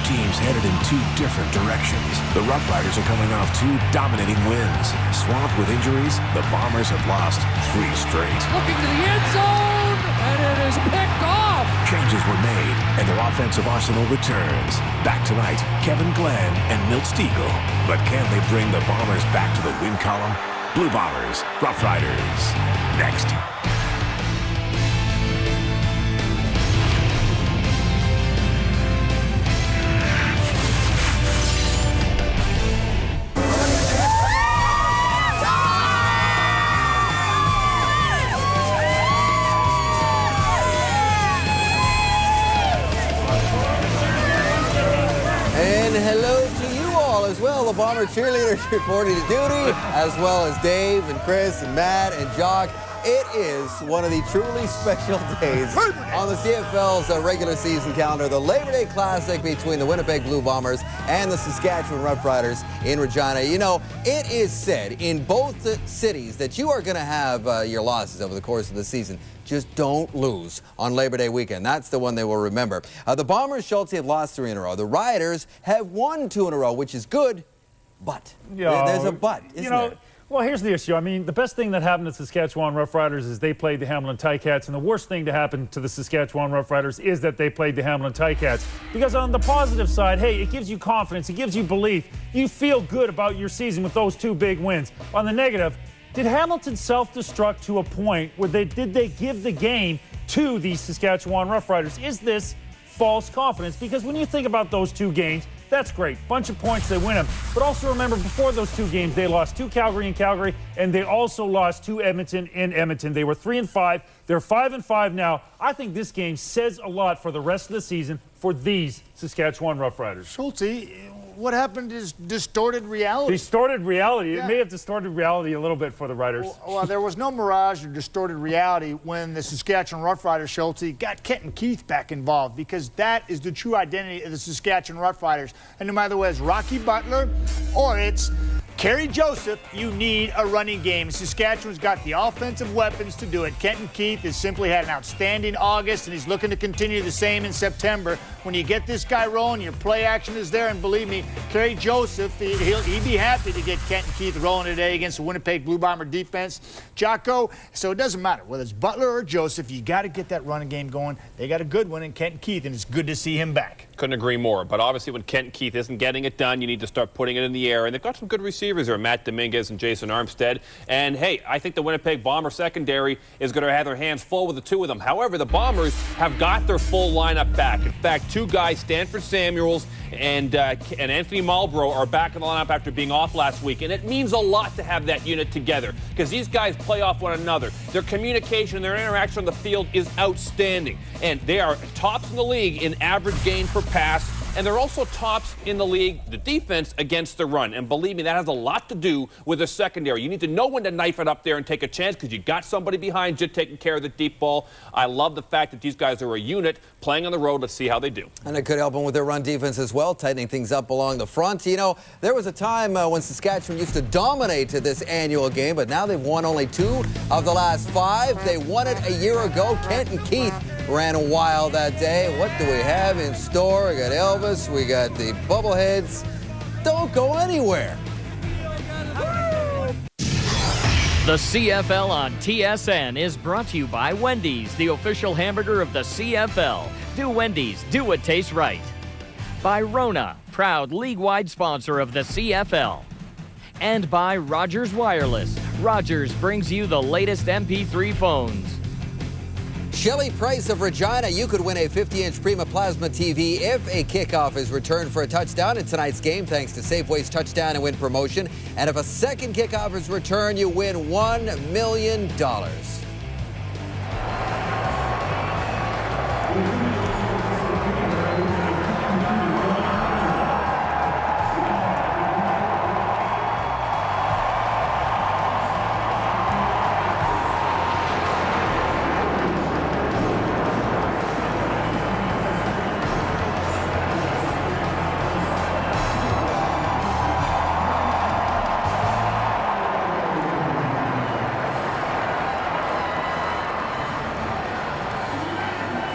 teams headed in two different directions. The Roughriders are coming off two dominating wins. Swamped with injuries, the Bombers have lost 3 straight. Looking to the end zone, and it is picked off. Changes were made, and their offensive arsenal returns. Back tonight, Kevin Glenn and Milt Stiegel. But can they bring the Bombers back to the win column? Blue Bombers, Roughriders. Next. Hello to you all as well. The Bomber cheerleaders reporting to duty, as well as Dave and Chris and Matt and Jock. It is one of the truly special days on the CFL's regular season calendar, the Labor Day Classic between the Winnipeg Blue Bombers and the Saskatchewan Roughriders in Regina. You know, it is said in both cities that you are going to have your losses over the course of the season. Just don't lose on Labor Day weekend. That's the one they will remember. The Bombers, Schulte, have lost 3 in a row. The Riders have won 2 in a row, which is good, but there's a but, isn't there? Well, here's the issue. I mean, the best thing that happened to Saskatchewan Roughriders is they played the Hamilton Ticats, and the worst thing to happen to the Saskatchewan Roughriders is that they played the Hamilton Ticats. Because on the positive side, hey, it gives you confidence, it gives you belief. You feel good about your season with those 2 big wins. On the negative, did Hamilton self-destruct to a point where did they give the game to the Saskatchewan Roughriders? Is this false confidence? Because when you think about those 2 games, that's great. Bunch of points, they win them. But also remember, before those 2 games, they lost to Calgary in Calgary, and they also lost to Edmonton in Edmonton. They were 3-5. They're 5-5 now. I think this game says a lot for the rest of the season for these Saskatchewan Roughriders. Schulte, what happened is distorted reality. Distorted reality. Yeah. It may have distorted reality a little bit for the Riders. Well, there was no mirage or distorted reality when the Saskatchewan Roughriders, Schulte, got Kenton Keith back involved, because that is the true identity of the Saskatchewan Roughriders. And no matter whether it's Rocky Butler or it's Kerry Joseph, you need a running game. Saskatchewan's got the offensive weapons to do it. Kenton Keith has simply had an outstanding August, and he's looking to continue the same in September. When you get this guy rolling, your play action is there, and believe me, Kerry Joseph, he'd be happy to get Kenton Keith rolling today against the Winnipeg Blue Bomber defense. Jocko, so it doesn't matter whether it's Butler or Joseph, you got to get that running game going. They got a good one in Kenton Keith, and it's good to see him back. Couldn't agree more. But obviously, when Kenton Keith isn't getting it done, you need to start putting it in the air. And they've got some good receivers there, Matt Dominguez and Jason Armstead. And hey, I think the Winnipeg Bomber secondary is going to have their hands full with the 2 of them. However, the Bombers have got their full lineup back. In fact, 2 guys, Stanford Samuels and Anthony Marlborough, are back in the lineup after being off last week. And it means a lot to have that unit together, because these guys play off one another. Their communication and their interaction on the field is outstanding. And they are tops in the league in average gain per pass. And they're also tops in the league, the defense, against the run. And believe me, that has a lot to do with the secondary. You need to know when to knife it up there and take a chance, because you got somebody behind you taking care of the deep ball. I love the fact that these guys are a unit playing on the road. Let's see how they do. And it could help them with their run defense as well, tightening things up along the front. You know, there was a time when Saskatchewan used to dominate this annual game, but now they've won only 2 of the last 5. They won it a year ago. Kenton Keith ran wild that day. What do we have in store? We got Elvis, we got the Bubbleheads. Don't go anywhere. The CFL on TSN is brought to you by Wendy's, the official hamburger of the CFL. Do Wendy's, do what tastes right. By Rona, proud league-wide sponsor of the CFL. And by Rogers Wireless. Rogers brings you the latest MP3 phones. Shelley Price of Regina, you could win a 50-inch Prima Plasma TV if a kickoff is returned for a touchdown in tonight's game, thanks to Safeway's Touchdown and Win promotion. And if a second kickoff is returned, you win $1 million.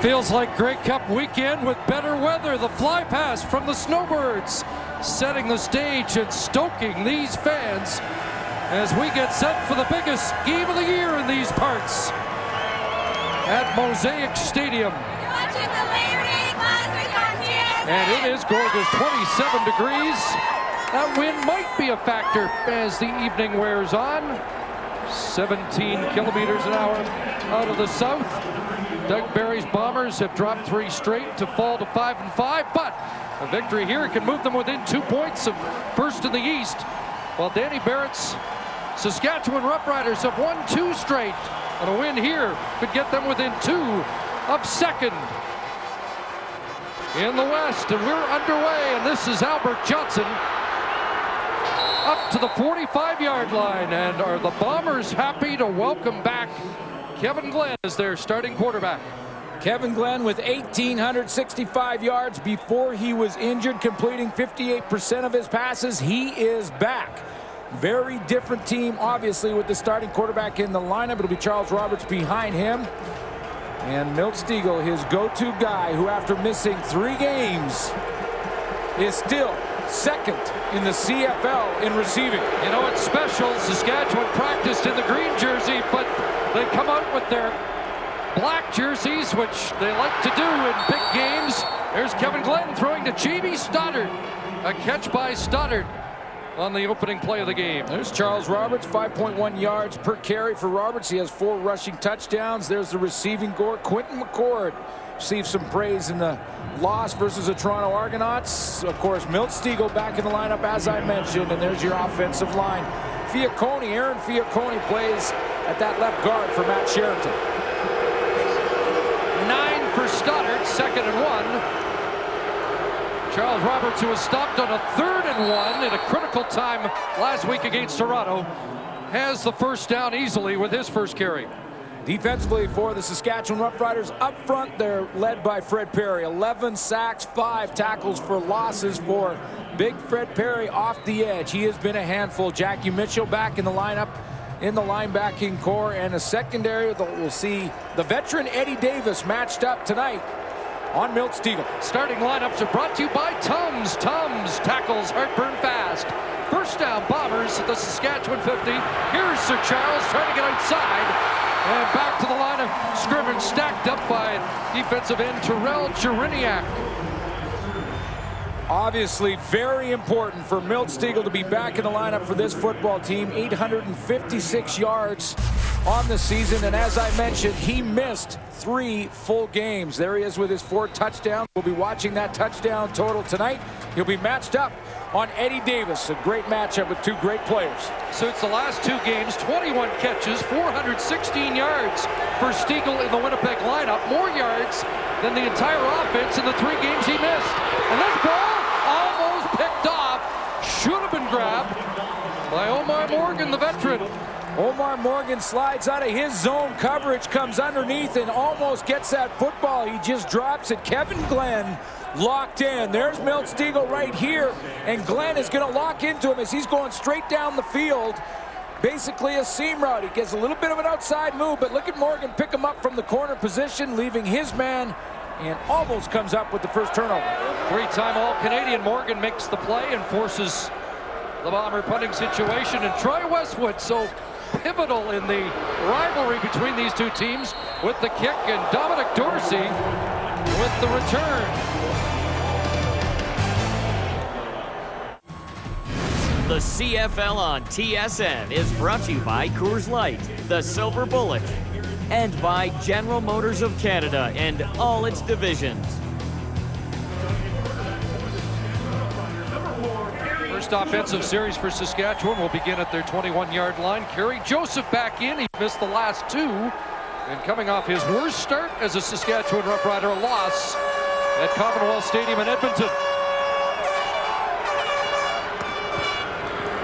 Feels like Grey Cup weekend with better weather. The fly pass from the Snowbirds setting the stage and stoking these fans as we get set for the biggest game of the year in these parts at Mosaic Stadium. And it is gorgeous, 27 degrees. That wind might be a factor as the evening wears on. 17 kilometers an hour out of the south. Doug Barry's Bombers have dropped 3 straight to fall to 5-5, but a victory here can move them within 2 points of first in the East, while Danny Barrett's Saskatchewan Roughriders have won 2 straight, and a win here could get them within 2 of second in the West. And we're underway, and this is Albert Johnson up to the 45-yard line. And are the Bombers happy to welcome back Kevin Glenn as their starting quarterback? Kevin Glenn with 1,865 yards before he was injured, completing 58% of his passes. He is back. Very different team, obviously, with the starting quarterback in the lineup. It'll be Charles Roberts behind him. And Milt Stegall, his go-to guy, who after missing 3 games is still second in the CFL in receiving. You know, it's special. Saskatchewan practiced in the green jersey, but they come out with their black jerseys, which they like to do in big games. There's Kevin Glenn throwing to Jamie Stoddard. A catch by Stoddard on the opening play of the game. There's Charles Roberts, 5.1 yards per carry for Roberts. He has 4 rushing touchdowns. There's the receiving core. Quentin McCord received some praise in the loss versus the Toronto Argonauts. Of course, Milt Stegall back in the lineup, as I mentioned, and there's your offensive line. Fiacone, Aaron Fiacone plays at that left guard for Matt Sheraton. 9 for Stoddard, 2nd and 1. Charles Roberts, who was stopped on a 3rd and 1 in a critical time last week against Toronto, has the first down easily with his first carry. Defensively for the Saskatchewan Roughriders, up front they're led by Fred Perry. 11 sacks, 5 tackles for losses for Big Fred Perry off the edge. He has been a handful. Jackie Mitchell back in the lineup in the linebacking core, and a secondary that we'll see the veteran Eddie Davis matched up tonight on Milt Stegall. Starting lineups are brought to you by Tums. Tums tackles heartburn fast. First down, Bombers at the Saskatchewan 50. Here's Sir Charles trying to get outside. And back to the line of scrimmage, stacked up by defensive end Terrell Jeriniak. Obviously very important for Milt Stegall to be back in the lineup for this football team. 856 yards on the season, and as I mentioned, he missed 3 full games. There he is with his 4 touchdowns. We'll be watching that touchdown total tonight. He'll be matched up on Eddie Davis. A great matchup with 2 great players. So it's the last 2 games, 21 catches, 416 yards for Stegall in the Winnipeg lineup. More yards than the entire offense in the 3 games he missed. And this ball almost picked off. Should have been grabbed by Omar Morgan, the veteran. Omar Morgan slides out of his zone coverage, comes underneath and almost gets that football. He just drops it. Kevin Glenn locked in. There's Milt Stegall right here, and Glenn is going to lock into him as he's going straight down the field. Basically a seam route. He gets a little bit of an outside move, but look at Morgan pick him up from the corner position, leaving his man, and almost comes up with the first turnover. 3-time All-Canadian Morgan makes the play and forces the Bomber punting situation, and Troy Westwood so pivotal in the rivalry between these 2 teams with the kick, and Dominic Dorsey with the return. The CFL on TSN is brought to you by Coors Light, the Silver Bullet, and by General Motors of Canada and all its divisions. First offensive series for Saskatchewan will begin at their 21-yard line. Kerry Joseph back in. He missed the last 2. And coming off his worst start as a Saskatchewan Roughrider, a loss at Commonwealth Stadium in Edmonton.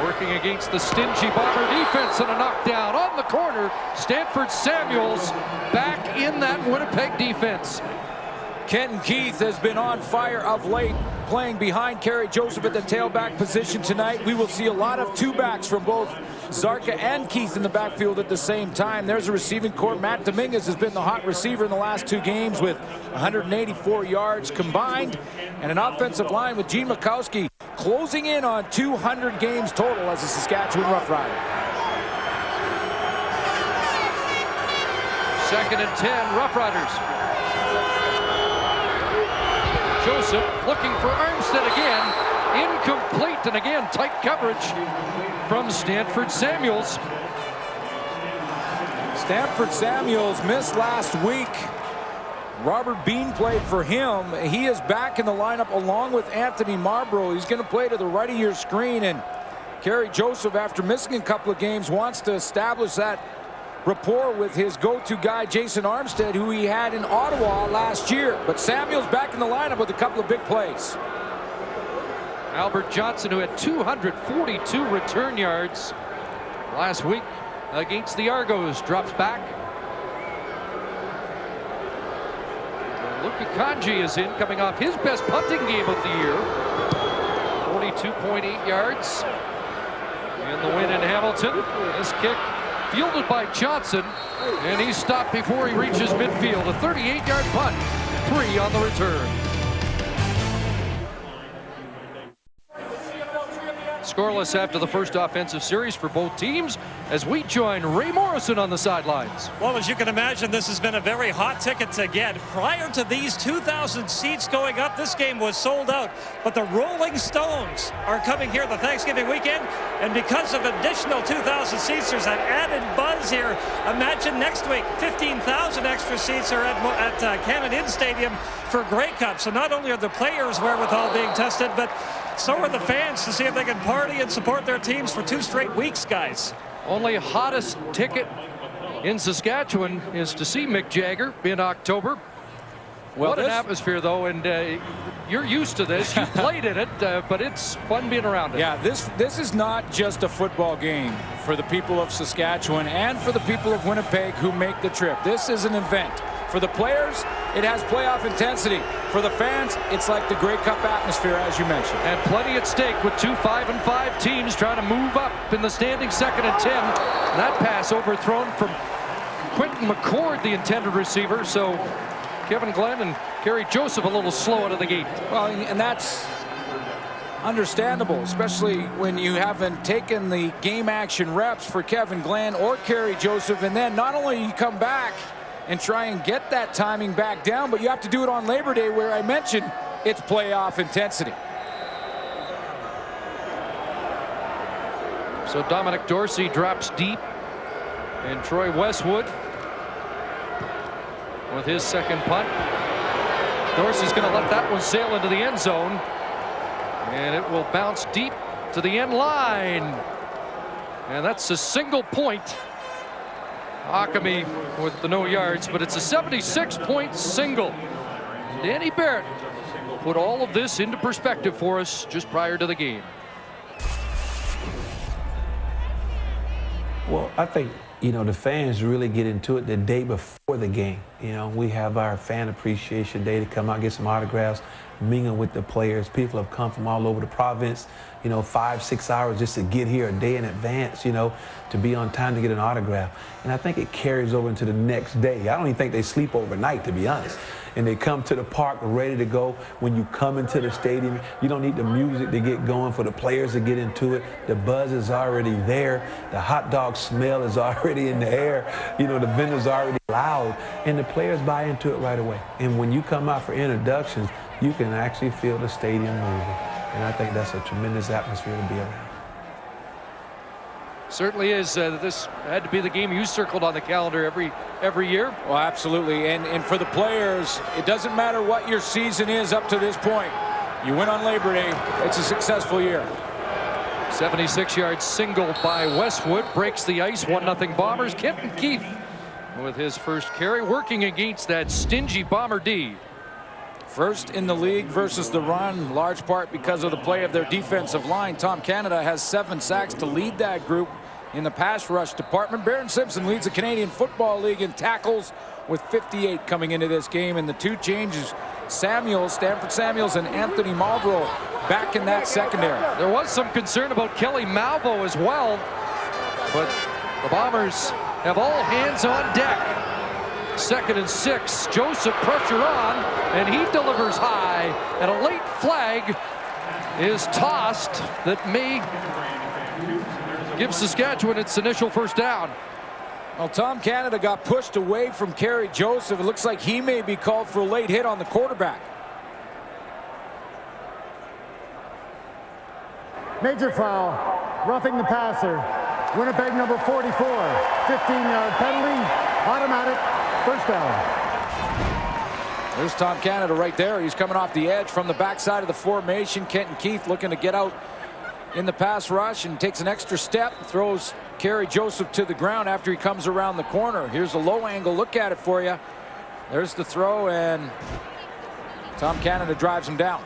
Working against the stingy Bomber defense, and a knockdown on the corner. Stanford Samuels back in that Winnipeg defense. Kenton Keith has been on fire of late, playing behind Kerry Joseph at the tailback position tonight. We will see a lot of two-backs from both Zarka and Keith in the backfield at the same time. There's a receiving core. Matt Dominguez has been the hot receiver in the last 2 games with 184 yards combined, and an offensive line with Gene Mikowski closing in on 200 games total as a Saskatchewan Roughrider. 2nd and 10, Roughriders. Joseph looking for Armstead again. Incomplete, and again tight coverage from Stanford Samuels. Stanford Samuels missed last week. Robert Bean played for him. He is back in the lineup along with Anthony Marlborough. He's going to play to the right of your screen, and Kerry Joseph, after missing a couple of games, wants to establish that rapport with his go-to guy, Jason Armstead, who he had in Ottawa last year. But Samuel's back in the lineup with a couple of big plays. Albert Johnson, who had 242 return yards last week against the Argos, drops back. Luka Kanji is in, coming off his best punting game of the year. 42.8 yards in the win in Hamilton. This kick fielded by Johnson, and he's stopped before he reaches midfield. A 38-yard punt, 3 on the return. Scoreless after the first offensive series for both teams as we join Ray Morrison on the sidelines. Well, as you can imagine, this has been a very hot ticket to get. Prior to these 2,000 seats going up, this game was sold out. But the Rolling Stones are coming here the Thanksgiving weekend, and because of additional 2,000 seats, there's that added buzz here. Imagine next week, 15,000 extra seats are at Canada Stadium for Grey Cup. So not only are the players' wherewithal being tested, but so are the fans to see if they can party and support their teams for 2 straight weeks, guys. Only hottest ticket in Saskatchewan is to see Mick Jagger in October. Well, what an atmosphere, though, and you're used to this. You played in it, but it's fun being around it. Yeah, this is not just a football game for the people of Saskatchewan and for the people of Winnipeg who make the trip. This is an event. For the players, it has playoff intensity. For the fans, it's like the Grey Cup atmosphere, as you mentioned. And plenty at stake with 2 5-5 teams trying to move up in the standing 2nd and 10. That pass overthrown from Quentin McCord, the intended receiver. So Kevin Glenn and Kerry Joseph a little slow out of the gate. Well, and that's understandable, especially when you haven't taken the game action reps for Kevin Glenn or Kerry Joseph. And then not only you come back and try and get that timing back down, but you have to do it on Labor Day, where I mentioned it's playoff intensity. So Dominic Dorsey drops deep, and Troy Westwood with his second punt. Dorsey's going to let that one sail into the end zone, and it will bounce deep to the end line. And that's a single point. Akami with the no yards, but it's a 76-point single. Danny Barrett put all of this into perspective for us just prior to the game. Well, I think, the fans really get into it the day before the game. We have our fan appreciation day to come out, get some autographs, mingle with the players. People have come from all over the province, 5-6 hours just to get here a day in advance, to be on time to get an autograph. And I think it carries over into the next day. I don't even think they sleep overnight, to be honest. And they come to the park ready to go. When you come into the stadium, you don't need the music to get going for the players to get into it. The buzz is already there. The hot dog smell is already in the air. The vendors are already loud. And the players buy into it right away. And when you come out for introductions, you can actually feel the stadium moving. And I think that's a tremendous atmosphere to be around. Certainly is. This had to be the game you circled on the calendar every year. Well, absolutely. And for the players, it doesn't matter what your season is up to this point. You win on Labor Day, it's a successful year. 76-yard single by Westwood breaks the ice. 1-0 Bombers. Kenton Keith with his first carry, working against that stingy Bomber D. First in the league versus the run, large part because of the play of their defensive line. Tom Canada has 7 sacks to lead that group in the pass rush department. Barron Simpson leads the Canadian Football League in tackles with 58 coming into this game, and the 2 changes Stanford Samuels and Anthony Marlborough back in that secondary. There was some concern about Kelly Malvo as well, but the Bombers have all hands on deck. 2nd and 6. Joseph pressure on, and he delivers high, and a late flag is tossed that may give Saskatchewan its initial first down. Well, Tom Canada got pushed away from Kerry Joseph. It looks like he may be called for a late hit on the quarterback. Major foul, roughing the passer. Winnipeg number 44, 15-yard penalty, automatic, first down. There's Tom Canada right there. He's coming off the edge from the backside of the formation. Kenton Keith looking to get out in the pass rush and takes an extra step, throws Kerry Joseph to the ground after he comes around the corner. Here's a low angle look at it for you. There's the throw, and Tom Canada drives him down.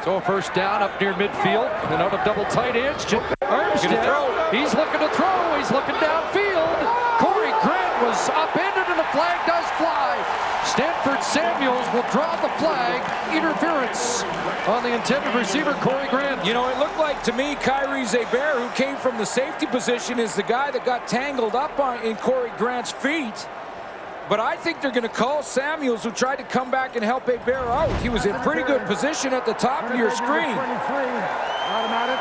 So a first down up near midfield, and out of double tight ends. Armstead, he's looking to throw, he's looking downfield. Corey Grant was upended, and the flag does fly. Stanford Samuels will draw the flag. Interference on the intended receiver, Corey Grant. You know, it looked like to me Kyrie Zeber, who came from the safety position, is the guy that got tangled up in Corey Grant's feet. But I think they're going to call Samuels, who tried to come back and help Hebert out. He was in pretty good position at the top of your screen. 23, automatic,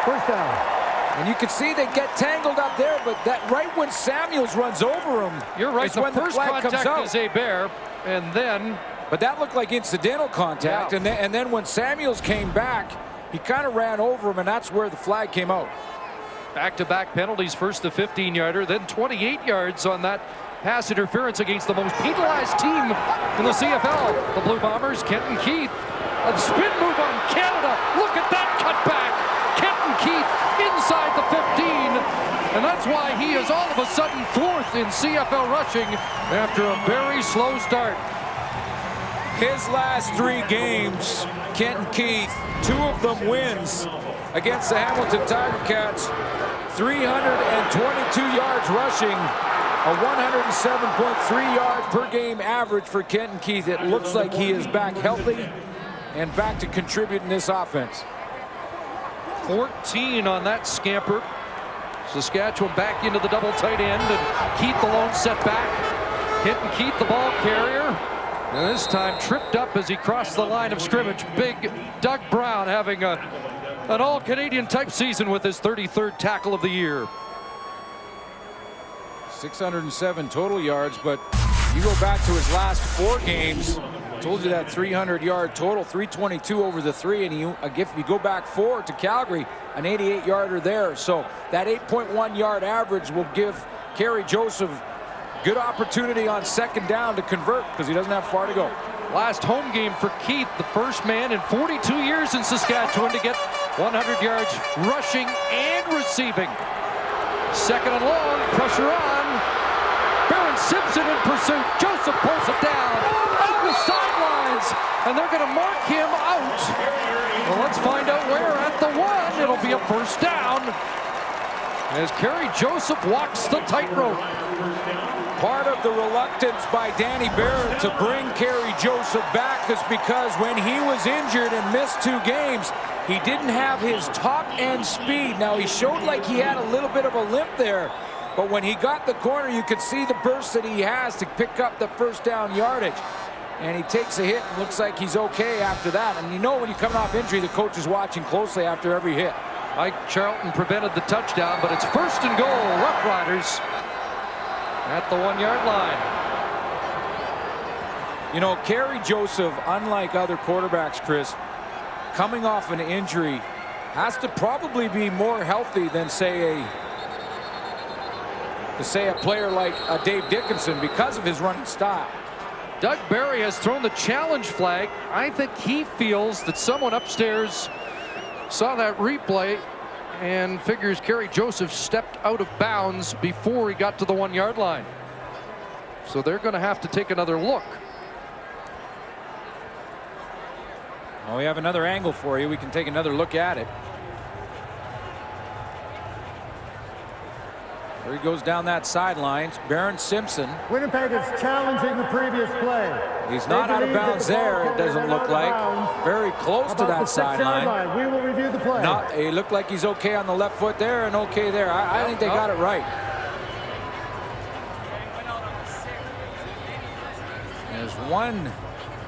first down. And you can see they get tangled up there, but that right when Samuels runs over him, you're right. the first contact is Hebert, and then. But that looked like incidental contact, yeah. and then when Samuels came back, he kind of ran over him, and that's where the flag came out. Back-to-back penalties. First the 15-yarder, then 28 yards on that pass interference against the most penalized team in the CFL. The Blue Bombers, Kenton Keith. A spin move on Canada. Look at that cutback. Kenton Keith inside the 15. And that's why he is all of a sudden 4th in CFL rushing after a very slow start. His last 3 games, Kenton Keith, 2 of them wins against the Hamilton Tiger Cats. 322 yards rushing. A 107.3 yard per game average for Kenton Keith. It looks like he is back healthy and back to contribute in this offense. 14 on that scamper. Saskatchewan back into the double tight end, and Keith the lone setback. Kenton Keith the ball carrier. And this time tripped up as he crossed the line of scrimmage. Big Doug Brown having an all-Canadian type season with his 33rd tackle of the year. 607 total yards, but you go back to his last 4 games, told you that 300-yard total, 322 over the 3, and if you go back 4 to Calgary, an 88-yarder there. So that 8.1-yard average will give Kerry Joseph good opportunity on 2nd down to convert because he doesn't have far to go. Last home game for Keith, the first man in 42 years in Saskatchewan to get 100 yards rushing and receiving. 2nd and long, pressure on. Baron Simpson in pursuit. Joseph pulls it down on the sidelines, and they're going to mark him out. Well, let's find out where. At the 1, it'll be a first down as Kerry Joseph walks the tightrope. Part of the reluctance by Danny Barrett to bring Kerry Joseph back is because when he was injured and missed 2 games, he didn't have his top-end speed. Now, he showed like he had a little bit of a limp there, but when he got the corner, you could see the burst that he has to pick up the first down yardage. And he takes a hit and looks like he's okay after that. And you know when you're coming off injury, the coach is watching closely after every hit. Mike Charlton prevented the touchdown, but it's 1st and goal. Roughriders at the 1-yard line. You know, Kerry Joseph, unlike other quarterbacks, Chris, coming off an injury, has to probably be more healthy than say a player like Dave Dickinson because of his running style. Doug Barry has thrown the challenge flag. I think he feels that someone upstairs saw that replay and figures Kerry Joseph stepped out of bounds before he got to the 1-yard line. So they're going to have to take another look. Well, we have another angle for you. We can take another look at it. There he goes down that sideline. Baron Simpson. Winnipeg is challenging the previous play. He's not out of bounds there, it doesn't look like. Very close to that sideline. We will review the play. He looked like he's okay on the left foot there and okay there. I think they got it right. There's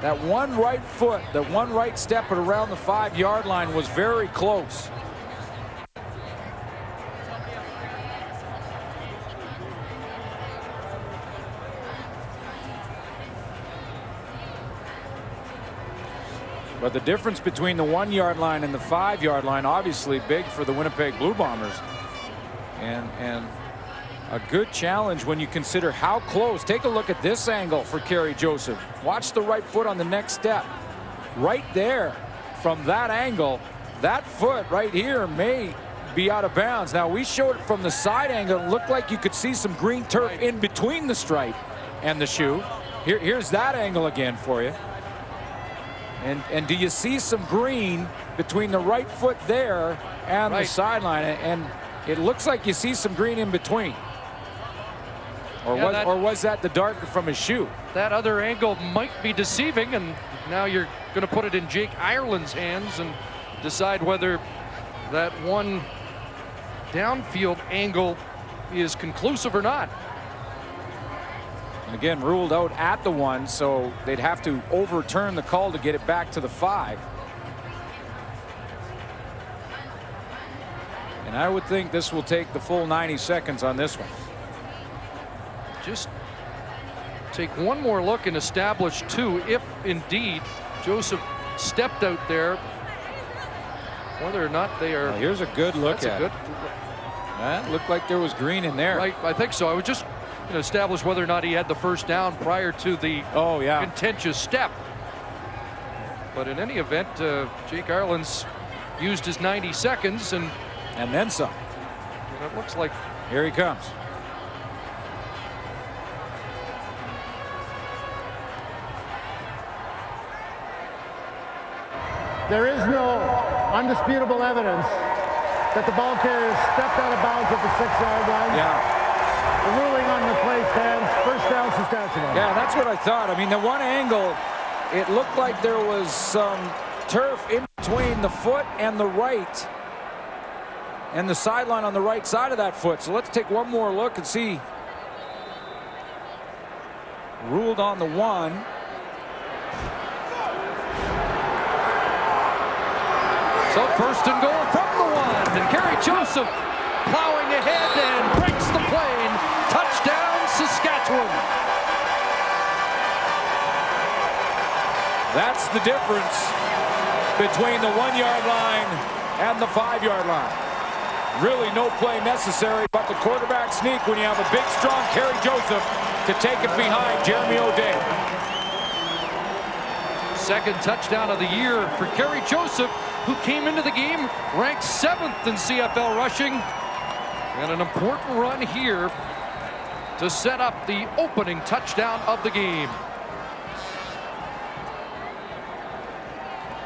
that one right foot, that one right step at around the 5-yard line was very close. But the difference between the 1-yard line and the 5-yard line, obviously big for the Winnipeg Blue Bombers. And a good challenge when you consider how close. Take a look at this angle for Kerry Joseph. Watch the right foot on the next step. Right there, from that angle, that foot right here may be out of bounds. Now, we showed it from the side angle. It looked like you could see some green turf in between the stripe and the shoe. Here's that angle again for you. And do you see some green between the right foot there and the sideline? And it looks like you see some green in between. Or was that the darker from his shoe? That other angle might be deceiving, and now you're going to put it in Jake Ireland's hands and decide whether that one downfield angle is conclusive or not. And again, ruled out at the 1, so they'd have to overturn the call to get it back to the 5. And I would think this will take the full 90 seconds on this one. Just take one more look and establish, too, if indeed Joseph stepped out there, whether or not they are. Here's a good look at it. That looked like there was green in there. Right, I think so. I would just establish whether or not he had the first down prior to the contentious step. But in any event, Jake Ireland's used his 90 seconds and then some. And it looks like here he comes. There is no undisputable evidence that the ball carrier stepped out of bounds at the 6-yard line. Yeah. The ruling on the play stands. First down, Saskatchewan. Yeah, that's what I thought. I mean, the one angle, it looked like there was some turf in between the foot and the right, and the sideline on the right side of that foot. So let's take one more look and see. Ruled on the 1. So first and goal from the 1, and Kerry Joseph plowing ahead and breaks the plane. Touchdown, Saskatchewan. That's the difference between the 1-yard line and the 5-yard line. Really no play necessary, but the quarterback sneak when you have a big, strong Kerry Joseph to take it behind Jeremy O'Day. Second touchdown of the year for Kerry Joseph, who came into the game ranked 7th in CFL rushing. And an important run here to set up the opening touchdown of the game.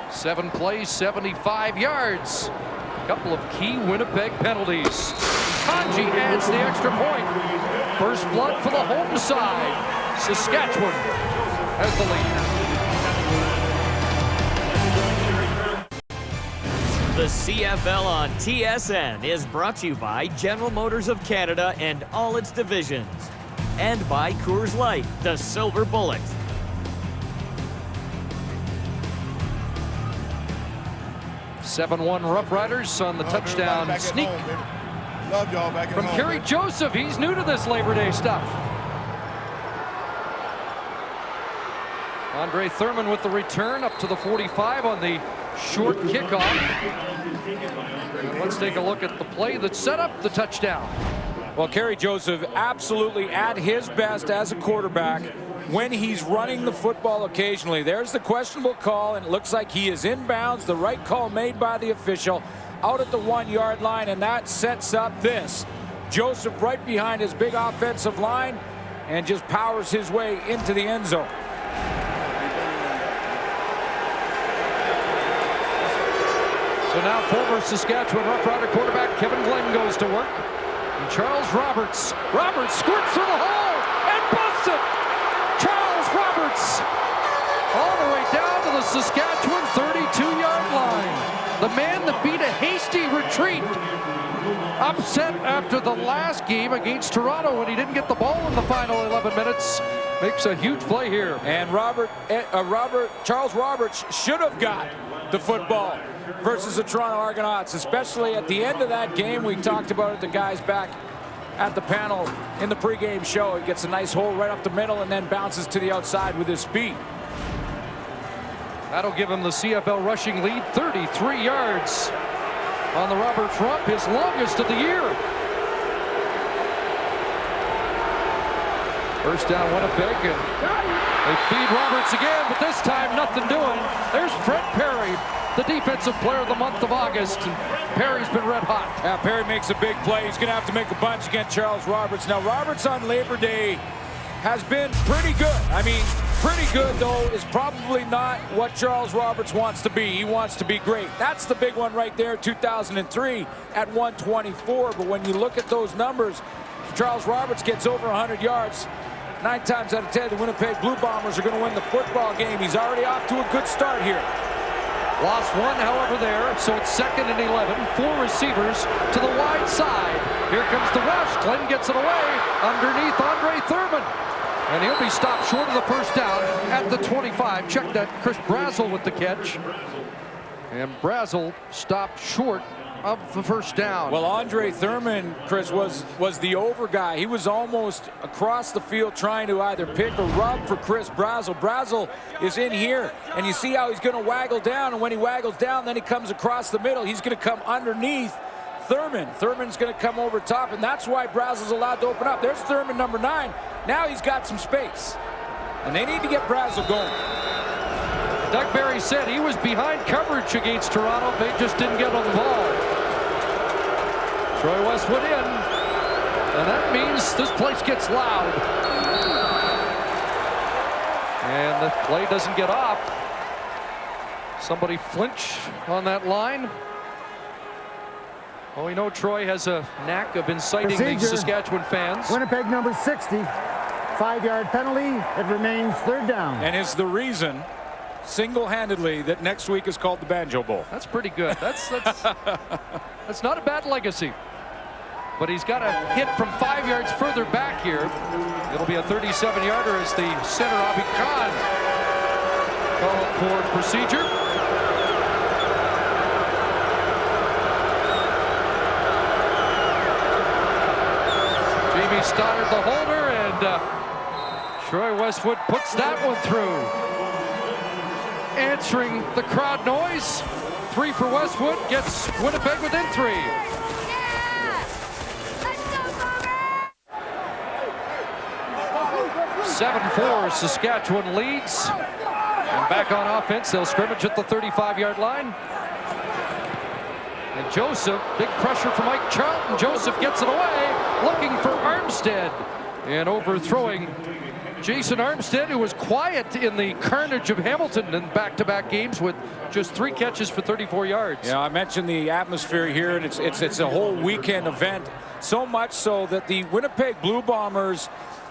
7 plays, 75 yards. A couple of key Winnipeg penalties. Kanji adds the extra point. First blood for the home side. Saskatchewan has the lead. The CFL on TSN is brought to you by General Motors of Canada and all its divisions. And by Coors Light, the Silver Bullet. (7-1) Roughriders on the touchdown sneak. Love y'all back at from home, Kerry Joseph. He's new to this Labor Day stuff. Andre Thurman with the return up to the 45 on the short kickoff. And let's take a look at the play that set up the touchdown. Well, Kerry Joseph absolutely at his best as a quarterback when he's running the football occasionally. There's the questionable call, and it looks like he is inbounds. The right call made by the official out at the 1-yard line, and that sets up this. Joseph right behind his big offensive line and just powers his way into the end zone. So now former Saskatchewan Roughrider quarterback Kevin Glenn goes to work. And Charles Roberts. Roberts squirts through the hole and busts it. Charles Roberts all the way down to the Saskatchewan 32-yard line. The man that beat a hasty retreat. Upset after the last game against Toronto when he didn't get the ball in the final 11 minutes. Makes a huge play here. And Charles Roberts should have got the football versus the Toronto Argonauts, especially at the end of that game. We talked about it, the guys back at the panel in the pregame show. He gets a nice hole right up the middle and then bounces to the outside with his speed. That'll give him the CFL rushing lead, 33 yards on the Roberts romp, his longest of the year. First down, Winnipeg, and they feed Roberts again, but this time nothing doing. There's Fred Perry, the defensive player of the month of August, and Perry's been red hot. Yeah, Perry makes a big play. He's going to have to make a bunch against Charles Roberts. Now, Roberts on Labor Day has been pretty good. I mean, pretty good, though, is probably not what Charles Roberts wants to be. He wants to be great. That's the big one right there, 2003 at 124. But when you look at those numbers, if Charles Roberts gets over 100 yards, 9 times out of 10, the Winnipeg Blue Bombers are going to win the football game. He's already off to a good start here. Lost one, however, there, so it's 2nd and 11. 4 receivers to the wide side. Here comes the rush. Glenn gets it away underneath Andre Thurman. And he'll be stopped short of the first down at the 25. Check that, Chris Brazel with the catch. And Brazel stopped short of the first down. Well, Andre Thurman, Chris, was the over guy. He was almost across the field trying to either pick or rub for Chris Brazel. Brazel is in here, and you see how he's going to waggle down, and when he waggles down, then he comes across the middle. He's going to come underneath Thurman. Thurman's going to come over top, and that's why Brazel's allowed to open up. There's Thurman, number 9. Now he's got some space, and they need to get Brazel going. Doug Barry said he was behind coverage against Toronto. They just didn't get on the ball. Troy Westwood in, and that means this place gets loud. And the play doesn't get off. Somebody flinch on that line. Well, we know Troy has a knack of inciting the Saskatchewan fans. Winnipeg number 60, 5-yard penalty. It remains 3rd down. And is the reason single-handedly that next week is called the Banjo Bowl. That's pretty good. That's not a bad legacy. But he's got a hit from 5 yards further back here. It'll be a 37-yarder as the center, Abi Khan, called for procedure. Jamie Stoddard, the holder, and Troy Westwood puts that one through. Answering the crowd noise, 3 for Westwood, gets Winnipeg within 3. Yeah. Let's go, Bobber! 7-4, Saskatchewan leads. And back on offense, they'll scrimmage at the 35-yard line. And Joseph, big pressure from Mike Charlton. Joseph gets it away, looking for Armstead. And overthrowing Jason Armstead, who was quiet in the carnage of Hamilton in back-to-back games with just 3 catches for 34 yards. Yeah, I mentioned the atmosphere here, and it's a whole weekend event. So much so that the Winnipeg Blue Bombers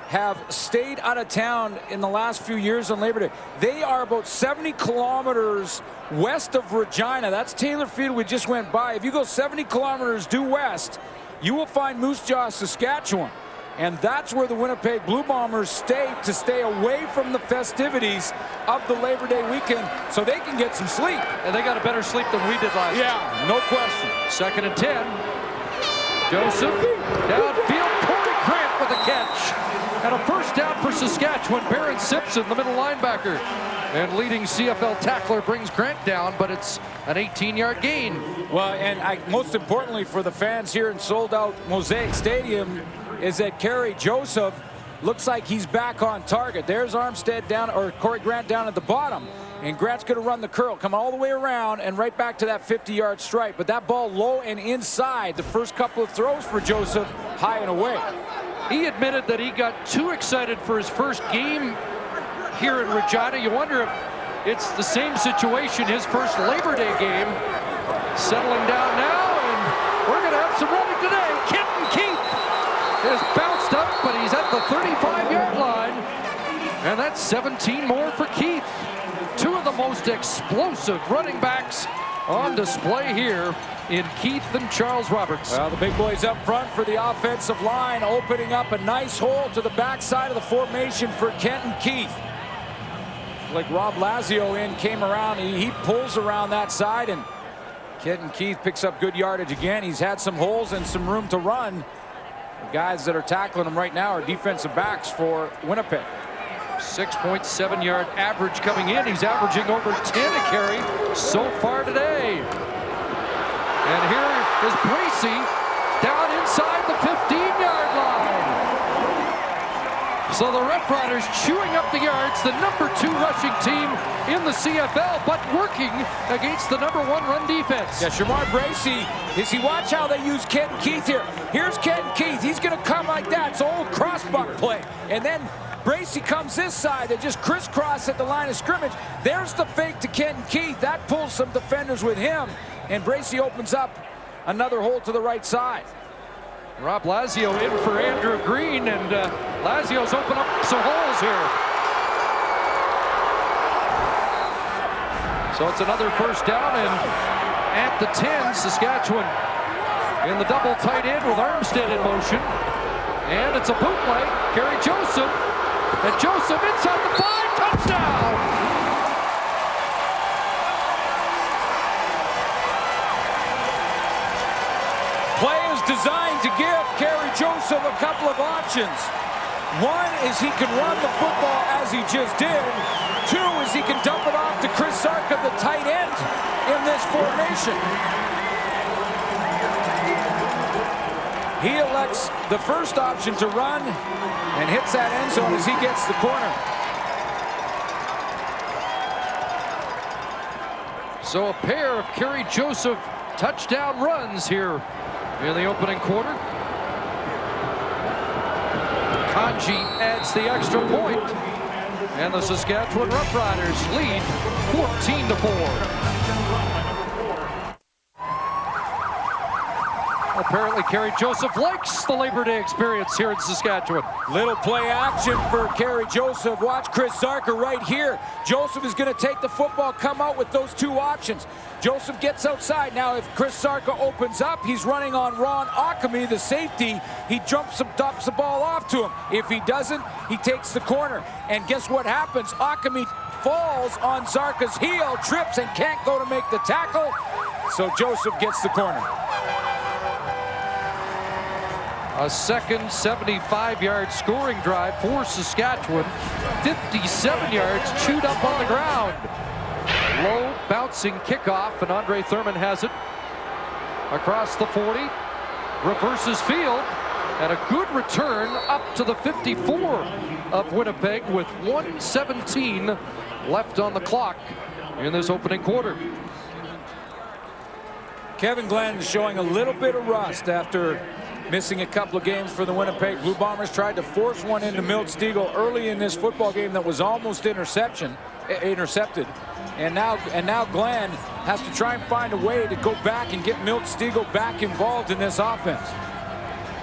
have stayed out of town in the last few years on Labor Day. They are about 70 kilometers west of Regina. That's Taylor Field we just went by. If you go 70 kilometers due west, you will find Moose Jaw, Saskatchewan. And that's where the Winnipeg Blue Bombers stay to stay away from the festivities of the Labor Day weekend so they can get some sleep. And they got a better sleep than we did last year. Yeah, no question. 2nd and 10. Joseph downfield. Corey Grant with a catch. And a first down for Saskatchewan. Barron Simpson, the middle linebacker. And leading CFL tackler brings Grant down, but it's an 18-yard gain. Well, and most importantly for the fans here in sold-out Mosaic Stadium, is that Kerry Joseph looks like he's back on target. There's Armstead down, or Corey Grant down at the bottom. And Grant's going to run the curl, come all the way around and right back to that 50-yard strike. But that ball low and inside, the first couple of throws for Joseph, high and away. He admitted that he got too excited for his first game here in Regina. You wonder if it's the same situation, his first Labor Day game. Settling down now, and we're going to have some running today. Kenton Keith 35-yard line. And that's 17 more for Keith. Two of the most explosive running backs on display here in Keith and Charles Roberts. Well, the big boys up front for the offensive line, opening up a nice hole to the backside of the formation for Kenton Keith. Like Rob Lazio came around, he pulls around that side, and Kenton Keith picks up good yardage again. He's had some holes and some room to run. The guys that are tackling him right now are defensive backs for Winnipeg. 6.7-yard average coming in. He's averaging over 10 a carry so far today. And here is Bracey down inside the 15-yard line. So the Roughriders chewing up the yards, the #2 rushing team in the CFL, but working against the #1 run defense. Yeah, Shamar Bracey, watch how they use Kenton Keith here. Here's Kenton Keith. He's going to come like that. It's an old crossbuck play. And then Bracey comes this side. They just crisscross at the line of scrimmage. There's the fake to Kenton Keith. That pulls some defenders with him. And Bracey opens up another hole to the right side. Rob Lazio in for Andrew Green, and Lazio's open up some holes here. So it's another first down, and at the 10, Saskatchewan in the double tight end with Armstead in motion. And it's a bootleg. Kerry Joseph. And Joseph inside the 5, touchdown! Play is designed to give Kerry Joseph a couple of options. One is he can run the football as he just did. Two is he can dump it off to Chris Sarka, the tight end, in this formation. He elects the first option to run and hits that end zone as he gets the corner. So a pair of Kerry Joseph touchdown runs here in the opening quarter. Kanji adds the extra point, and the Saskatchewan Roughriders lead 14-4. Apparently, Kerry Joseph likes the Labor Day experience here in Saskatchewan. Little play action for Kerry Joseph. Watch Chris Sarka right here. Joseph is going to take the football, come out with those two options. Joseph gets outside. Now, if Chris Sarka opens up, he's running on Ron Akami, the safety. He dumps the ball off to him. If he doesn't, he takes the corner. And guess what happens? Akami falls on Sarka's heel, trips, and can't go to make the tackle. So Joseph gets the corner. A second 75-yard scoring drive for Saskatchewan. 57 yards chewed up on the ground. Low bouncing kickoff, and Andre Thurman has it across the 40. Reverses field, and a good return up to the 54 of Winnipeg with 1:17 left on the clock in this opening quarter. Kevin Glenn is showing a little bit of rust after missing a couple of games for the Winnipeg Blue Bombers. Tried to force one into Milt Stegall early in this football game that was almost intercepted. And now Glenn has to try and find a way to go back and get Milt Stegall back involved in this offense.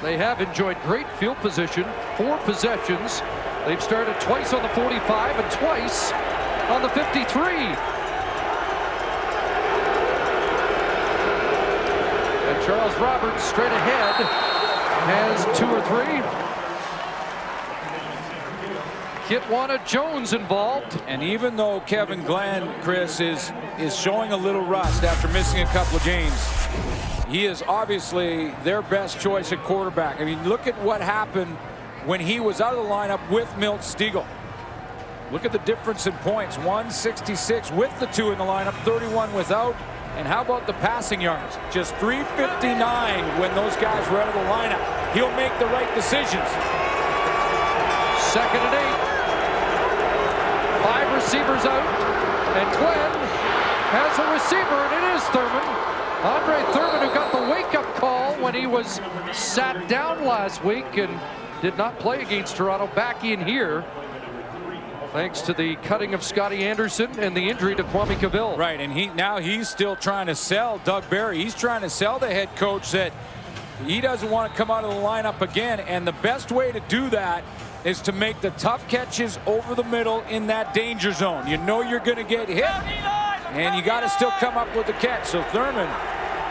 They have enjoyed great field position, 4 possessions. They've started twice on the 45 and twice on the 53. And Charles Roberts straight ahead has 2 or 3. Kitwana Jones involved. And even though Kevin Glenn, Chris, is showing a little rust after missing a couple of games, he is obviously their best choice at quarterback. I mean, look at what happened when he was out of the lineup with Milt Stegall. Look at the difference in points. 166 with the 2 in the lineup, 31 without. And how about the passing yards? Just 359 when those guys were out of the lineup. He'll make the right decisions. 2nd and 8. 5 receivers out. And Glenn has a receiver, and it is Thurman. Andre Thurman, who got the wake-up call when he was sat down last week and did not play against Toronto, back in here, thanks to the cutting of Scotty Anderson and the injury to Kwame Cavill. Right, and he's still trying to sell Doug Barry. He's trying to sell the head coach that he doesn't want to come out of the lineup again, and the best way to do that is to make the tough catches over the middle in that danger zone. You know you're going to get hit, and you got to still come up with the catch. So Thurman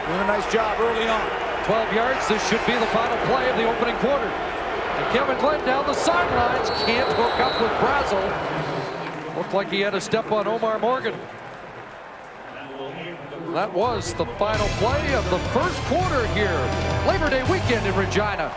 doing a nice job early on. 12 yards. This should be the final play of the opening quarter. And Kevin Glenn down the sidelines. Can't hook up with Brazel. Looked like he had a step on Omar Morgan. That was the final play of the first quarter here. Labor Day weekend in Regina.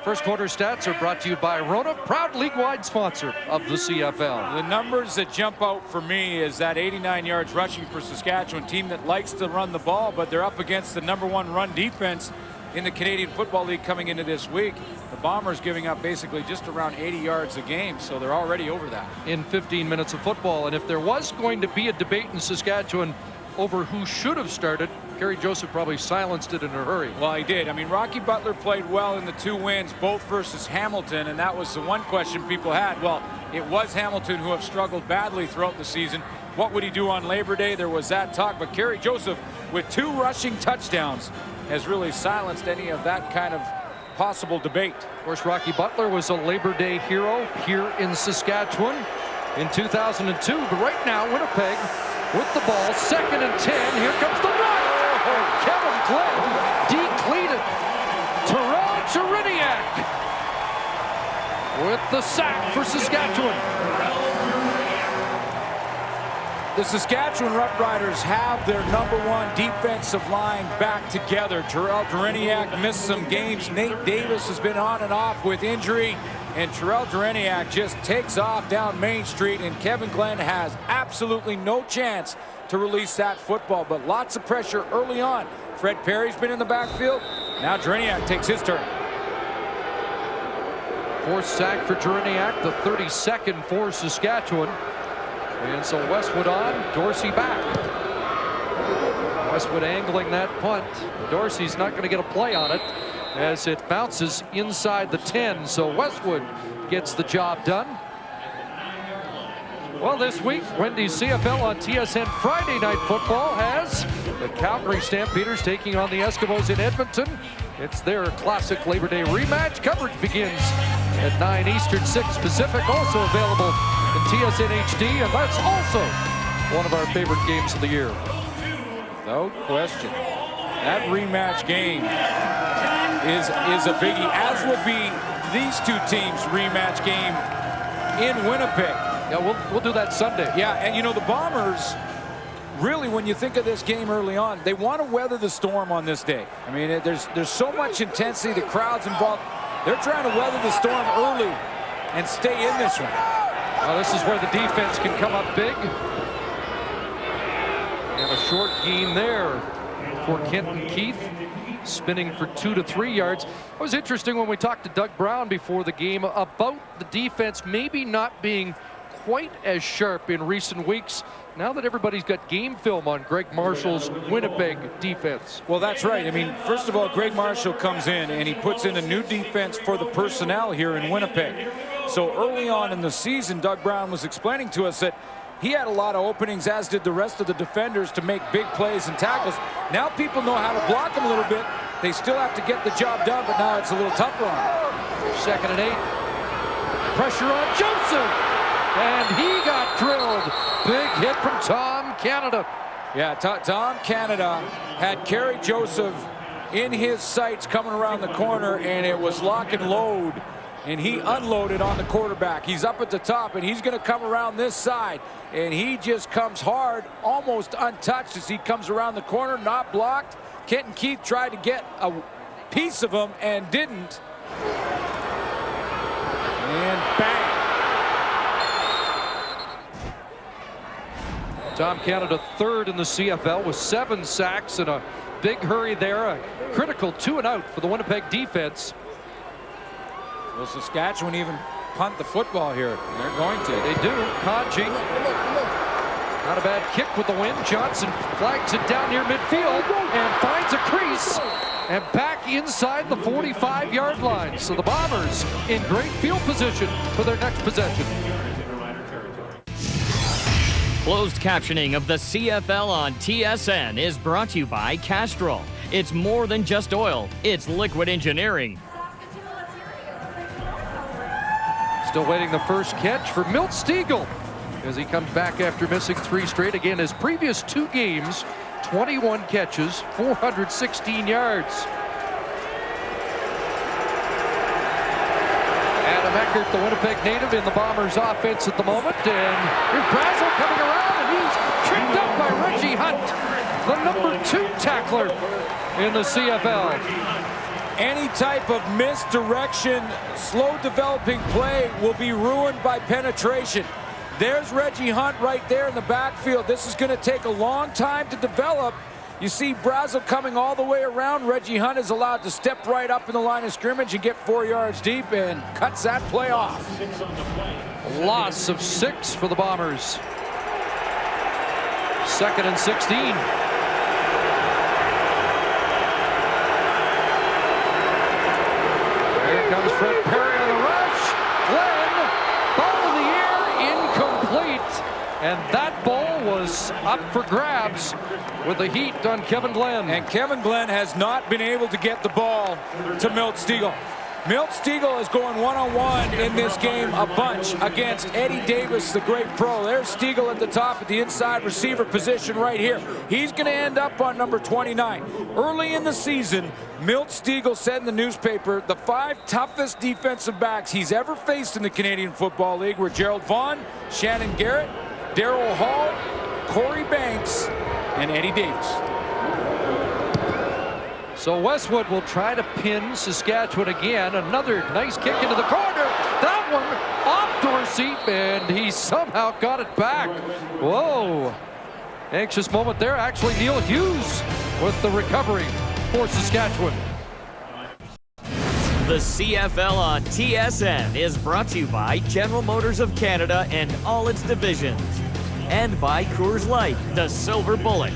First quarter stats are brought to you by Rona, proud league-wide sponsor of the CFL. The numbers that jump out for me is that 89 yards rushing for Saskatchewan, team that likes to run the ball, but they're up against the #1 run defense in the Canadian Football League coming into this week. The Bombers giving up basically just around 80 yards a game, so they're already over that. In 15 minutes of football, and if there was going to be a debate in Saskatchewan over who should have started, Kerry Joseph probably silenced it in a hurry. Well, he did. I mean, Rocky Butler played well in the 2 wins, both versus Hamilton, and that was the one question people had. Well, it was Hamilton who have struggled badly throughout the season. What would he do on Labor Day? There was that talk, but Kerry Joseph with 2 rushing touchdowns has really silenced any of that kind of possible debate. Of course, Rocky Butler was a Labor Day hero here in Saskatchewan in 2002, but right now Winnipeg with the ball, 2nd and 10. Here comes the run. Oh, Kevin Glenn decleated. Terrell Jariniak with the sack for Saskatchewan. The Saskatchewan Roughriders have their #1 defensive line back together. Terrell Jariniak missed some games. Nate Davis has been on and off with injury. And Terrell Jariniak just takes off down Main Street, and Kevin Glenn has absolutely no chance to release that football, but lots of pressure early on. Fred Perry's been in the backfield. Now Jariniak takes his turn. 4th sack for Jariniak, the 32nd for Saskatchewan. And so Westwood on, Dorsey back. Westwood angling that punt. Dorsey's not going to get a play on it as it bounces inside the 10. So Westwood gets the job done. Well, this week, Wendy's CFL on TSN Friday Night Football has the Calgary Stampeders taking on the Eskimos in Edmonton. It's their classic Labor Day rematch. Coverage begins at 9 Eastern, 6 Pacific. Also available in TSN HD, and that's also one of our favorite games of the year. No question. That rematch game is a biggie, as will be these 2 teams' rematch game in Winnipeg. Yeah, we'll do that Sunday. Yeah, and you know, the Bombers, really, when you think of this game early on, they want to weather the storm on this day. I mean, there's so much intensity, the crowd's involved. They're trying to weather the storm early and stay in this one. Well, this is where the defense can come up big. And a short gain there for Kenton Keith, spinning for 2 to 3 yards. It was interesting when we talked to Doug Brown before the game about the defense maybe not being quite as sharp in recent weeks, now that everybody's got game film on Greg Marshall's Winnipeg defense. Well, that's right. I mean, first of all, Greg Marshall comes in and he puts in a new defense for the personnel here in Winnipeg. So early on in the season, Doug Brown was explaining to us that he had a lot of openings, as did the rest of the defenders, to make big plays and tackles. Now people know how to block them a little bit. They still have to get the job done, but now it's a little tougher on them. 2nd and 8. Pressure on Joseph. And he got drilled. Big hit from Tom Canada. Yeah, Tom Canada had Kerry Joseph in his sights coming around the corner, and it was lock and load. And he unloaded on the quarterback. He's up at the top, and he's going to come around this side. And he just comes hard, almost untouched as he comes around the corner, not blocked. Kenton Keith tried to get a piece of him and didn't. And bang. Tom Canada 3rd in the CFL with 7 sacks and a big hurry there. A critical 2 and out for the Winnipeg defense. Will Saskatchewan even punt the football here? They're going to. They do. Conji. Not a bad kick with the win. Johnson flags it down near midfield and finds a crease and back inside the 45-yard line. So the Bombers in great field position for their next possession. Closed captioning of the CFL on TSN is brought to you by Castrol. It's more than just oil, it's liquid engineering. Still waiting the first catch for Milt Stiegel as he comes back after missing 3 straight. Again, his previous 2 games, 21 catches, 416 yards. Adam Eckert, the Winnipeg native, in the Bombers' offense at the moment. And here's Brazel coming around, and he's tripped up by Reggie Hunt, the number 2 tackler in the CFL. Any type of misdirection, slow developing play will be ruined by penetration. There's Reggie Hunt right there in the backfield. This is going to take a long time to develop. You see Brazel coming all the way around. Reggie Hunt is allowed to step right up in the line of scrimmage and get 4 yards deep and cuts that play off. Loss of 6 for the Bombers. 2nd and 16. Here comes Fred Perry on the rush. Glenn, ball in the air, incomplete. And that ball was up for grabs with the heat on Kevin Glenn. And Kevin Glenn has not been able to get the ball to Milt Stiegel. Milt Stiegel is going one-on-one in this game a bunch against Eddie Davis, the great pro. There's Stiegel at the top at the inside receiver position right here. He's going to end up on number 29. Early in the season, Milt Stiegel said in the newspaper the 5 toughest defensive backs he's ever faced in the Canadian Football League were Gerald Vaughn, Shannon Garrett, Darryl Hall, Corey Banks, and Eddie Davis. So Westwood will try to pin Saskatchewan again. Another nice kick into the corner. That one off Dorsey, and he somehow got it back. Whoa. Anxious moment there. Actually, Neil Hughes with the recovery for Saskatchewan. The CFL on TSN is brought to you by General Motors of Canada and all its divisions. And by Coors Light, the Silver Bullet.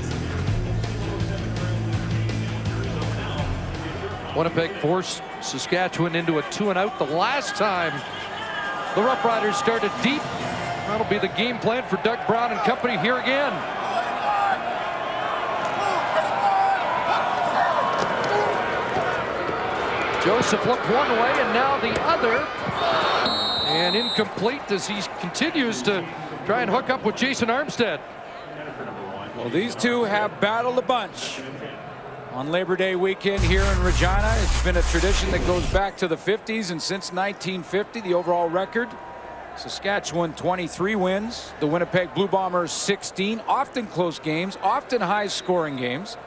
Winnipeg forced Saskatchewan into a 2-and-out the last time the Roughriders started deep. That'll be the game plan for Doug Brown and company here again. Joseph looked one way and now the other. And incomplete as he continues to try and hook up with Jason Armstead. Well, these two have battled a bunch on Labor Day weekend here in Regina. It's been a tradition that goes back to the 50s, and since 1950, the overall record, Saskatchewan 23 wins, the Winnipeg Blue Bombers 16, often close games, often high-scoring games.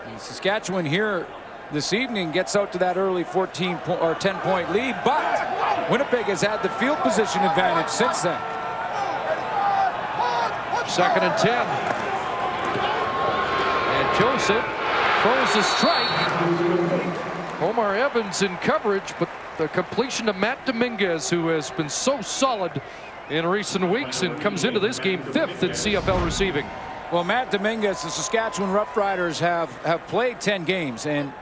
And Saskatchewan here this evening gets out to that early 10-point lead, but Winnipeg has had the field position advantage since then. 2nd and 10. And Joseph throws a strike. Omar Evans in coverage, but the completion to Matt Dominguez, who has been so solid in recent weeks and comes into this game 5th in CFL receiving. Well, Matt Dominguez, the Saskatchewan Roughriders have played 10 games, and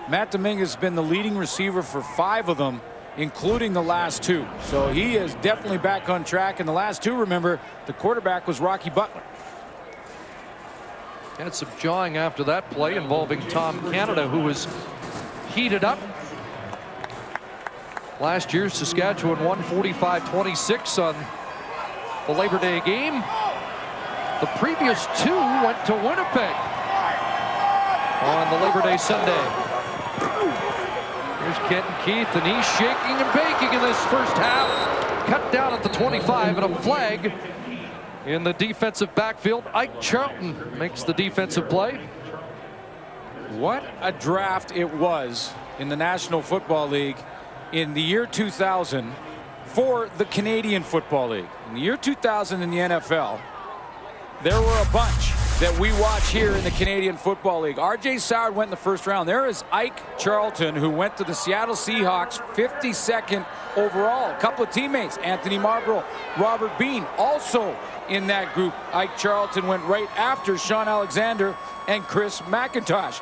Matt Dominguez has been the leading receiver for 5 of them, including the last 2. So he is definitely back on track. And the last 2, remember, the quarterback was Rocky Butler. Had some jawing after that play involving Tom Canada, who was heated up. Last year, Saskatchewan won 45-26 on the Labor Day game. The previous 2 went to Winnipeg on the Labor Day Sunday. Here's Kenton Keith, and he's shaking and baking in this first half. Cut down at the 25, and a flag in the defensive backfield. Ike Charlton makes the defensive play. What a draft it was in the National Football League in the year 2000 for the Canadian Football League. In the year 2000 in the NFL, there were a bunch that we watch here in the Canadian Football League. R.J. Soward went in the first round. There is Ike Charlton, who went to the Seattle Seahawks, 52nd overall. A couple of teammates, Anthony Marlborough, Robert Bean, also in that group. Ike Charlton went right after Sean Alexander and Chris McIntosh.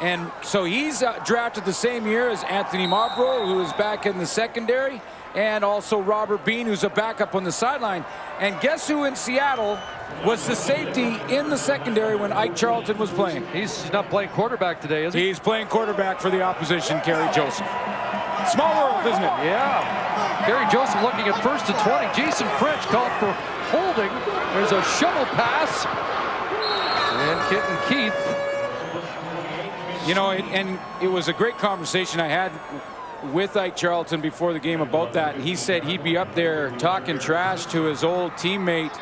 And so he's drafted the same year as Anthony Marlborough, who is back in the secondary, and also Robert Bean, who's a backup on the sideline. And guess who in Seattle was the safety in the secondary when Ike Charlton was playing? He's not playing quarterback today, is he? He's playing quarterback for the opposition, Kerry Joseph. Small world, isn't it? Yeah. Kerry Joseph looking at 1st and 20. Jason French called for holding. There's a shovel pass. And Kitten Keith. You know, and it was a great conversation I had with Ike Charlton before the game about that. And he said he'd be up there talking trash to his old teammate,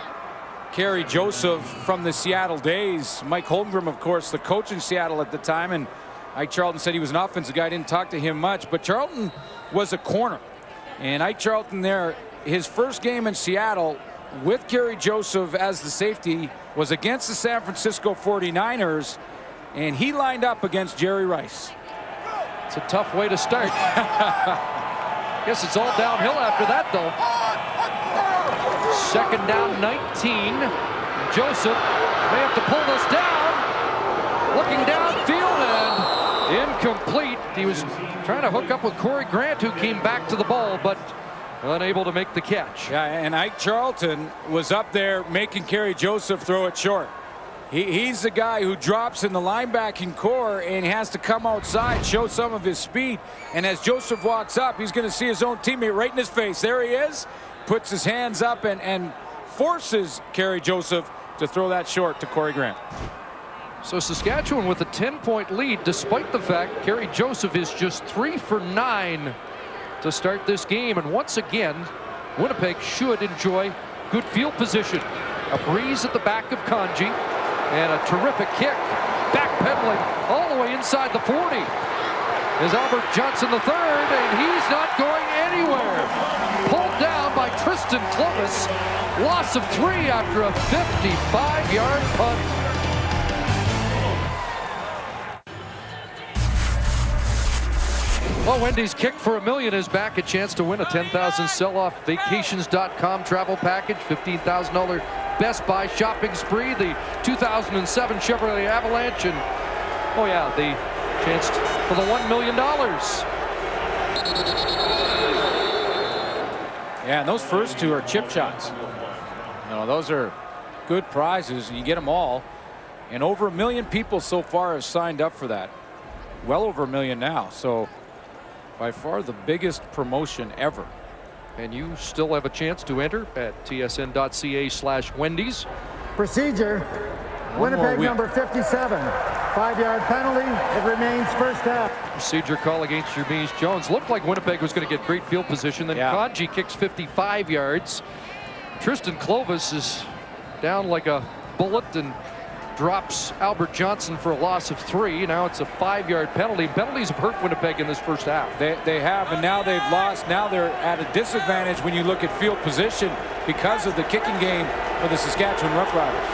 Kerry Joseph, from the Seattle days. Mike Holmgren, of course, the coach in Seattle at the time. And Ike Charlton said he was an offensive guy, didn't talk to him much. But Charlton was a corner. And Ike Charlton there, his first game in Seattle with Kerry Joseph as the safety was against the San Francisco 49ers. And he lined up against Jerry Rice. It's a tough way to start. Guess it's all downhill after that, though. 2nd down, 19. Joseph may have to pull this down. Looking downfield and incomplete. He was trying to hook up with Corey Grant, who came back to the ball, but unable to make the catch. Yeah, and Ike Charlton was up there making Kerry Joseph throw it short. He's the guy who drops in the linebacking core and has to come outside, show some of his speed. And as Joseph walks up, he's going to see his own teammate right in his face. There he is, puts his hands up and forces Kerry Joseph to throw that short to Corey Grant. So Saskatchewan with a 10-point lead, despite the fact Kerry Joseph is just 3 for 9 to start this game. And once again, Winnipeg should enjoy good field position. A breeze at the back of Kanji. And a terrific kick, backpedaling all the way inside the 40. Is Albert Johnson III, and he's not going anywhere. Pulled down by Tristan Clovis. Loss of 3 after a 55-yard punt. Well, Wendy's Kick for $1 million is back. A chance to win a 10,000 sell-off vacations.com travel package, $15,000 Best Buy shopping spree, the 2007 Chevrolet Avalanche, and oh yeah, the chance for the $1 million. Yeah, and those first two are chip shots. You know, those are good prizes. You get them all, and over 1 million people so far have signed up for that. Well over 1 million now. So by far the biggest promotion ever. And you still have a chance to enter at tsn.ca/Wendy's. Procedure. Winnipeg number 57. 5-yard penalty. It remains first half. Procedure call against Jermise Jones. Looked like Winnipeg was going to get great field position. Then Kanji kicks 55 yards. Tristan Clovis is down like a bullet and drops Albert Johnson for a loss of 3. Now it's a 5-yard penalty. Penalties have hurt Winnipeg in this first half. They have, and now they've lost. Now they're at a disadvantage when you look at field position because of the kicking game for the Saskatchewan Roughriders.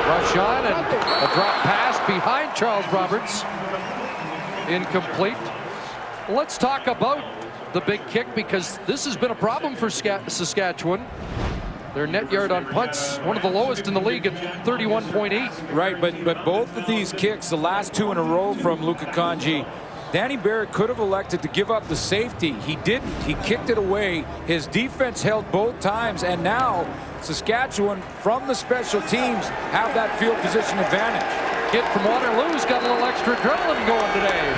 Rush on and a drop pass behind Charles Roberts. Incomplete. Let's talk about the big kick, because this has been a problem for Saskatchewan. Their net yard on punts, one of the lowest in the league at 31.8. Right, but both of these kicks, the last 2 in a row from Luka Kanji, Danny Barrett could have elected to give up the safety. He didn't. He kicked it away. His defense held both times, and now Saskatchewan, from the special teams, have that field position advantage. Kid from Waterloo's got a little extra adrenaline going today.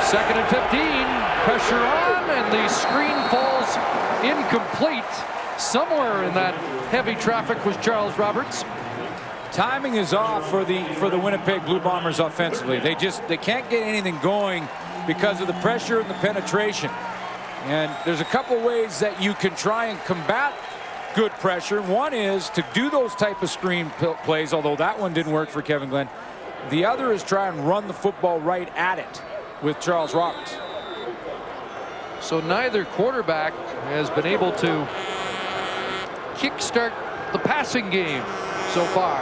2nd and 15. Pressure on, and the screen falls incomplete. Somewhere in that heavy traffic was Charles Roberts. Timing is off for the Winnipeg Blue Bombers offensively. They can't get anything going because of the pressure and the penetration. And there's a couple ways that you can try and combat good pressure. One is to do those type of screen plays, although that one didn't work for Kevin Glenn. The other is try and run the football right at it with Charles Roberts. So neither quarterback has been able to kickstart the passing game so far.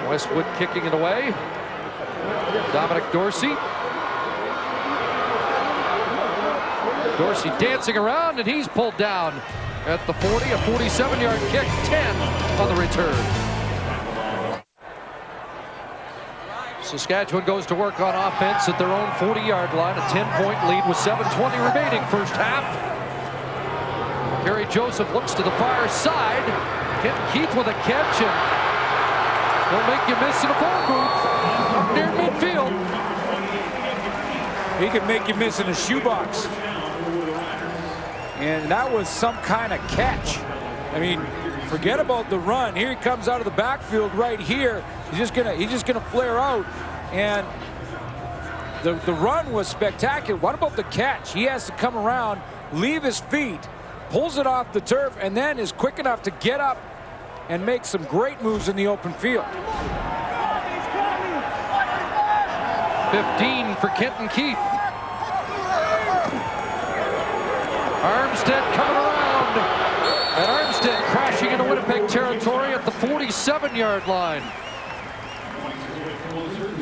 Westwood kicking it away. Dominic Dorsey. Dorsey dancing around, and he's pulled down at the 40. A 47-yard kick, 10 on the return. Saskatchewan goes to work on offense at their own 40-yard line. A 10-point lead with 7:20 remaining first half. Kerry Joseph looks to the far side. Kent Keith with a catch, and he'll make you miss in a phone booth. Up He could make you miss in a shoebox. And that was some kind of catch. I mean, forget about the run. Here he comes out of the backfield right here. He's just gonna flare out. And the run was spectacular. What about the catch? He has to come around, leave his feet, pulls it off the turf, and then is quick enough to get up and make some great moves in the open field. 15 for Kenton Keith. Armstead coming around. And Armstead crashing into Winnipeg territory at the 47-yard line.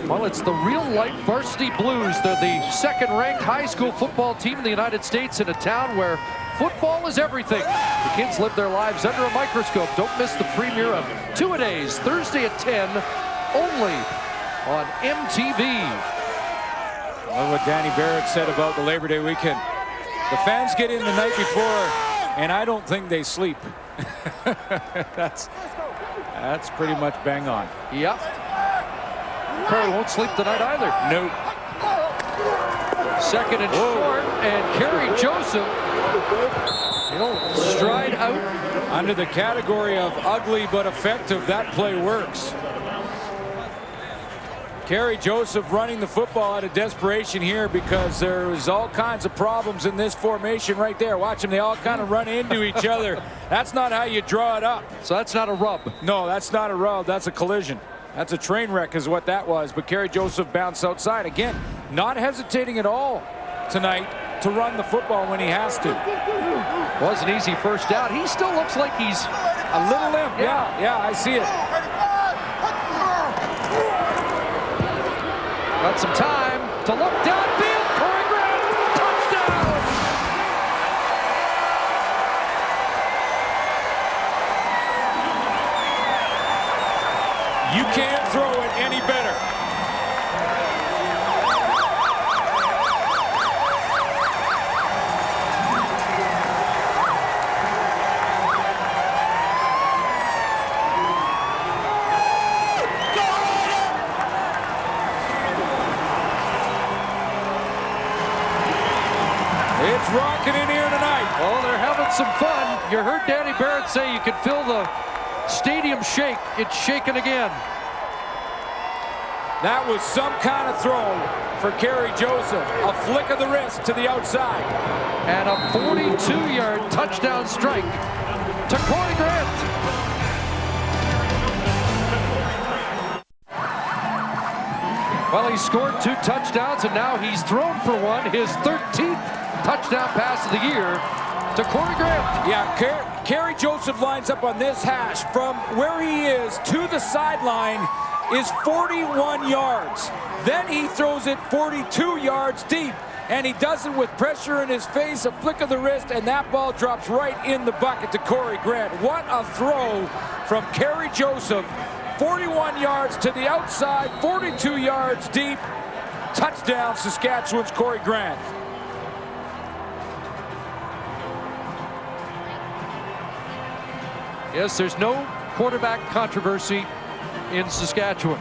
Well, it's the real-life varsity Blues. They're the second-ranked high school football team in the United States in a town where football is everything. The kids live their lives under a microscope. Don't miss the premiere of Two-A-Days, Thursday at 10, only on MTV. I love what Danny Barrett said about the Labor Day weekend. The fans get in the night before, and I don't think they sleep. That's pretty much bang on. Yep. Probably won't sleep tonight either. Nope. Second and short, and Kerry Joseph, he'll stride out. Under the category of ugly but effective, that play works. Kerry Joseph running the football out of desperation here because there's all kinds of problems in this formation right there. Watch them, they all kind of run into each other. That's not how you draw it up. So that's not a rub. No, that's not a rub. That's a collision. That's a train wreck is what that was. But Kerry Joseph bounced outside. Again, not hesitating at all tonight to run the football when he has to. Was an easy first down. He still looks like he's a little limp. Yeah, I see it. Got some time to look downfield. Corey Grant, touchdown! You can't throw it any better. It's rocking in here tonight. Oh, they're having some fun. You heard Danny Barrett say you could feel the stadium shake. It's shaking again. That was some kind of throw for Kerry Joseph. A flick of the wrist to the outside. And a 42-yard touchdown strike to Corey Grant. Well, he scored 2 touchdowns, and now he's thrown for one. His 13th touchdown pass of the year to Corey Grant. Yeah, Kerry Joseph lines up on this hash. From where he is to the sideline is 41 yards. Then he throws it 42 yards deep, and he does it with pressure in his face, a flick of the wrist, and that ball drops right in the bucket to Corey Grant. What a throw from Kerry Joseph. 41 yards to the outside, 42 yards deep. Touchdown, Saskatchewan's Corey Grant. Yes, there's no quarterback controversy in Saskatchewan.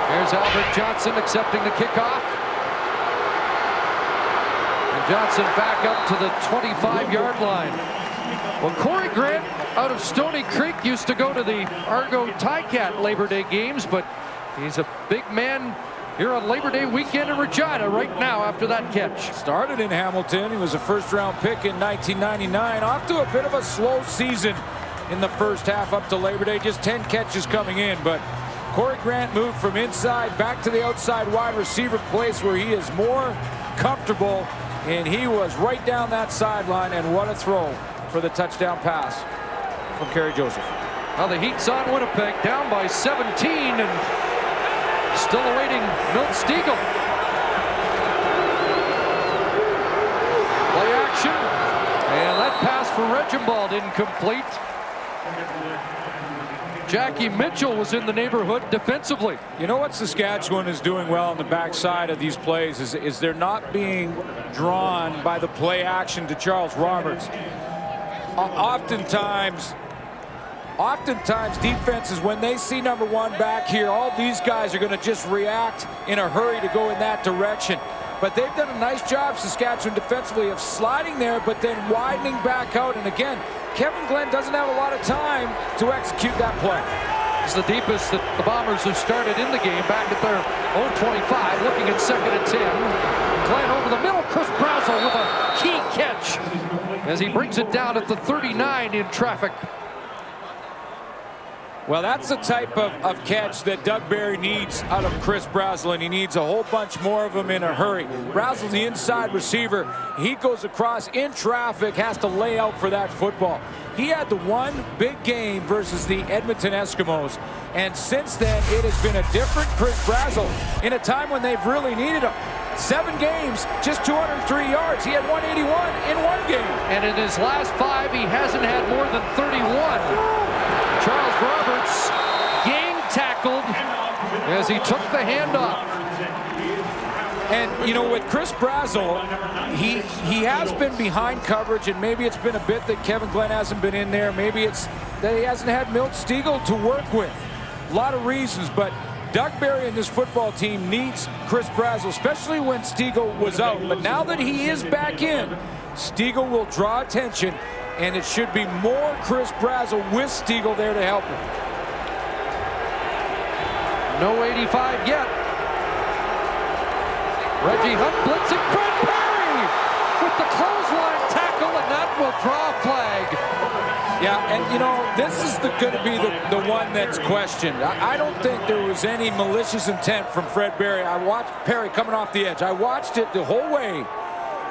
Here's Albert Johnson accepting the kickoff. And Johnson back up to the 25-yard line. Well, Corey Grant out of Stony Creek used to go to the Argo Ticat Labor Day games, but he's a big man here on Labor Day weekend in Regina right now after that catch. Started in Hamilton. He was a first-round pick in 1999. Off to a bit of a slow season in the first half up to Labor Day. Just 10 catches coming in, but Corey Grant moved from inside back to the outside wide receiver place where he is more comfortable, and he was right down that sideline, and what a throw for the touchdown pass from Kerry Joseph. Now the heat's on Winnipeg, down by 17, and still awaiting Milt Stiegel. Play action, and that pass for Reginbald incomplete. Jackie Mitchell was in the neighborhood defensively. You know what Saskatchewan is doing well on the backside of these plays is they're not being drawn by the play action to Charles Roberts. Oftentimes, Oftentimes, defenses, when they see number 1 back here, all these guys are going to just react in a hurry to go in that direction. But they've done a nice job, Saskatchewan, defensively of sliding there, but then widening back out. And again, Kevin Glenn doesn't have a lot of time to execute that play. It's the deepest that the Bombers have started in the game, back at their own 25, looking at 2nd and 10. Glenn over the middle, Chris Brazel with a key catch as he brings it down at the 39 in traffic. Well, that's the type of catch that Doug Barry needs out of Chris Brazel, and he needs a whole bunch more of them in a hurry. Brazel's the inside receiver. He goes across in traffic, has to lay out for that football. He had the one big game versus the Edmonton Eskimos, and since then it has been a different Chris Brazel in a time when they've really needed him. 7 games, just 203 yards. He had 181 in 1 game. And in his last 5, he hasn't had more than 31. Charles Roberts game tackled as he took the handoff. And, you know, with Chris Brazel, he has been behind coverage, and maybe it's been a bit that Kevin Glenn hasn't been in there. Maybe it's that he hasn't had Milt Stegall to work with. A lot of reasons, but Doug Barry and this football team needs Chris Brazel, especially when Stegall was out. But now that he is back in, Stegall will draw attention, and it should be more Chris Brazel with Stegall there to help him. No 85 yet. Reggie Hunt blitzing Fred Perry with the clothesline tackle, and that will draw a flag. Yeah, and you know, this is going to be the one that's questioned. I don't think there was any malicious intent from Fred Perry. I watched Perry coming off the edge. I watched it the whole way,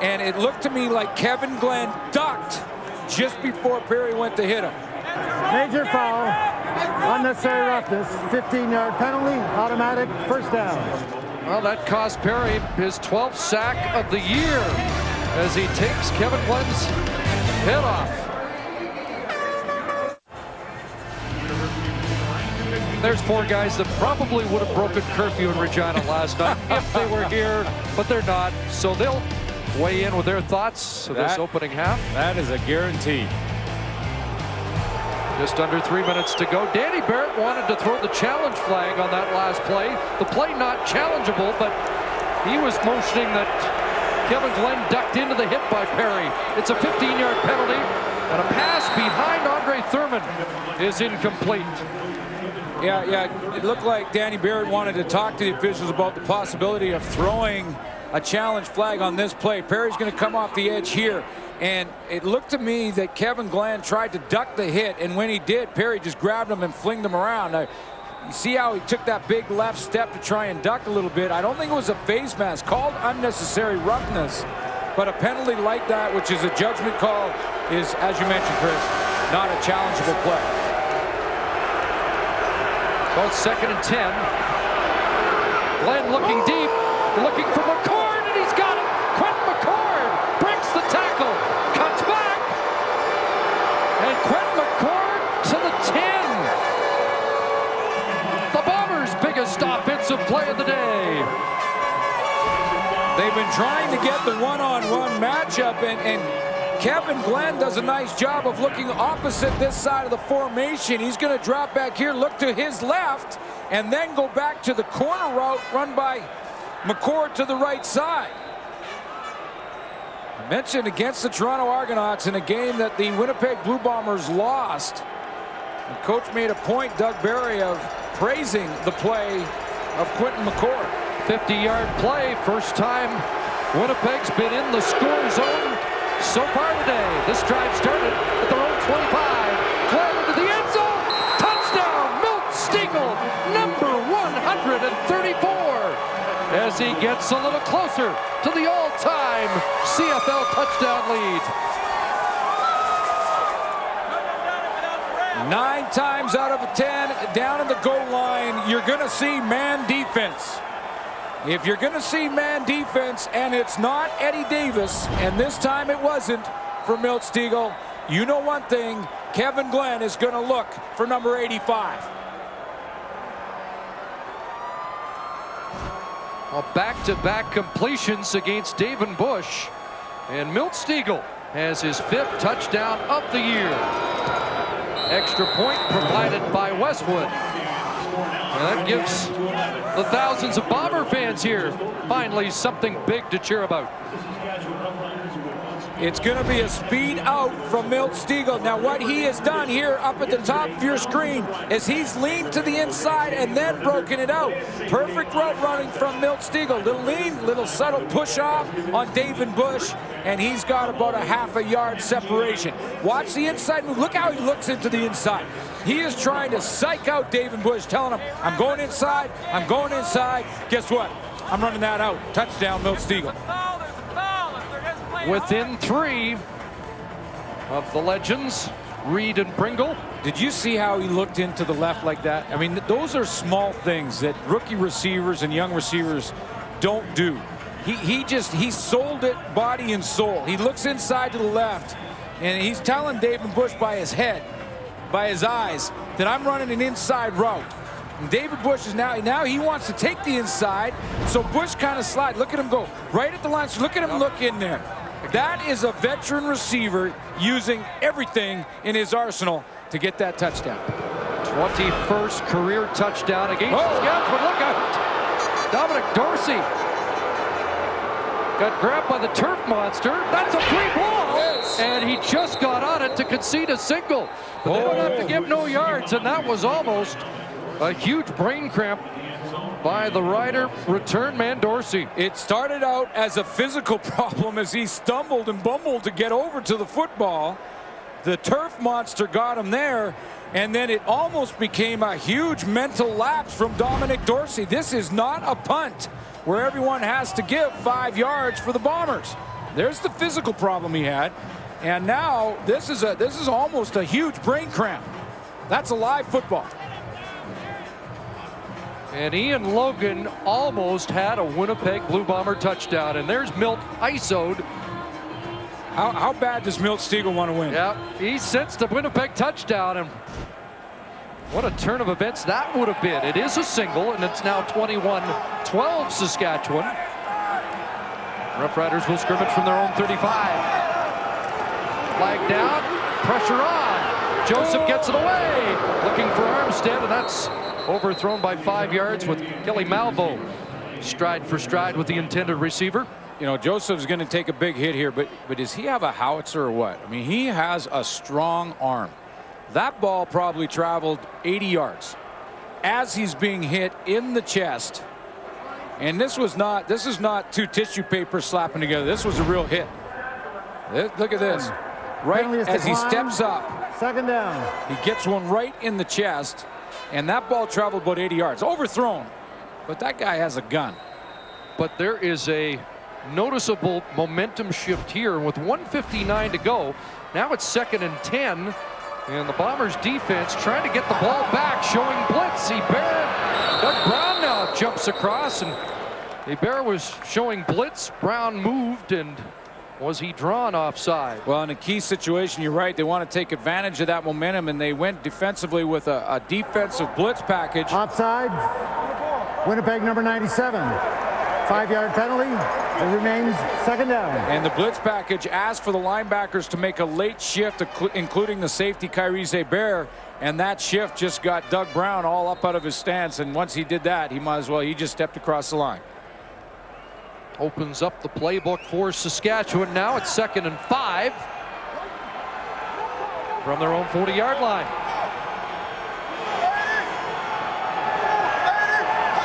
and it looked to me like Kevin Glenn ducked just before Perry went to hit him. Major foul, unnecessary roughness, 15-yard penalty, automatic first down. Well, that cost Perry his 12th sack of the year as he takes Kevin Glenn's head off. There's 4 guys that probably would have broken curfew in Regina last night if they were here, but they're not. So they'll weigh in with their thoughts of this opening half. That is a guarantee. Just under 3 minutes to go. Danny Barrett wanted to throw the challenge flag on that last play. The play not challengeable, but he was motioning that Kevin Glenn ducked into the hit by Perry. It's a 15-yard penalty, and a pass behind Andre Thurman is incomplete. Yeah, it looked like Danny Barrett wanted to talk to the officials about the possibility of throwing a challenge flag on this play. Perry's going to come off the edge here. And it looked to me that Kevin Glenn tried to duck the hit, and when he did, Perry just grabbed him and flinged him around. Now, you see how he took that big left step to try and duck a little bit. I don't think it was a face mask. Called unnecessary roughness, but a penalty like that, which is a judgment call, is, as you mentioned, Chris, not a challengeable play. Both 2nd and 10. Glenn looking deep, looking for McCord, and he's got it. Quentin McCord breaks the tackle, cuts back, and Quentin McCord to the 10. The Bombers' biggest offensive play of the day. They've been trying to get the one-on-one matchup, and Kevin Glenn does a nice job of looking opposite this side of the formation. He's going to drop back here, look to his left, and then go back to the corner route run by McCord to the right side. I mentioned against the Toronto Argonauts in a game that the Winnipeg Blue Bombers lost. The coach made a point, Doug Barry, of praising the play of Quentin McCord. 50-yard play, first time Winnipeg's been in the score zone so far today. This drive started at their own 25. Glenn into the end zone. Touchdown, Milt Stegall, number 134. As he gets a little closer to the all-time CFL touchdown lead. 9 times out of 10 down in the goal line, you're going to see man defense. If you're going to see man defense, and it's not Eddie Davis, and this time it wasn't for Milt Stegall, you know one thing, Kevin Glenn is going to look for number 85. Well, back-to-back completions against David Bush, and Milt Stegall has his 5th touchdown of the year. Extra point provided by Westwood. And that gives the thousands of Bomber fans here finally something big to cheer about. It's going to be a speed out from Milt Stegall. Now, what he has done here up at the top of your screen is he's leaned to the inside and then broken it out. Perfect route running from Milt Stegall. Little lean, little subtle push off on David Bush, and he's got about a half a yard separation. Watch the inside move. Look how he looks into the inside. He is trying to psych out David Bush, telling him, I'm going inside, I'm going inside. Guess what? I'm running that out. Touchdown, Milt Stegall. Within 3 of the legends, Reed and Pringle. Did you see how he looked into the left like that? I mean, those are small things that rookie receivers and young receivers don't do. He sold it body and soul. He looks inside to the left, and he's telling David Bush by his head, by his eyes, that I'm running an inside route. And David Bush is now he wants to take the inside, so Bush kind of slide. Look at him go right at the line. So look at him look in there. That is a veteran receiver using everything in his arsenal to get that touchdown. 21st career touchdown against Saskatchewan. Look out. Dominic Dorsey got grabbed by the turf monster. That's a free ball. Yes. And he just got on it to concede a single. But they don't have to give no yards, and that was almost a huge brain cramp by the Rider return man Dorsey. It started out as a physical problem as he stumbled and bumbled to get over to the football. The turf monster got him there, and then it almost became a huge mental lapse from Dominic Dorsey. This is not a punt where everyone has to give 5 yards for the Bombers. There's the physical problem he had, and now this is almost a huge brain cramp. That's a live football. And Ian Logan almost had a Winnipeg Blue Bomber touchdown. And there's Milt ISO'd. How bad does Milt Stegall want to win? Yeah, he sensed the Winnipeg touchdown. And what a turn of events that would have been. It is a single, and it's now 21-12 Saskatchewan. Roughriders will scrimmage from their own 35. Flag down, pressure on. Joseph gets it away. Looking for Armstead, and that's overthrown by 5 yards with Kelly Malvo stride for stride with the intended receiver. You know, Joseph's going to take a big hit here, but does he have a howitzer or what? I mean, he has a strong arm. That ball probably traveled 80 yards as he's being hit in the chest. And this is not 2 tissue papers slapping together. This was a real hit. Look at this. Right as he steps up. Second down. He gets one right in the chest. And that ball traveled about 80 yards. Overthrown. But that guy has a gun. But there is a noticeable momentum shift here with 1:59 to go. Now it's 2nd and 10. And the Bombers defense trying to get the ball back, showing blitz. Doug Brown now jumps across, and Hebert was showing blitz. Brown moved, and was he drawn offside? Well, in a key situation, you're right. They want to take advantage of that momentum, and they went defensively with a defensive blitz package. Offside. Winnipeg number 97. 5-yard penalty. It remains 2nd down. And the blitz package asked for the linebackers to make a late shift, including the safety Kyrese Hebert, and that shift just got Doug Brown all up out of his stance. And once he did that, he just stepped across the line. Opens up the playbook for Saskatchewan. Now it's 2nd and 5 from their own 40-yard line.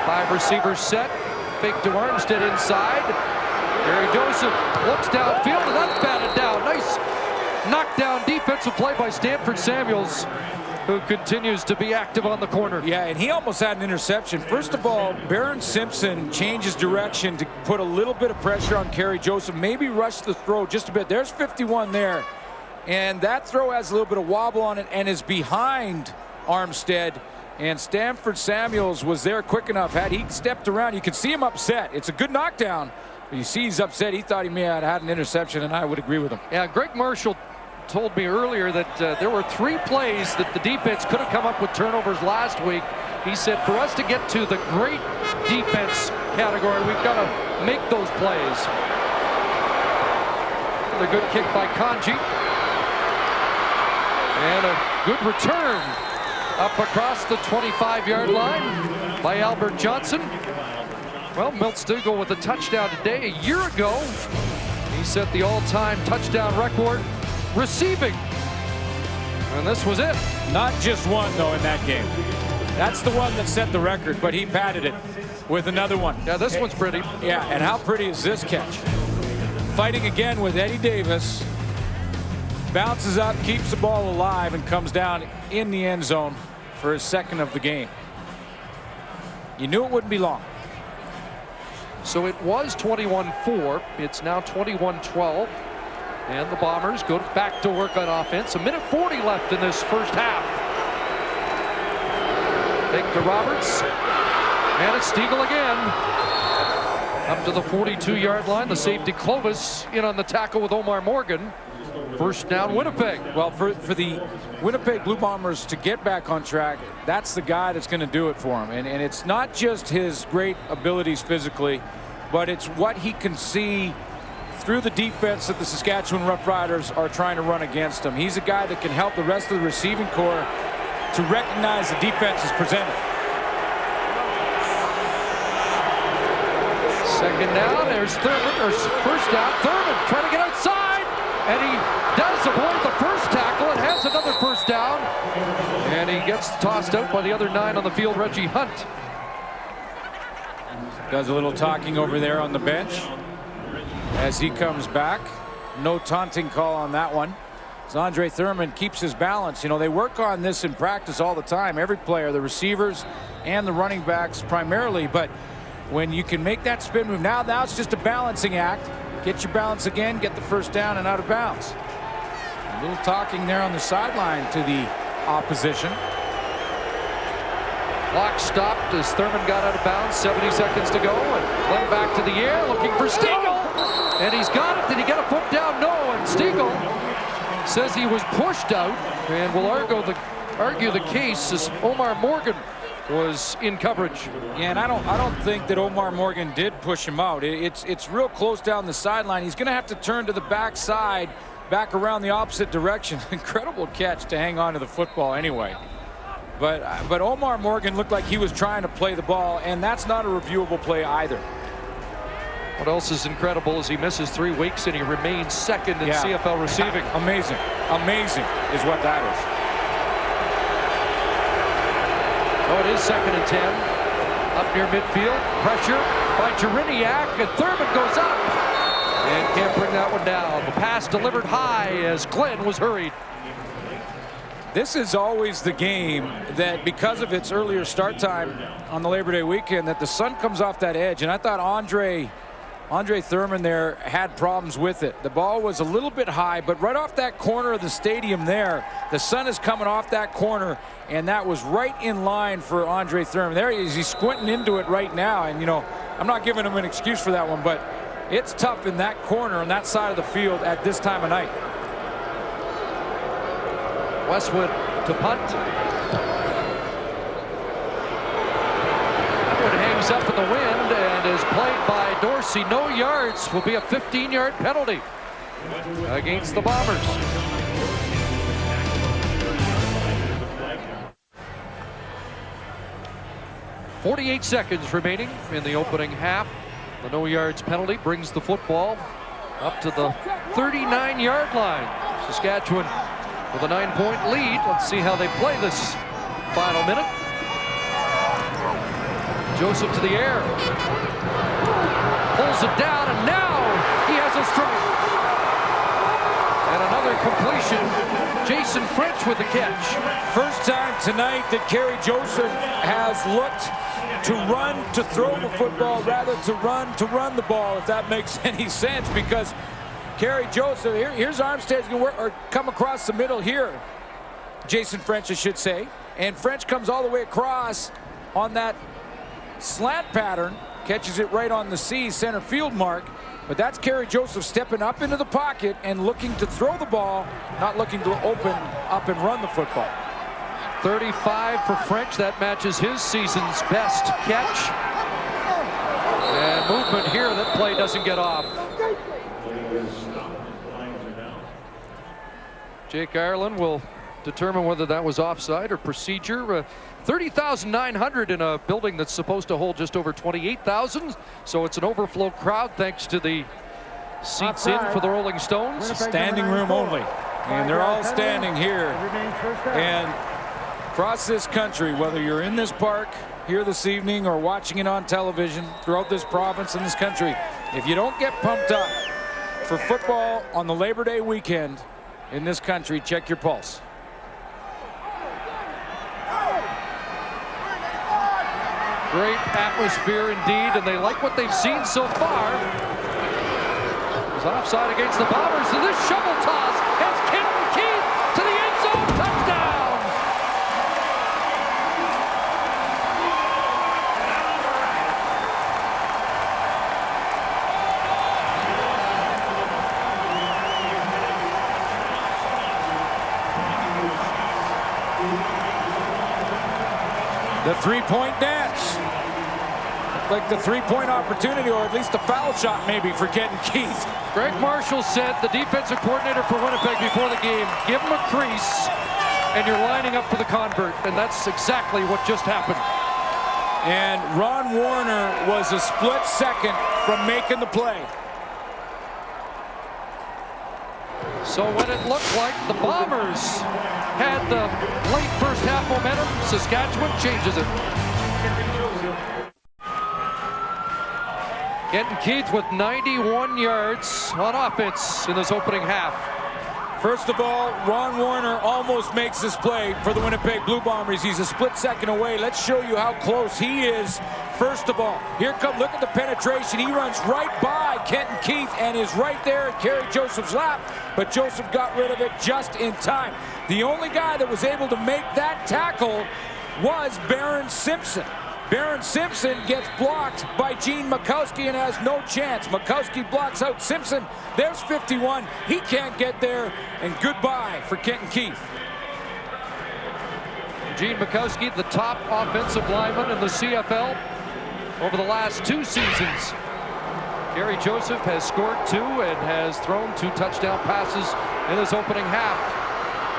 5 receivers set. Fake to Armstead inside. Gary Joseph looks downfield, and that's batted down. Nice knockdown defensive play by Stanford Samuels, who continues to be active on the corner. Yeah, and he almost had an interception. First of all, Barron Simpson changes direction to put a little bit of pressure on Kerry Joseph, maybe rush the throw just a bit. There's 51 there, and that throw has a little bit of wobble on it and is behind Armstead. And Stanford Samuels was there quick enough. Had he stepped around, you can see him upset. It's a good knockdown, but you see he's upset. He thought he may have had an interception, and I would agree with him. Yeah, Greg Marshall told me earlier that there were 3 plays that the defense could have come up with turnovers last week. He said, for us to get to the great defense category, we've got to make those plays. A good kick by Kanji. And a good return up across the 25-yard line by Albert Johnson. Well, Milt Stegall with a touchdown today. A year ago, he set the all-time touchdown record receiving. And this was it. Not just one, though, in that game. That's the one that set the record, but he padded it with another one. Yeah, this one's pretty. Yeah, and how pretty is this catch? Fighting again with Eddie Davis. Bounces up, keeps the ball alive, and comes down in the end zone for his second of the game. You knew it wouldn't be long. So it was 21-4. It's now 21-12. And the Bombers go back to work on offense. 1:40 left in this first half. Fake to Roberts. And it's Stegall again. Up to the 42-yard line. The safety Clovis in on the tackle with Omar Morgan. First down, Winnipeg. Well, for the Winnipeg Blue Bombers to get back on track, that's the guy that's going to do it for him. And it's not just his great abilities physically, but it's what he can see through the defense that the Saskatchewan Roughriders are trying to run against him. He's a guy that can help the rest of the receiving corps to recognize the defense is presented. Second down, there's Thurman, or first down, Thurman trying to get outside, and he does avoid the first tackle and has another first down, and he gets tossed out by the other 9 on the field, Reggie Hunt. Does a little talking over there on the bench as he comes back. No taunting call on that one. As Andre Thurman keeps his balance. You know, they work on this in practice all the time. Every player, the receivers and the running backs primarily, but when you can make that spin move, now it's just a balancing act. Get your balance again, get the first down and out of bounds. A little talking there on the sideline to the opposition. Clock stopped as Thurman got out of bounds. 70 seconds to go, and went back to the air looking for Stegall. And he's got it. Did he get a foot down? No, and Stegall says he was pushed out, and will argue the case as Omar Morgan was in coverage. Yeah, and I don't think that Omar Morgan did push him out. It's real close down the sideline. He's going to have to turn to the backside, back around the opposite direction. Incredible catch to hang on to the football anyway. But Omar Morgan looked like he was trying to play the ball, and that's not a reviewable play either. What else is incredible is he misses 3 weeks and he remains second in CFL receiving. Amazing. Amazing is what that is. Oh, it is 2nd and 10. Up near midfield. Pressure by Jeriniak, and Thurman goes up. And can't bring that one down. The pass delivered high as Glenn was hurried. This is always the game that, because of its earlier start time on the Labor Day weekend, that the sun comes off that edge. And I thought Andre Thurman there had problems with it. The ball was a little bit high, but right off that corner of the stadium there, the sun is coming off that corner, and that was right in line for Andre Thurman. There he is. He's squinting into it right now, and, you know, I'm not giving him an excuse for that one, but it's tough in that corner on that side of the field at this time of night. Westwood to punt. It hangs up in the wind and is played by Dorsey. No yards. Will be a 15-yard penalty against the Bombers. .48 seconds remaining in the opening half. The no yards penalty brings the football up to the 39-yard line. Saskatchewan with a 9-point lead. Let's see how they play this final minute. Joseph to the air. Pulls it down, and now he has a strike. And another completion. Jason French with the catch. First time tonight that Kerry Joseph has looked to run to throw the football rather to run the ball, if that makes any sense, because Kerry Joseph, here's Armstead's going to work or come across the middle here. Jason French, I should say. And French comes all the way across on that slant pattern, catches it right on the C center field mark. But that's Kerry Joseph stepping up into the pocket and looking to throw the ball, not looking to open up and run the football. 35 for French. That matches his season's best catch. And movement here. That play doesn't get off. Jake Ireland will determine whether that was offside or procedure. 30,900 in a building that's supposed to hold just over 28,000. So it's an overflow crowd thanks to the seats in for the Rolling Stones. Standing room only. And they're all standing here. And across this country, whether you're in this park here this evening or watching it on television throughout this province and this country, if you don't get pumped up for football on the Labor Day weekend in this country, check your pulse. Great atmosphere indeed, and they like what they've seen so far. It's offside against the Bombers, and this shovel toss has Kenton Keith to the end zone. Touchdown! The three-point dance. Like the three-point opportunity, or at least a foul shot maybe for Kenton Keith. Greg Marshall said, the defensive coordinator for Winnipeg before the game, give him a crease and you're lining up for the convert. And that's exactly what just happened. And Ron Warner was a split second from making the play. So when it looked like the Bombers had the late first half momentum, Saskatchewan changes it. Kenton Keith with 91 yards on offense in this opening half. First of all, Ron Warner almost makes this play for the Winnipeg Blue Bombers. He's a split second away. Let's show you how close he is. First of all, here come, look at the penetration. He runs right by Kenton Keith and is right there at Kerry Joseph's lap, but Joseph got rid of it just in time. The only guy that was able to make that tackle was Barron Simpson. Barron Simpson gets blocked by Gene Mikowski and has no chance. Mikowski blocks out Simpson. There's 51. He can't get there. And goodbye for Kenton Keith. Gene Mikowski, the top offensive lineman in the CFL over the last 2 seasons. Kerry Joseph has scored 2 and has thrown 2 touchdown passes in his opening half.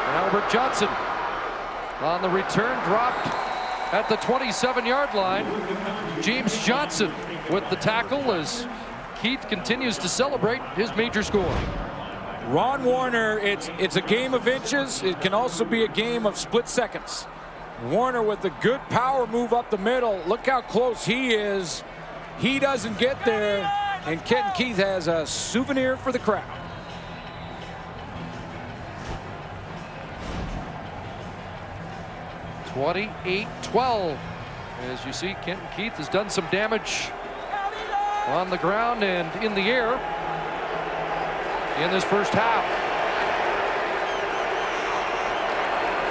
And Albert Johnson on the return dropped at the 27-yard line. James Johnson with the tackle as Keith continues to celebrate his major score. Ron Warner, it's a game of inches. It can also be a game of split seconds. Warner with a good power move up the middle. Look how close he is. He doesn't get there, and Kenton Keith has a souvenir for the crowd. (28-12). As you see, Kenton Keith has done some damage on the ground and in the air in this first half.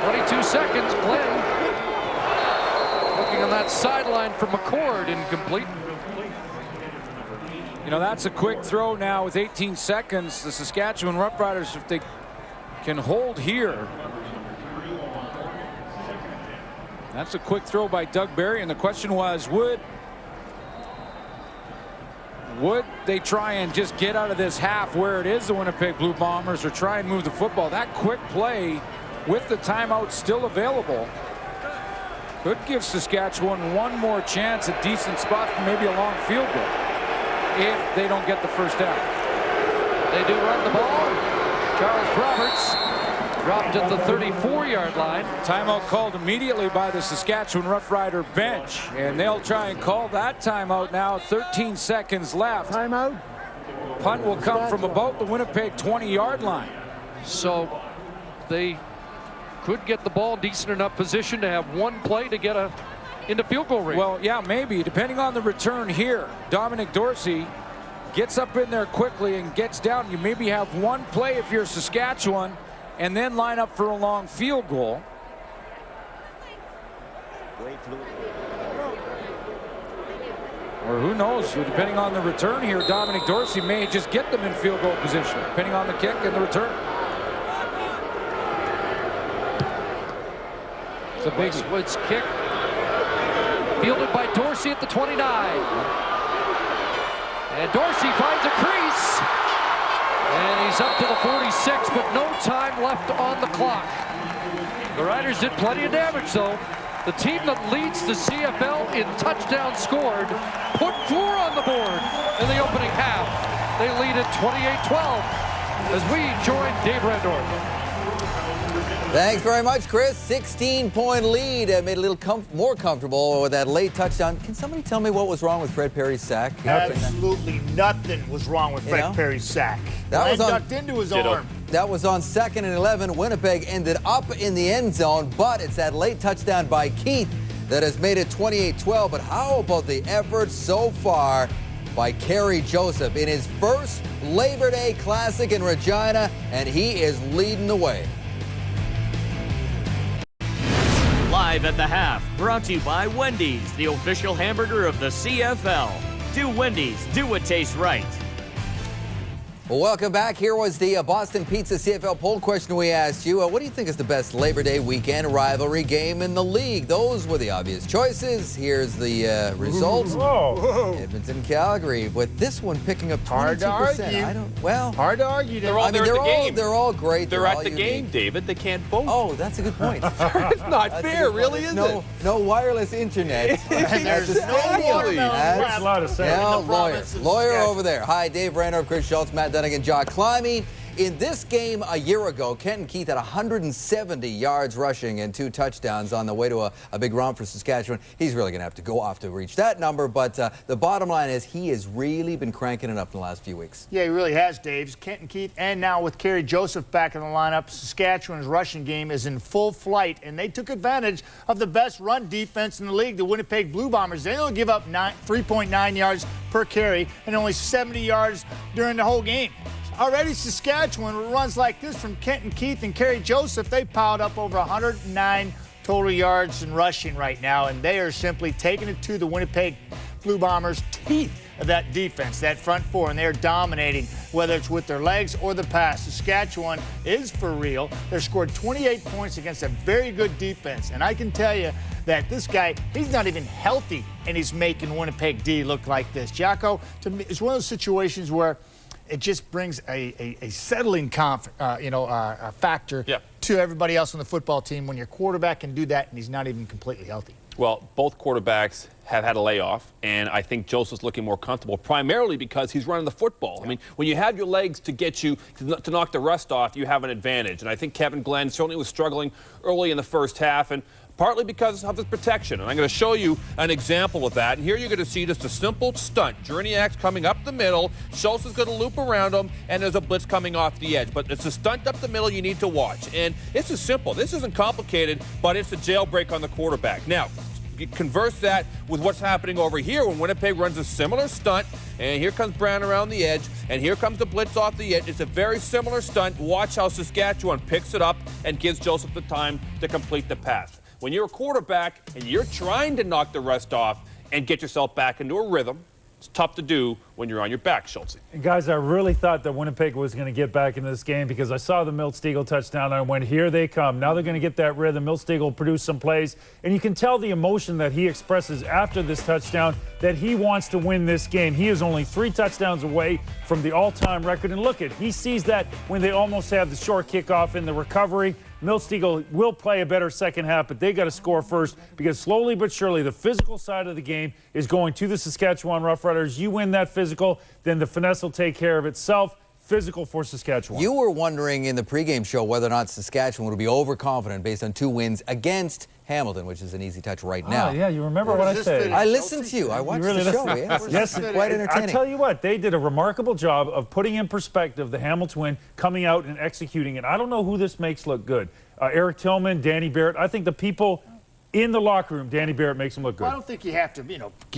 22 seconds playing. Looking on that sideline for McCord, incomplete. You know, that's a quick throw now with 18 seconds. The Saskatchewan Roughriders, if they can hold here. That's a quick throw by Doug Barry, and the question was, would they try and just get out of this half where it is the Winnipeg Blue Bombers, or try and move the football? That quick play with the timeout still available could give Saskatchewan one more chance, a decent spot for maybe a long field goal if they don't get the first down. They do run the ball. Charles Roberts dropped at the 34-yard line. Timeout called immediately by the Saskatchewan Roughrider bench, and they'll try and call that timeout now. 13 seconds left. Timeout. Punt will come from about the Winnipeg 20-yard line. So they could get the ball in decent enough position to have one play to get into field goal range. Well, yeah, maybe, depending on the return here. Dominic Dorsey gets up in there quickly and gets down. You maybe have one play if you're Saskatchewan, and then line up for a long field goal. Or who knows, depending on the return here, Dominic Dorsey may just get them in field goal position, depending on the kick and the return. It's a big Woods kick, fielded by Dorsey at the 29. And Dorsey finds a crease. And he's up to the 46, but no time left on the clock. The Riders did plenty of damage, though. The team that leads the CFL in touchdowns scored put 4 on the board in the opening half. They lead at 28-12 as we join Dave Randorf. Thanks very much, Chris. 16-point lead. Made it a little more comfortable with that late touchdown. Can somebody tell me what was wrong with Fred Perry's sack? Absolutely nothing was wrong with Fred Perry's sack. That was ducked into his arm. That was on 2nd and 11. Winnipeg ended up in the end zone, but it's that late touchdown by Keith that has made it 28-12. But how about the effort so far by Kerry Joseph in his first Labor Day Classic in Regina, and he is leading the way. Live at the half, brought to you by Wendy's, the official hamburger of the CFL. Do Wendy's, do what tastes right. Well, welcome back. Here was the Boston Pizza CFL poll question we asked you. What do you think is the best Labor Day weekend rivalry game in the league? Those were the obvious choices. Here's the results. Edmonton, Calgary, with this one picking up 22%. Hard to argue. Hard to argue. They're all there at the game. They're all great. They're at the game, David. They can't vote. Oh, that's a good point. It's not fair, really, is it? No wireless internet. There's no watermelon. Makes a lot of sense. Lawyer over there. Hi, Dave Randorf, Chris Schultz, Matt Dunnigan, Jock Climbing. In this game a year ago, Kenton Keith had 170 yards rushing and 2 touchdowns on the way to a big run for Saskatchewan. He's really going to have to go off to reach that number, but the bottom line is he has really been cranking it up in the last few weeks. Yeah, he really has, Dave. Kenton Keith, and now with Kerry Joseph back in the lineup, Saskatchewan's rushing game is in full flight, and they took advantage of the best run defense in the league, the Winnipeg Blue Bombers. They only give up 3.9 yards per carry and only 70 yards during the whole game. Already Saskatchewan, with runs like this from Kenton Keith and Kerry Joseph, they piled up over 109 total yards in rushing right now, and they are simply taking it to the Winnipeg Blue Bombers' teeth of that defense, that front four, and they're dominating, whether it's with their legs or the pass. Saskatchewan is for real. They've scored 28 points against a very good defense, and I can tell you that this guy, he's not even healthy, and he's making Winnipeg D look like this. Jacko, to me, it's one of those situations where it just brings a settling factor to everybody else on the football team when your quarterback can do that and he's not even completely healthy. Well, both quarterbacks have had a layoff, and I think Joseph's looking more comfortable, primarily because he's running the football. Yeah. I mean, when you have your legs to get you to knock the rust off, you have an advantage. And I think Kevin Glenn certainly was struggling early in the first half, and partly because of his protection. And I'm going to show you an example of that. And here you're going to see just a simple stunt. Jerniak's coming up the middle. Schultz is going to loop around him, and there's a blitz coming off the edge. But it's a stunt up the middle you need to watch. And this is simple. This isn't complicated, but it's a jailbreak on the quarterback. Now, you converse that with what's happening over here when Winnipeg runs a similar stunt, and here comes Brown around the edge, and here comes the blitz off the edge. It's a very similar stunt. Watch how Saskatchewan picks it up and gives Joseph the time to complete the pass. When you're a quarterback and you're trying to knock the rust off and get yourself back into a rhythm, it's tough to do when you're on your back, Schultz. And guys, I really thought that Winnipeg was going to get back into this game because I saw the Milt Stegall touchdown and I went, here they come. Now they're going to get that rhythm. Milt Stegall produced some plays, and you can tell the emotion that he expresses after this touchdown that he wants to win this game. He is only 3 touchdowns away from the all-time record. And look, he sees that when they almost have the short kickoff in the recovery. Milt Stegall will play a better second half, but they got to score first because slowly but surely the physical side of the game is going to the Saskatchewan Roughriders. You win that physical, then the finesse will take care of itself. Physical for Saskatchewan. You were wondering in the pregame show whether or not Saskatchewan would be overconfident based on 2 wins against Hamilton, which is an easy touch right now. Yeah, you remember what I said. I listened to you. I watched the show. Yes, quite entertaining. I tell you what, they did a remarkable job of putting in perspective the Hamilton win, coming out and executing it. I don't know who this makes look good. Eric Tillman, Danny Barrett. I think the people in the locker room, Danny Barrett makes them look good. Well, I don't think you have to,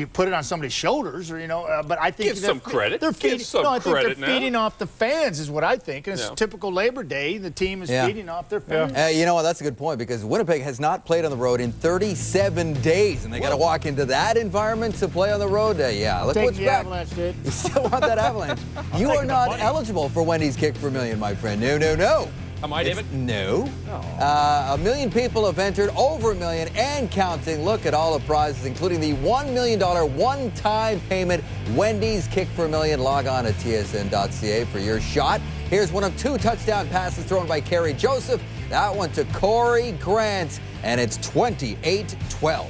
put it on somebody's shoulders, or but I think give some credit. They're feeding. I think they're feeding off the fans, is what I think. And it's typical Labor Day. The team is feeding off their fans. You know what? That's a good point because Winnipeg has not played on the road in 37 days, and they got to walk into that environment to play on the road. Look what's back. Avalanche, dude. You still want that Avalanche? You are not eligible for Wendy's Kick for a Million, my friend. No. Am I, David? No. 1 million people have entered, over 1 million and counting. Look at all the prizes, including the $1 million one-time payment. Wendy's Kick for a Million. Log on to tsn.ca for your shot. Here's one of 2 touchdown passes thrown by Kerry Joseph. That one to Corey Grant, and it's 28-12.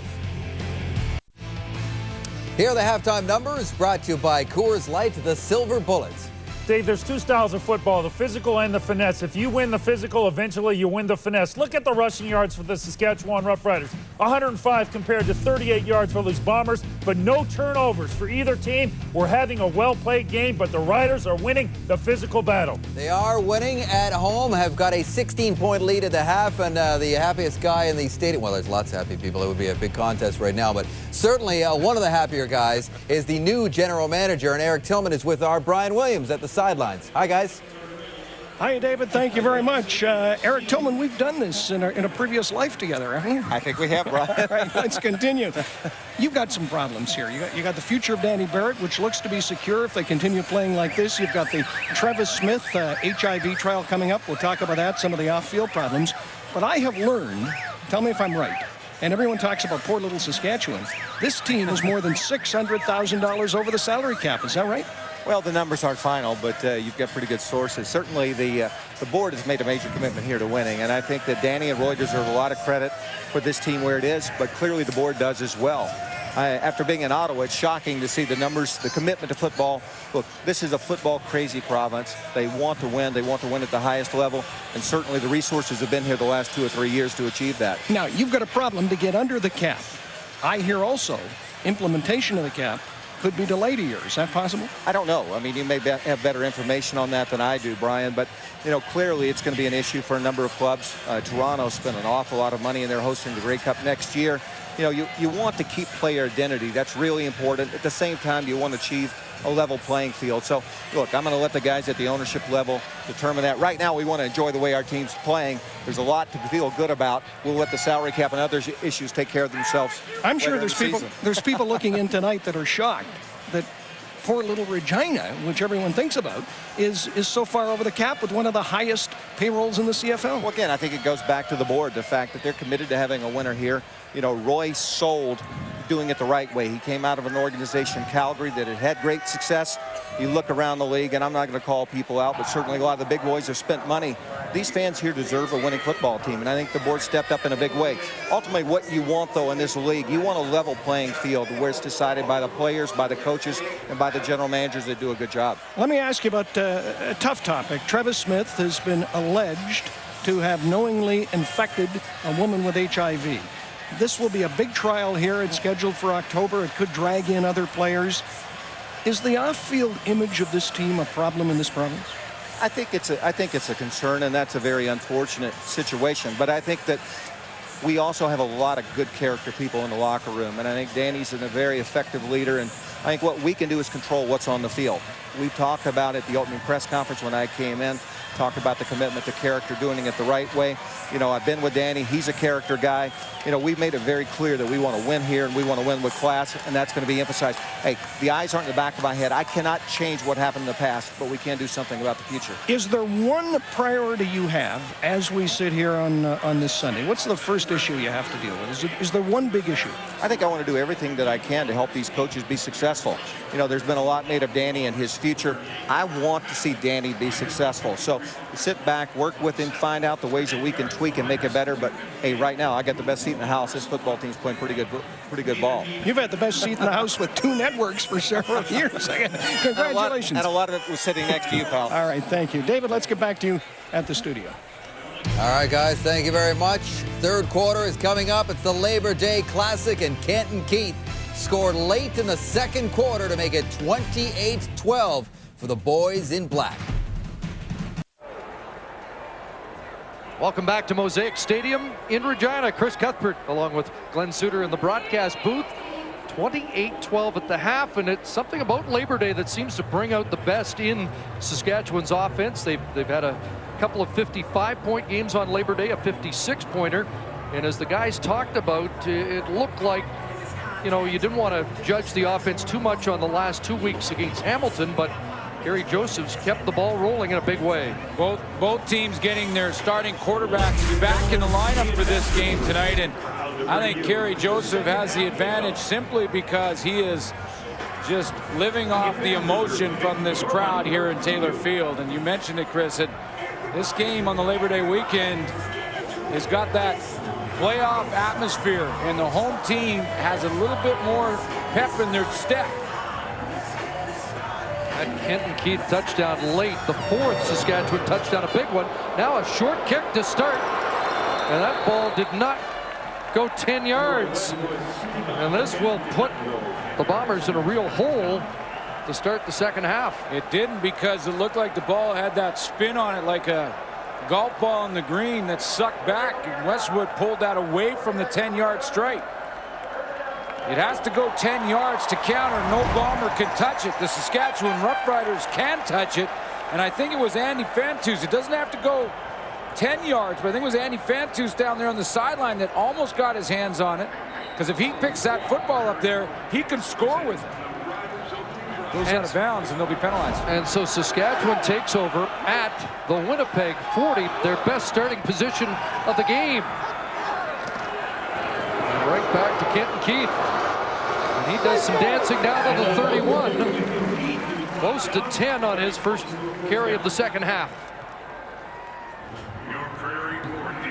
Here are the halftime numbers, brought to you by Coors Light, the Silver Bullets. Dave, there's two styles of football, the physical and the finesse. If you win the physical, eventually you win the finesse. Look at the rushing yards for the Saskatchewan Roughriders. 105 compared to 38 yards for these Bombers, but no turnovers for either team. We're having a well-played game, but the Riders are winning the physical battle. They are winning at home, have got a 16-point lead at the half, and the happiest guy in the stadium, well, there's lots of happy people. It would be a big contest right now, but certainly one of the happier guys is the new general manager, and Eric Tillman is with our Brian Williams at the sidelines. Hi, guys. Hi, David. Thank you very much. Eric Tillman, we've done this in a previous life together, haven't we? I think we have, Brian. All right, let's continue. You've got some problems here. You got the future of Danny Barrett, which looks to be secure if they continue playing like this. You've got the Travis Smith HIV trial coming up. We'll talk about that, some of the off-field problems. But I have learned, tell me if I'm right, and everyone talks about poor little Saskatchewan, this team is more than $600,000 over the salary cap. Is that right? Well, the numbers aren't final, but you've got pretty good sources. Certainly, the board has made a major commitment here to winning, and I think that Danny and Roy deserve a lot of credit for this team where it is, but clearly the board does as well. After being in Ottawa, it's shocking to see the numbers, the commitment to football. Look, this is a football-crazy province. They want to win. They want to win at the highest level, and certainly the resources have been here the last 2 or 3 years to achieve that. Now, you've got a problem to get under the cap. I hear also implementation of the cap could be delayed a year. Is that possible? I don't know. I mean, you may have better information on that than I do, Brian, but, you know, clearly it's going to be an issue for a number of clubs. Toronto spent an awful lot of money, and they're hosting the Grey Cup next year. You know, you want to keep player identity. That's really important. At the same time, you want to achieve a level playing field. So, look, I'm going to let the guys at the ownership level determine that. Right now, we want to enjoy the way our team's playing. There's a lot to feel good about. We'll let the salary cap and other issues take care of themselves. I'm sure there's people looking in tonight that are shocked that poor little Regina, which everyone thinks about, is so far over the cap with one of the highest payrolls in the CFL. Well, again, I think it goes back to the board, the fact that they're committed to having a winner here. You know, Roy sold doing it the right way. He came out of an organization, Calgary, that had had great success. You look around the league, and I'm not going to call people out, but certainly a lot of the big boys have spent money. These fans here deserve a winning football team, and I think the board stepped up in a big way. Ultimately, what you want, though, in this league, you want a level playing field where it's decided by the players, by the coaches, and by the general managers that do a good job. Let me ask you about a tough topic. Travis Smith has been alleged to have knowingly infected a woman with HIV. This will be a big trial here. It's scheduled for October. It could drag in other players. Is the off-field image of this team a problem in this province? I think it's a concern, and that's a very unfortunate situation. But I think that we also have a lot of good character people in the locker room, and I think Danny's a very effective leader, and I think what we can do is control what's on the field. We talked about at the opening press conference when I came in, talked about the commitment to character, doing it the right way. You know, I've been with Danny. He's a character guy. You know, we've made it very clear that we want to win here and we want to win with class, and that's going to be emphasized. Hey, the eyes aren't in the back of my head. I cannot change what happened in the past, but we can do something about the future. Is there one priority you have as we sit here on this Sunday? What's the first issue you have to deal with? Is there one big issue? I think I want to do everything that I can to help these coaches be successful. You know, there's been a lot made of Danny and his future. I want to see Danny be successful. So sit back, work with him, find out the ways that we can tweak and make it better. But hey, right now I got the best seat in the house. This football team's playing pretty good ball. You've had the best seat in the house with 2 networks for several years. Congratulations. And a lot of it was sitting next to you, pal. All right, thank you. David, let's get back to you at the studio. All right, guys, thank you very much. Third quarter is coming up. It's the Labor Day Classic, and Kenton Keith scored late in the second quarter to make it 28-12 for the boys in black. Welcome back to Mosaic Stadium in Regina. Chris Cuthbert along with Glenn Suter in the broadcast booth. 28-12 at the half, and it's something about Labor Day that seems to bring out the best in Saskatchewan's offense. They've had a couple of 55-point games on Labor Day, a 56-pointer, and as the guys talked about, it looked like, you know, you didn't want to judge the offense too much on the last 2 weeks against Hamilton, but Gary Joseph's kept the ball rolling in a big way. Both teams getting their starting quarterbacks back in the lineup for this game tonight, and I think Gary Joseph has the advantage simply because he is just living off the emotion from this crowd here in Taylor Field. And you mentioned it, Chris, that this game on the Labor Day weekend has got that playoff atmosphere, and the home team has a little bit more pep in their step. That Kenton Keith touchdown late, the 4th Saskatchewan touchdown, a big one. Now a short kick to start, and that ball did not go 10 yards. And this will put the Bombers in a real hole to start the second half. It didn't, because it looked like the ball had that spin on it like a golf ball in the green that sucked back, and Westwood pulled that away from the 10-yard stripe. It has to go 10 yards to counter. No Bomber can touch it. The Saskatchewan Roughriders can touch it, and I think it was Andy Fantus. It doesn't have to go 10 yards, but I think it was Andy Fantus down there on the sideline that almost got his hands on it, because if he picks that football up there, he can score with it. Goes out of bounds, and they'll be penalized. And so Saskatchewan takes over at the Winnipeg 40, their best starting position of the game. And right back to Kenton Keith. And he does some dancing down to the 31. Close to 10 on his first carry of the second half.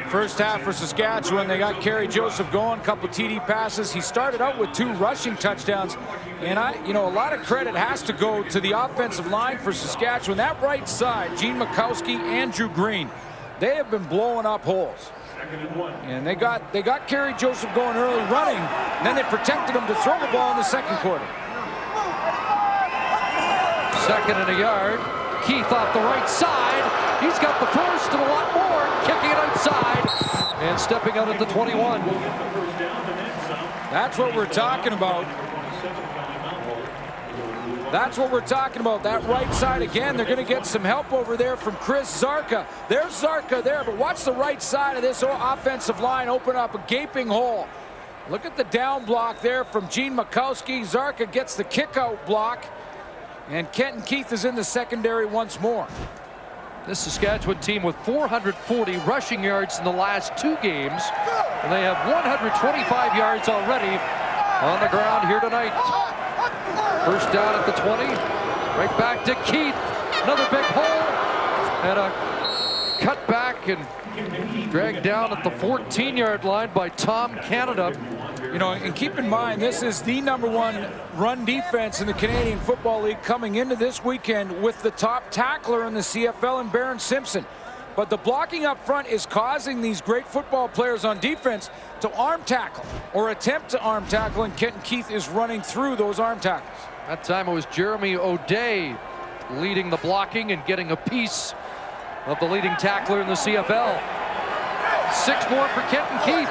First half for Saskatchewan, they got Kerry Joseph going, a couple TD passes. He started out with 2 rushing touchdowns, and a lot of credit has to go to the offensive line for Saskatchewan. That right side, Gene Mikowski, Andrew Green, they have been blowing up holes. And they got Kerry Joseph going early running, and then they protected him to throw the ball in the second quarter. 2nd and a yard. Keith off the right side. He's got the first and a lot more. Kicking it outside and stepping out at the 21. That's what we're talking about. That's what we're talking about. That right side again. They're going to get some help over there from Chris Zarka. There's Zarka there, but watch the right side of this offensive line open up a gaping hole. Look at the down block there from Gene Mikowski. Zarka gets the kick out block, and Kenton Keith is in the secondary once more. This Saskatchewan team with 440 rushing yards in the last 2 games, and they have 125 yards already on the ground here tonight. First down at the 20, right back to Keith. Another big hole, and a cut back and dragged down at the 14-yard line by Tom Canada. And keep in mind, this is the #1 run defense in the Canadian Football League coming into this weekend with the top tackler in the CFL and Barron Simpson. But the blocking up front is causing these great football players on defense to arm tackle or attempt to arm tackle, and Kenton Keith is running through those arm tackles. That time it was Jeremy O'Day leading the blocking and getting a piece of the leading tackler in the CFL. 6 more for Kenton Keith.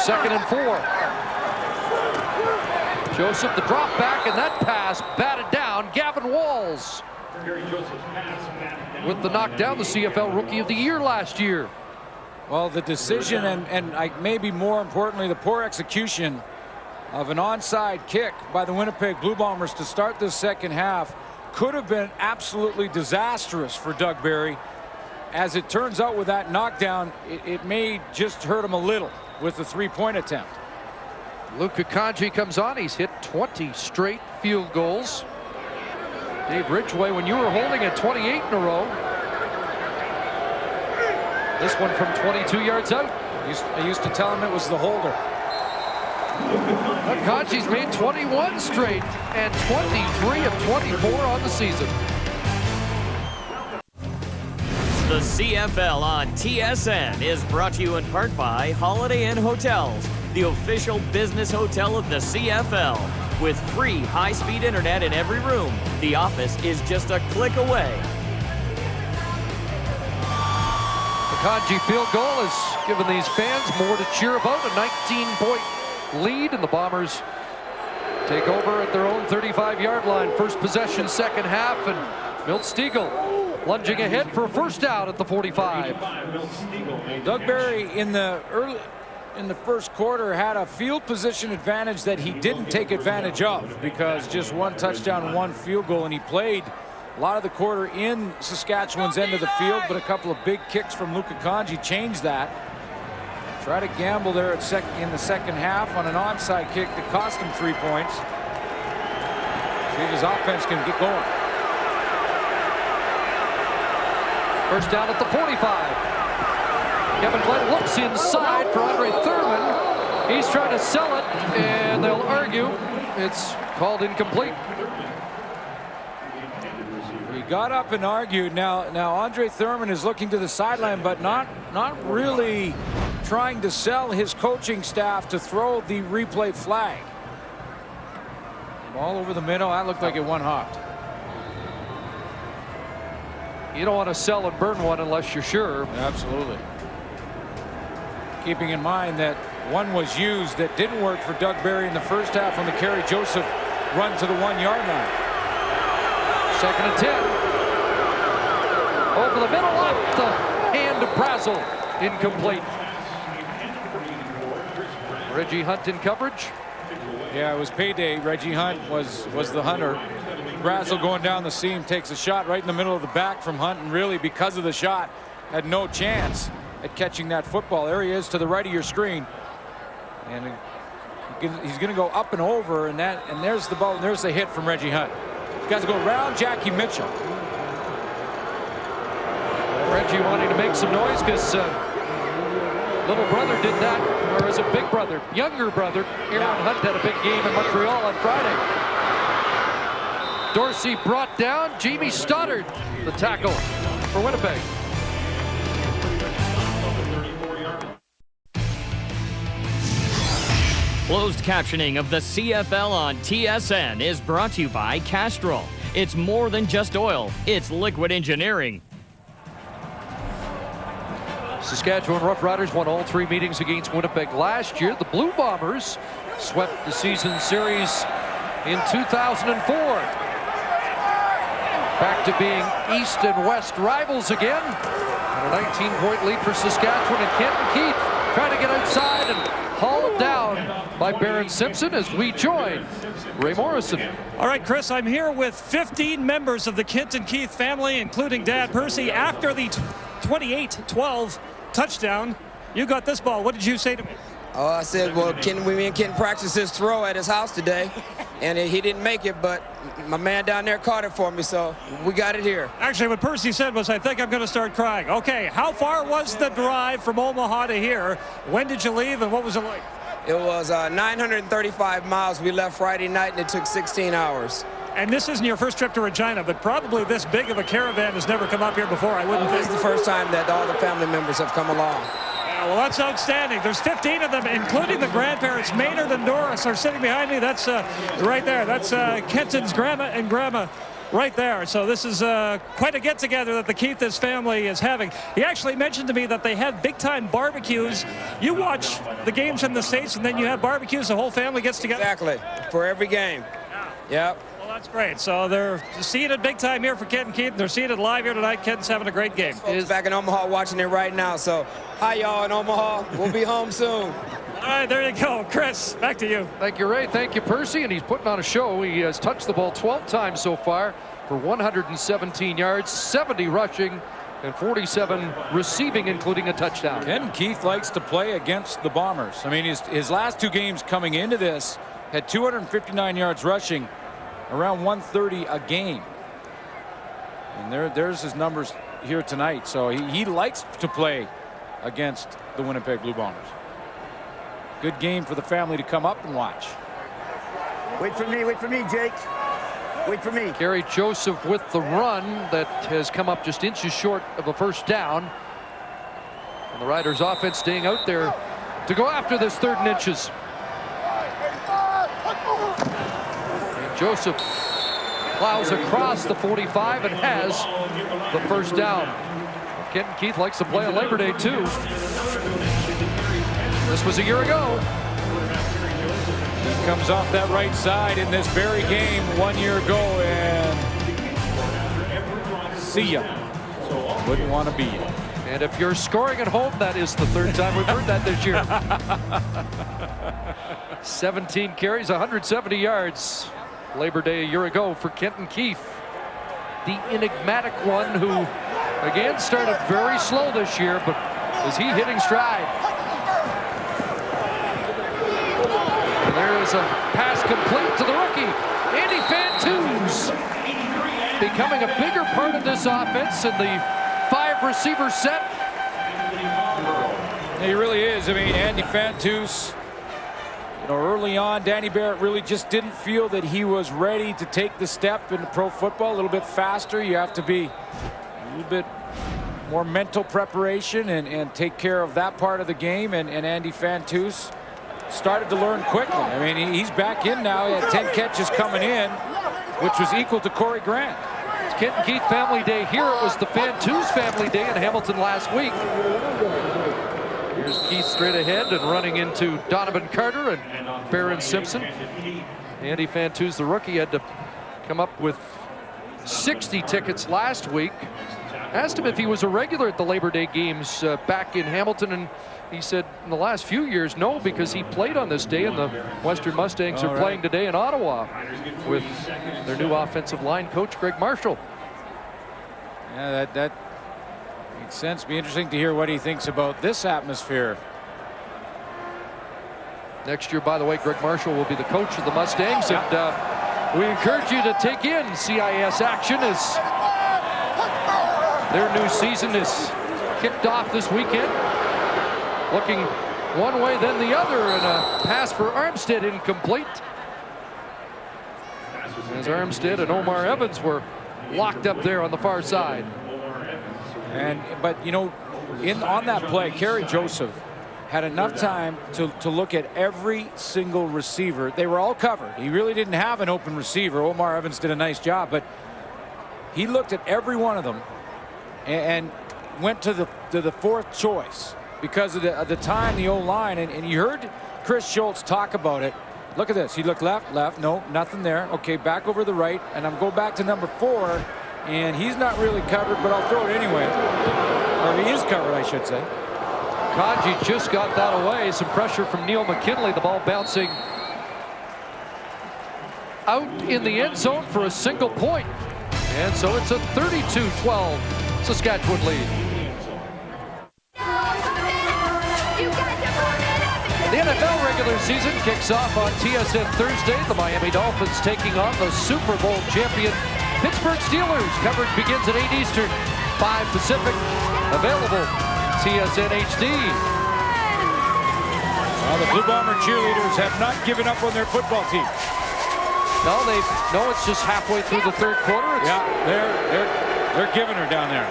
2nd and 4. Joseph, the drop back, and that pass batted down. Gavin Walls with the knockdown, the CFL Rookie of the Year last year. Well, the decision and maybe more importantly, the poor execution of an onside kick by the Winnipeg Blue Bombers to start this second half could have been absolutely disastrous for Doug Barry. As it turns out, with that knockdown, it may just hurt him a little with the 3-point attempt. Luka Kanji comes on. He's hit 20 straight field goals. Dave Ridgway, when you were holding at 28 in a row. This one from 22 yards out. I used to tell him it was the holder. Kanji's made 21 straight and 23 of 24 on the season. The CFL on TSN is brought to you in part by Holiday Inn Hotels, the official business hotel of the CFL. With free high-speed internet in every room, the office is just a click away. The Kanji field goal has given these fans more to cheer about. A 19-point lead, and the Bombers take over at their own 35-yard line. First possession, second half, and Milt Stiegel lunging ahead for a first down at the 45. Doug Barry in the first quarter had a field position advantage that he didn't take advantage of, because just 1 touchdown, 1 field goal, and he played a lot of the quarter in Saskatchewan's end of the field, but a couple of big kicks from Luka Kanji changed that. Try to gamble there in the second half on an onside kick that cost him 3 points. See if his offense can get going. First down at the 45. Kevin Glenn looks inside for Andre Thurman. He's trying to sell it, and they'll argue it's called incomplete. He got up and argued. Now Andre Thurman is looking to the sideline, but not really trying to sell his coaching staff to throw the replay flag. Ball over the middle. That looked like it one-hopped. You don't want to sell and burn one unless you're sure. Absolutely. Keeping in mind that one was used that didn't work for Doug Barry in the first half on the Kerry Joseph run to the 1-yard line. Second and 10. Over the middle, off the hand of Brazel. Incomplete. Reggie Hunt in coverage. Yeah, it was payday. Reggie Hunt was the hunter. Brazel going down the seam takes a shot right in the middle of the back from Hunt, and really because of the shot had no chance at catching that football. There he is to the right of your screen, and he's going to go up and over, and there's the ball, and there's the hit from Reggie Hunt. He's got to go around Jackie Mitchell. Reggie wanting to make some noise because little brother did that, or is it big brother? Younger brother, Aaron Hunt had a big game in Montreal on Friday. Dorsey brought down. Jamie Stoddard, the tackle for Winnipeg. Closed captioning of the CFL on TSN is brought to you by Castrol. It's more than just oil, it's liquid engineering. Saskatchewan Roughriders won all 3 meetings against Winnipeg last year. The Blue Bombers swept the season series in 2004. Back to being East and West rivals again. And a 19-point lead for Saskatchewan, and Kenton Keith trying to get outside and hauled down by Barron Simpson as we join Ray Morrison. All right, Chris, I'm here with 15 members of the Kenton Keith family, including Dad Percy. After the 28-12 touchdown, you got this ball. What did you say to me? Oh, I said, well, me and Ken practiced his throw at his house today, and he didn't make it, but my man down there caught it for me, so we got it here. Actually, what Percy said was, I think I'm going to start crying. Okay, how far was the drive from Omaha to here? When did you leave, and what was it like? It was 935 miles. We left Friday night, and it took 16 hours. And this isn't your first trip to Regina, but probably this big of a caravan has never come up here before, I wouldn't think. This is the first time that all the family members have come along. Well, that's outstanding. There's 15 of them, including the grandparents. Maynard and Doris are sitting behind me. That's right there. That's Kenton's grandma and grandma right there. So this is quite a get-together that the Keith's family is having. He actually mentioned to me that they have big-time barbecues. You watch the games in the States, and then you have barbecues. The whole family gets together. Exactly. For every game. Yep. That's great. So they're seated big time here for Kenton Keith. They're seated live here tonight. Kenton's having a great game. He's back in Omaha watching it right now. So hi, y'all in Omaha. We'll be home soon. All right, there you go. Chris, back to you. Thank you, Ray. Thank you, Percy. And he's putting on a show. He has touched the ball 12 times so far for 117 yards, 70 rushing, and 47 receiving, including a touchdown. Kenton Keith likes to play against the Bombers. I mean, his last 2 games coming into this had 259 yards rushing, around 130 a game. And there's his numbers here tonight. So he likes to play against the Winnipeg Blue Bombers. Good game for the family to come up and watch. Wait for me, Jake. Wait for me. Kerry Joseph with the run that has come up just inches short of a first down. And the Riders offense staying out there to go after this 3rd and inches. Joseph plows across the 45 and has the first down. Kenton Keith likes to play on Labor Day, too. This was a year ago. He comes off that right side in this very game 1 year ago, and see ya. Wouldn't want to be you. And if you're scoring at home, that is the 3rd time we've heard that this year. 17 carries, 170 yards. Labor Day a year ago for Kenton Keith, the enigmatic one who again started very slow this year, but is he hitting stride? And there is a pass complete to the rookie, Andy Fantus, becoming a bigger part of this offense in the 5 5 receiver set. He really is. I mean, Andy Fantus, you know, early on, Danny Barrett really just didn't feel that he was ready to take the step into pro football. A little bit faster. You have to be a little bit more mental preparation and take care of that part of the game. And Andy Fantus started to learn quickly. I mean, he's back in now. He had 10 catches coming in, which was equal to Corey Grant. It's Kent and Keith family day here. It was the Fantus family day in Hamilton last week. Here's Keith straight ahead and running into Donovan Carter and Barron Simpson. Andy Fantus, the rookie, had to come up with 60 tickets last week. Asked him if he was a regular at the Labor Day games back in Hamilton, and he said in the last few years, no, because he played on this day, and the Western Mustangs are playing today in Ottawa with their new offensive line coach, Greg Marshall. Yeah, that makes sense. Be interesting to hear what he thinks about this atmosphere. Next year, by the way, Greg Marshall will be the coach of the Mustangs, and we encourage you to take in CIS action as their new season is kicked off this weekend. Looking one way, then the other, and a pass for Armstead incomplete. As Armstead and Omar Evans were locked up there on the far side. But you know, on that play, Kerry Joseph had enough time to look at every single receiver. They were all covered. He really didn't have an open receiver. Omar Evans did a nice job, but he looked at every one of them and went to the fourth choice because of the time, the O-line. And you heard Chris Schultz talk about it. Look at this. He looked left. No, nothing there. Okay, back over the right. And I'm going back to number 4. And he's not really covered, but I'll throw it anyway. Or he is covered, I should say. Kanji just got that away. Some pressure from Neil McKinley. The ball bouncing out in the end zone for a single point. And so it's a 32-12 Saskatchewan lead. The NFL regular season kicks off on TSN Thursday. The Miami Dolphins taking on the Super Bowl champion Pittsburgh Steelers. Coverage begins at 8 Eastern, 5 Pacific. Available TSN HD. Well, the Blue Bomber cheerleaders have not given up on their football team. No, it's just halfway through the third quarter. Yeah, they're giving her down there.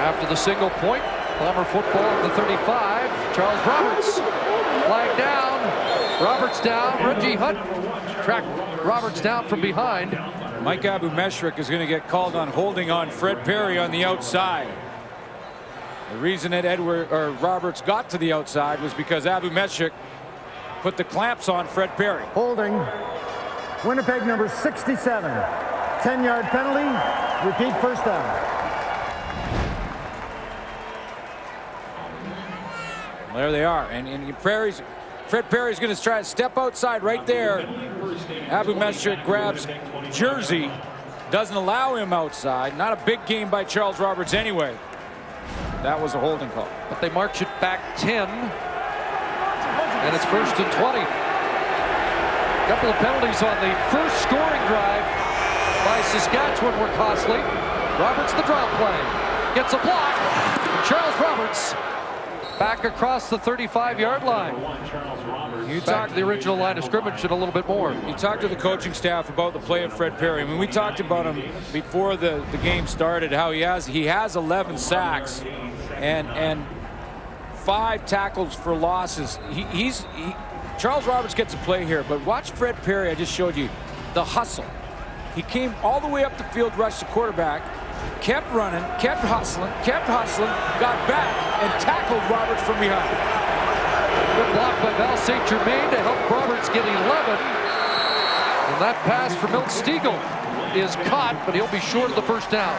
After the single point, Bomber football at the 35. Charles Roberts flag down. Roberts down. Reggie Hunt tracked Roberts down from behind. Mike Abu-Meshrik is going to get called on holding on Fred Perry on the outside. The reason that Roberts got to the outside was because Abu-Meshrik put the clamps on Fred Perry. Holding. Winnipeg number 67. 10-yard penalty. Repeat first down. There they are, and Fred Perry's going to try to step outside right there. Abu-Meshrik grabs jersey, doesn't allow him outside. Not a big game by Charles Roberts anyway. That was a holding call. But they march it back 10, and it's 1st and 20. A couple of penalties on the first scoring drive by Saskatchewan were costly. Roberts the drop play, gets a block. Charles Roberts back across the 35-yard line. Back to the original line of scrimmage and a little bit more. You talked to the coaching staff about the play of Fred Perry. I mean, we talked about him before the game started, how he has 11 sacks and 5 tackles for losses. Charles Roberts gets a play here, but watch Fred Perry. I just showed you the hustle. He came all the way up the field, rushed the quarterback, kept running, kept hustling, got back, and tackled Roberts from behind. Good block by Val St. Germain to help Roberts get 11. And that pass for Milt Stiegel is caught, but he'll be short of the first down.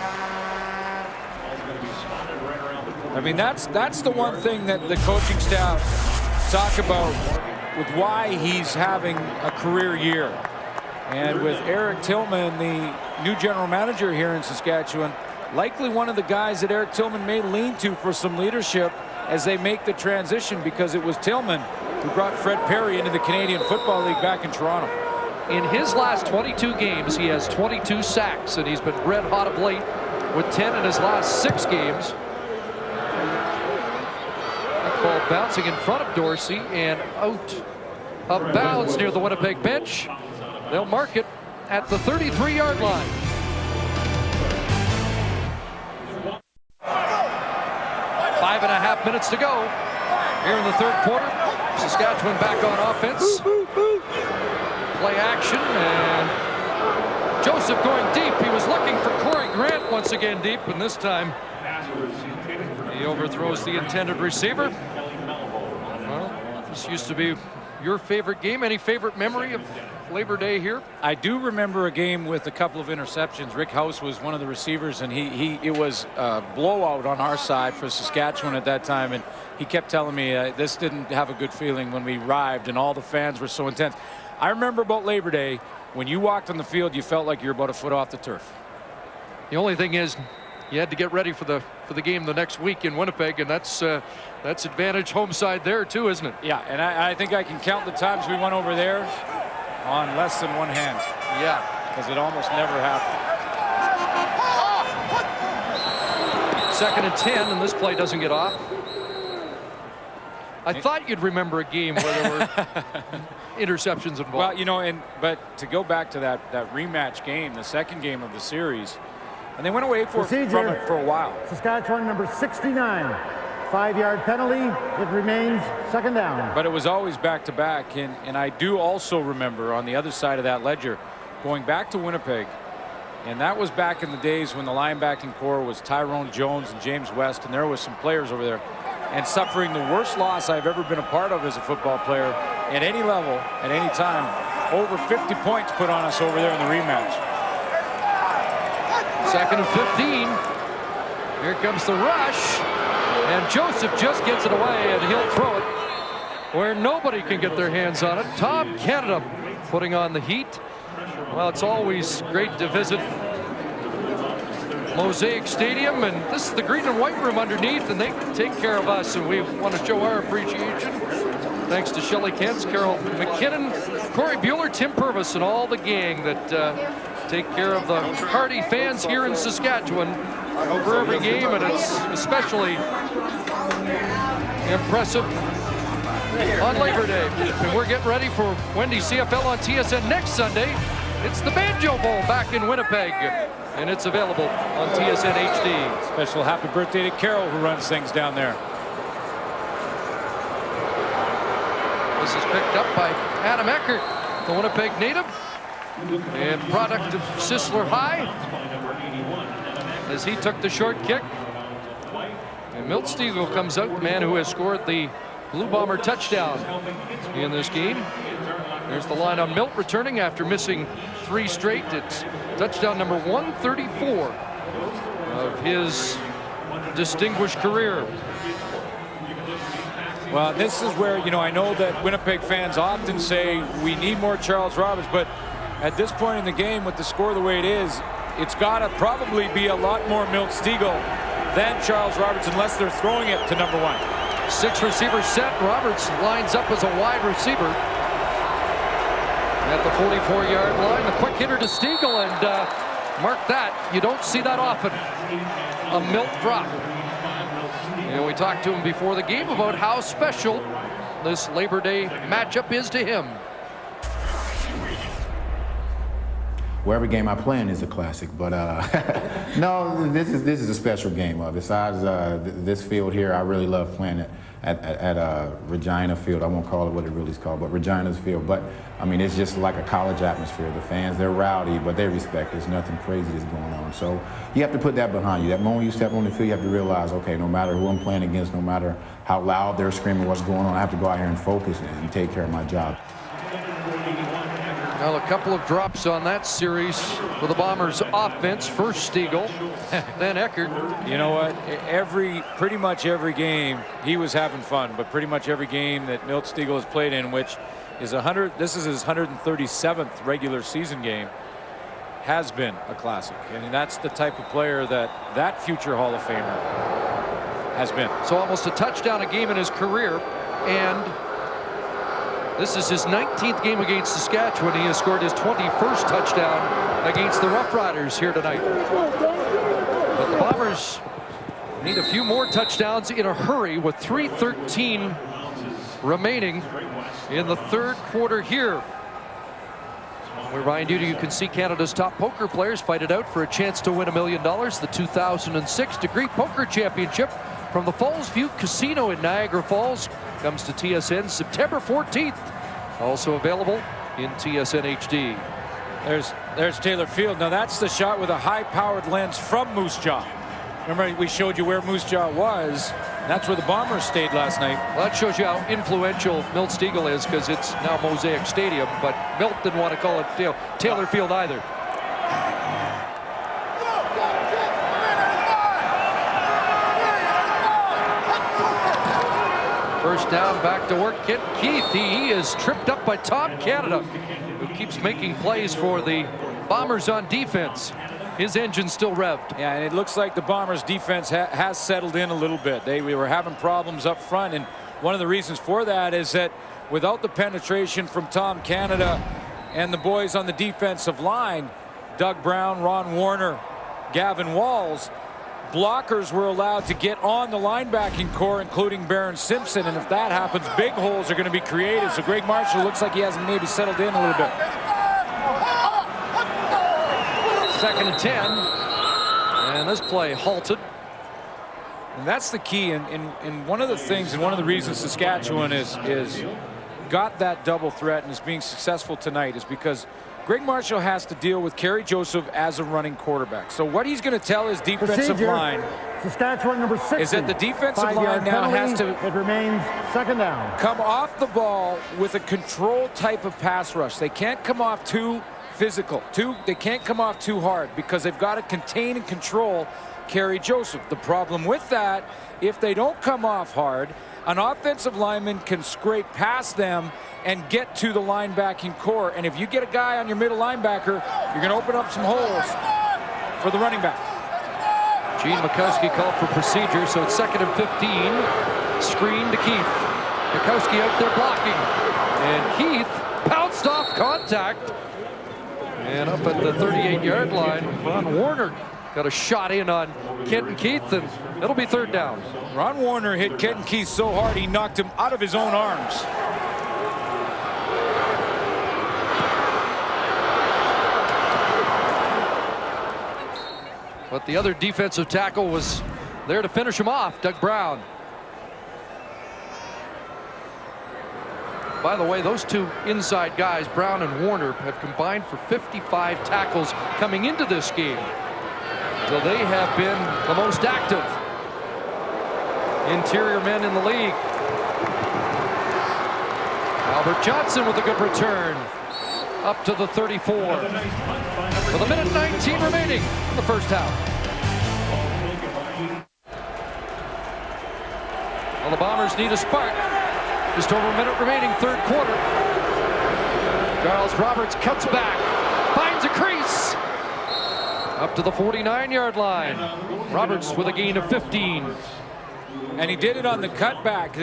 I mean, that's the one thing that the coaching staff talk about with why he's having a career year. And with Eric Tillman, the new general manager here in Saskatchewan, likely one of the guys that Eric Tillman may lean to for some leadership as they make the transition, because it was Tillman who brought Fred Perry into the Canadian Football League back in Toronto. In his last 22 games, he has 22 sacks, and he's been red hot of late with 10 in his last 6 games. That ball bouncing in front of Dorsey and out of bounds near the Winnipeg bench. They'll mark it at the 33-yard line. Five and a half minutes to go here in the third quarter. Saskatchewan back on offense. Play action, and Joseph going deep. He was looking for Corey Grant once again deep, and this time he overthrows the intended receiver. Well, this used to be your favorite game. Any favorite memory of Labor Day here? I do remember a game with a couple of interceptions. Rick House was one of the receivers, and it was a blowout on our side for Saskatchewan at that time, and he kept telling me this didn't have a good feeling when we arrived, and all the fans were so intense. I remember about Labor Day, when you walked on the field, you felt like you were about a foot off the turf. The only thing is, you had to get ready for the game the next week in Winnipeg, and that's advantage home side there too, isn't it? Yeah, and I think I can count the times we went over there on less than one hand. Yeah, because it almost never happened. 2nd and 10, and this play doesn't get off. I thought you'd remember a game where there were interceptions involved. Well, you know, but to go back to that rematch game, the second game of the series, and they went away from it for a while. Saskatchewan number 69. 5-yard penalty. It remains 2nd down. But it was always back-to-back, and I do also remember on the other side of that ledger going back to Winnipeg, and that was back in the days when the linebacking core was Tyrone Jones and James West, and there was some players over there, and suffering the worst loss I've ever been a part of as a football player at any level, at any time. Over 50 points put on us over there in the rematch. 2nd and 15. Here comes the rush. And Joseph just gets it away, and he'll throw it where nobody can get their hands on it. Tom Canada putting on the heat. Well, it's always great to visit Mosaic Stadium, and this is the green and white room underneath, and they take care of us, and we want to show our appreciation. Thanks to Shelley Kentz, Carol McKinnon, Corey Bueller, Tim Purvis, and all the gang that take care of the hardy fans here in Saskatchewan over every game, and it's especially impressive on Labor Day. And we're getting ready for Wendy's CFL on TSN next Sunday. It's the Banjo Bowl back in Winnipeg, and it's available on TSN HD. Special happy birthday to Carol, who runs things down there. This is picked up by Adam Eckert, the Winnipeg native, and product of Sisler High, as he took the short kick. And Milt Stiegel comes out, the man who has scored the Blue Bomber touchdown in this game. There's the line on Milt returning after missing 3 straight. It's touchdown number 134 of his distinguished career. Well, this is where, you know, I know that Winnipeg fans often say we need more Charles Roberts, but at this point in the game, with the score the way it is, it's got to probably be a lot more Milt Stiegel than Charles Roberts, unless they're throwing it to number 1. 6 receivers set. Roberts lines up as a wide receiver at the 44-yard line. The quick hitter to Stiegel, and mark that. You don't see that often. A Milt drop. And we talked to him before the game about how special this Labor Day matchup is to him. Well, every game I play in is a classic, but no, this is a special game. Besides this field here, I really love playing it at Regina Field. I won't call it what it really is called, but Regina's Field. But I mean, it's just like a college atmosphere. The fans, they're rowdy, but they respect. There's nothing crazy that's going on. So you have to put that behind you. That moment you step on the field, you have to realize, okay, no matter who I'm playing against, no matter how loud they're screaming what's going on, I have to go out here and focus and take care of my job. Well, a couple of drops on that series for the Bombers offense. First Stiegel, then Eckert. You know what? Pretty much every game he was having fun, but pretty much every game that Milt Stiegel has played in, which is this is his 137th regular season game, has been a classic. And that's the type of player that future Hall of Famer has been. So almost a touchdown a game in his career, and This is his 19th game against Saskatchewan. He has scored his 21st touchdown against the Roughriders here tonight. But the Bombers need a few more touchdowns in a hurry with 3:13 remaining in the third quarter here. We remind you, you can see Canada's top poker players fight it out for a chance to win $1 million. The 2006 Degree Poker Championship from the Falls View Casino in Niagara Falls comes to TSN September 14th. Also available in TSN HD. There's Taylor Field. Now that's the shot with a high-powered lens from Moose Jaw. Remember, we showed you where Moose Jaw was. That's where the Bombers stayed last night. Well, that shows you how influential Milt Stegall is, because it's now Mosaic Stadium, but Milt didn't want to call it Taylor Field either. First down, back to work. Kent Keith, he is tripped up by Tom Canada, who keeps making plays for the Bombers on defense. His engine's still revved. Yeah, and it looks like the Bombers defense has settled in a little bit. We were having problems up front, and one of the reasons for that is that without the penetration from Tom Canada and the boys on the defensive line, Doug Brown, Ron Warner, Gavin Walls, blockers were allowed to get on the linebacking core, including Barron Simpson, and if that happens, big holes are going to be created. So Greg Marshall looks like he hasn't maybe settled in a little bit. 2nd and 10, and this play halted. And that's the key, and one of the things and one of the reasons Saskatchewan is got that double threat and is being successful tonight is because Greg Marshall has to deal with Kerry Joseph as a running quarterback. So what he's going to tell his defensive line, Saskatchewan number 60, is that the defensive line now has to, it remains 2nd down, come off the ball with a control type of pass rush. They can't come off too physical. They can't come off too hard because they've got to contain and control Kerry Joseph. The problem with that, if they don't come off hard, an offensive lineman can scrape past them and get to the linebacking core. And if you get a guy on your middle linebacker, you're going to open up some holes for the running back. Gene Mikowski called for procedure, so it's 2nd and 15. Screen to Keith. Mikowski out there blocking. And Keith pounced off contact. And up at the 38-yard line, Ron Warner got a shot in on Kenton Keith, and it'll be 3rd down. Ron Warner hit Kenton Keith so hard he knocked him out of his own arms. But the other defensive tackle was there to finish him off, Doug Brown. By the way, those two inside guys, Brown and Warner, have combined for 55 tackles coming into this game. So they have been the most active interior men in the league. Albert Johnson with a good return up to the 34. With 1:19 remaining in the first half. Well, the Bombers need a spark. Just over a minute remaining, third quarter. Charles Roberts cuts back, finds a crease. Up to the 49-yard line. Roberts with a gain of 15. And he did it on the cutback.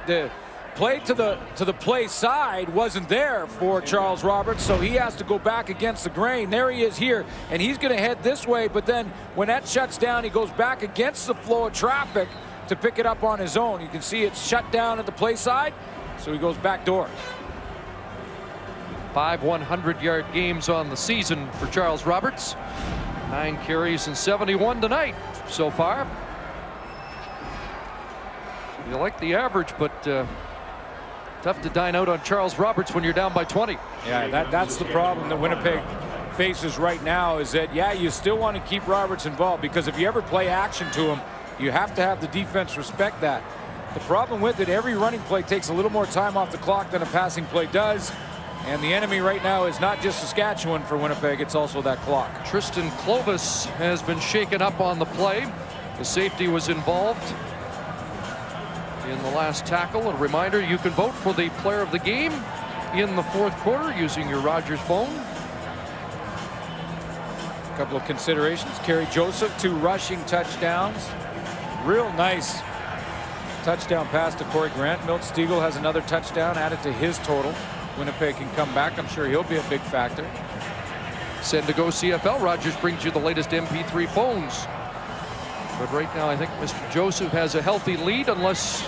The play to the play side wasn't there for Charles Roberts, so he has to go back against the grain. There he is here, and he's going to head this way, but then when that shuts down, he goes back against the flow of traffic to pick it up on his own. You can see it's shut down at the play side, so he goes back door. 5 100-yard games on the season for Charles Roberts. 9 carries and 71 tonight so far. You like the average, but tough to dine out on Charles Roberts when you're down by 20. Yeah, that's the problem that Winnipeg faces right now, is that, yeah, you still want to keep Roberts involved, because if you ever play action to him, you have to have the defense respect that. The problem with it, every running play takes a little more time off the clock than a passing play does. And the enemy right now is not just Saskatchewan for Winnipeg, it's also that clock. Tristan Clovis has been shaken up on the play. The safety was involved in the last tackle. A reminder, you can vote for the player of the game in the fourth quarter using your Rogers phone. A couple of considerations. Kerry Joseph, 2 rushing touchdowns. Real nice touchdown pass to Corey Grant. Milt Stegall has another touchdown added to his total. Winnipeg can come back. I'm sure he'll be a big factor. Send to Go CFL. Rogers brings you the latest MP3 phones. But right now, I think Mr. Joseph has a healthy lead, unless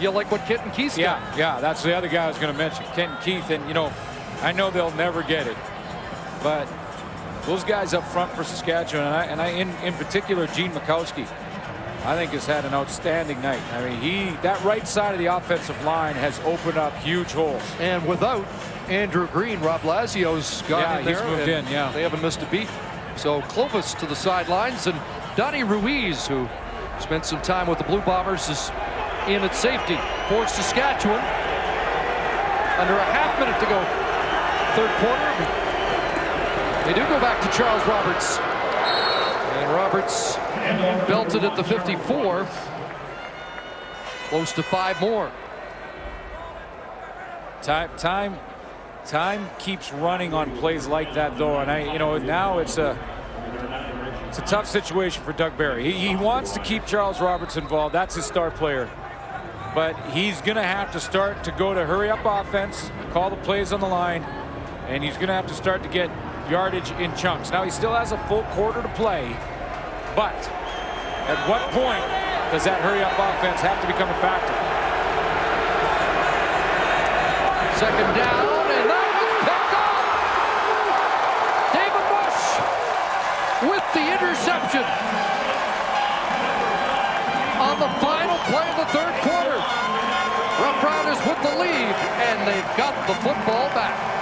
you like what Kenton Keith's got. Yeah, that's the other guy I was going to mention, Kenton Keith. And, you know, I know they'll never get it, but those guys up front for Saskatchewan, and in particular, Gene Mikowski, I think has had an outstanding night. I mean, that right side of the offensive line has opened up huge holes. And without Andrew Green, Rob Lazio's gone in there. He's moved in, yeah. They haven't missed a beat. So Clovis to the sidelines, and Donnie Ruiz, who spent some time with the Blue Bombers, is in at safety for Saskatchewan. Under a half minute to go, third quarter. They do go back to Charles Roberts. And Roberts belted at the 54. Close to 5 more. Time keeps running on plays like that, though, and now it's a tough situation for Doug Barry. He wants to keep Charles Roberts involved. That's his star player, but he's going to have to start to go to hurry up offense, call the plays on the line, and he's going to have to start to get yardage in chunks. Now he still has a full quarter to play, but at what point does that hurry up offense have to become a factor? Second down, and that was picked off. David Bush with the interception on the final play of the third quarter. Roughriders with the lead, and they've got the football back.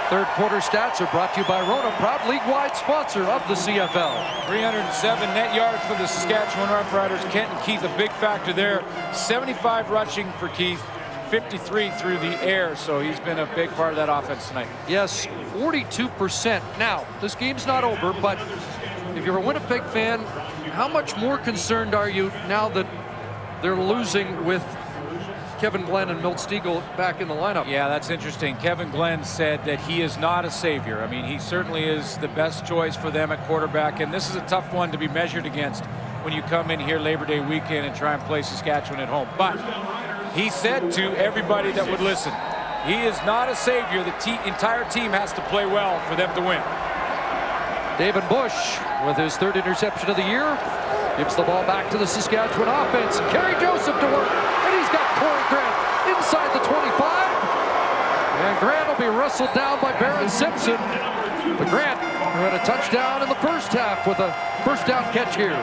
Third quarter stats are brought to you by Rona, proud league-wide sponsor of the CFL. 307 net yards for the Saskatchewan Roughriders. Kenton Keith, a big factor there. 75 rushing for Keith, 53 through the air, so he's been a big part of that offense tonight. Yes, 42%. Now, this game's not over, but if you're a Winnipeg fan, how much more concerned are you now that they're losing with Kevin Glenn and Milt Stegall back in the lineup? Yeah, that's interesting. Kevin Glenn said that he is not a savior. I mean, he certainly is the best choice for them at quarterback, and this is a tough one to be measured against when you come in here Labor Day weekend and try and play Saskatchewan at home. But he said to everybody that would listen, he is not a savior. The entire team has to play well for them to win. David Bush with his third interception of the year gives the ball back to the Saskatchewan offense. Kerry Joseph to work, and he's got Corey Grant inside the 25. And Grant will be wrestled down by Barron Simpson. But Grant, who had a touchdown in the first half with a first down catch here.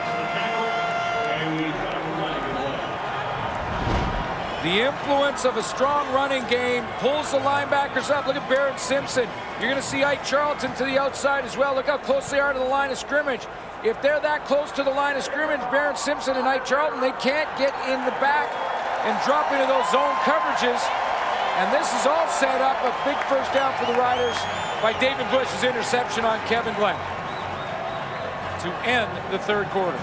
The influence of a strong running game pulls the linebackers up. Look at Barron Simpson. You're going to see Ike Charlton to the outside as well. Look how close they are to the line of scrimmage. If they're that close to the line of scrimmage, Barron Simpson and Ike Charlton, they can't get in the back and drop into those zone coverages. And this is all set up, a big first down for the Riders by David Bush's interception on Kevin Glenn to end the third quarter.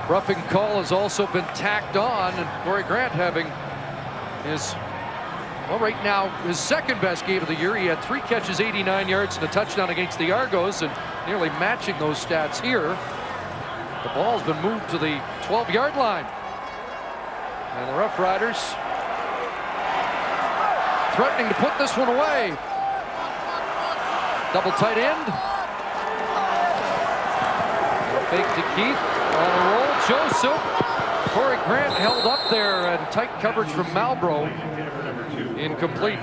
Roughing call has also been tacked on, and Corey Grant having his, well, right now, his second best game of the year. He had 3 catches, 89 yards, and a touchdown against the Argos, and nearly matching those stats here. The ball's been moved to the 12-yard line. And the Roughriders threatening to put this one away. Double tight end. Fake to Keith. On a roll, Joseph. Corey Grant held up there, and tight coverage from Malbro. Incomplete.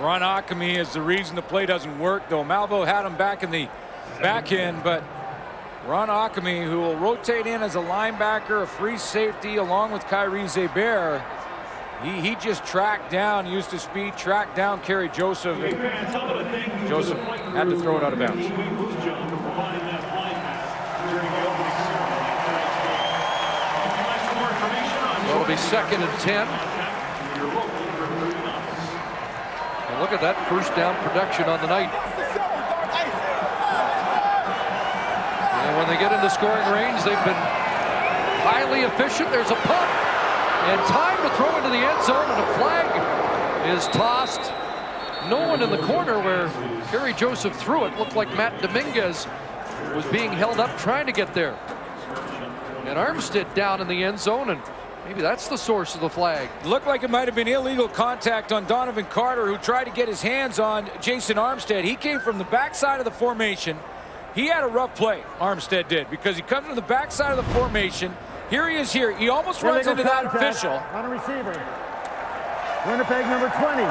Ron Akami is the reason the play doesn't work, though. Malvo had him back in the back end, but Ron Akami, who will rotate in as a linebacker, a free safety, along with Kyrie Zeber, he just tracked down, used his speed, tracked down Kerry Joseph. Joseph had to throw it out of bounds. It'll be 2nd and 10. And look at that first down production on the night. And when they get into scoring range, they've been highly efficient. There's a punt. And time to throw into the end zone, and a flag is tossed. No one in the corner where Gary Joseph threw it. Looked like Matt Dominguez was being held up trying to get there. And Armstead down in the end zone, and maybe that's the source of the flag. Looked like it might have been illegal contact on Donovan Carter, who tried to get his hands on Jason Armstead. He came from the backside of the formation. He had a rough play, Armstead did, because he comes from the backside of the formation. Here he is here. He almost runs into that official. On a receiver. Winnipeg number 20.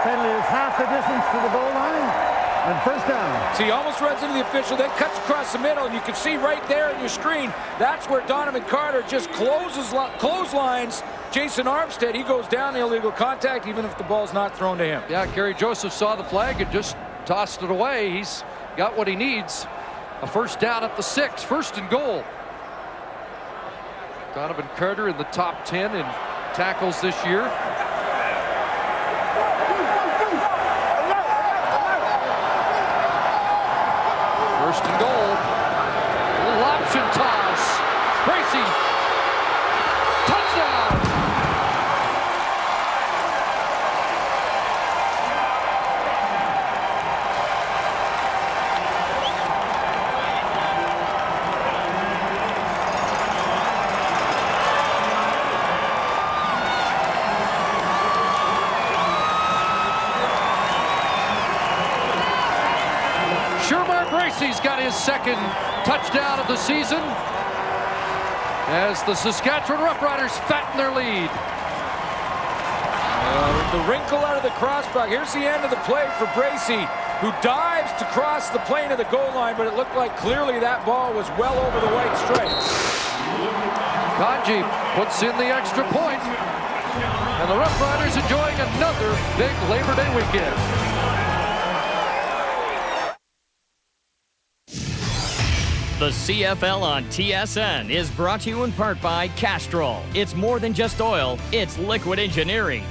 Penalty is half the distance to the goal line. And first down. See, he almost runs into the official, then cuts across the middle, and you can see right there in your screen, that's where Donovan Carter just clotheslines Jason Armstead. He goes down, illegal contact, even if the ball's not thrown to him. Yeah, Gary Joseph saw the flag and just tossed it away. He's got what he needs. A first down at the 6, first and goal. Donovan Carter in the top 10 in tackles this year. First and goal. A little option toss. Bracey. Touchdown. Bracey's got his second touchdown of the season as the Saskatchewan Roughriders fatten their lead. The wrinkle out of the crossbuck. Here's the end of the play for Bracey, who dives to cross the plane of the goal line, but it looked like clearly that ball was well over the white stripes. Kanji puts in the extra point, and the Roughriders enjoying another big Labor Day weekend. The CFL on TSN is brought to you in part by Castrol. It's more than just oil, it's liquid engineering.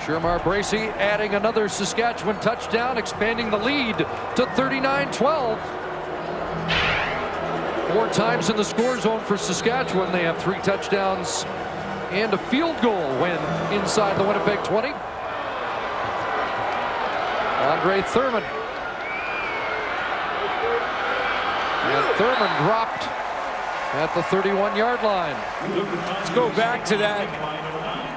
Shermar Bracey adding another Saskatchewan touchdown, expanding the lead to 39-12. 4 times in the score zone for Saskatchewan. They have 3 touchdowns and a field goal when inside the Winnipeg 20. Andre Thurman. And Thurman dropped at the 31-yard line. Let's go back to that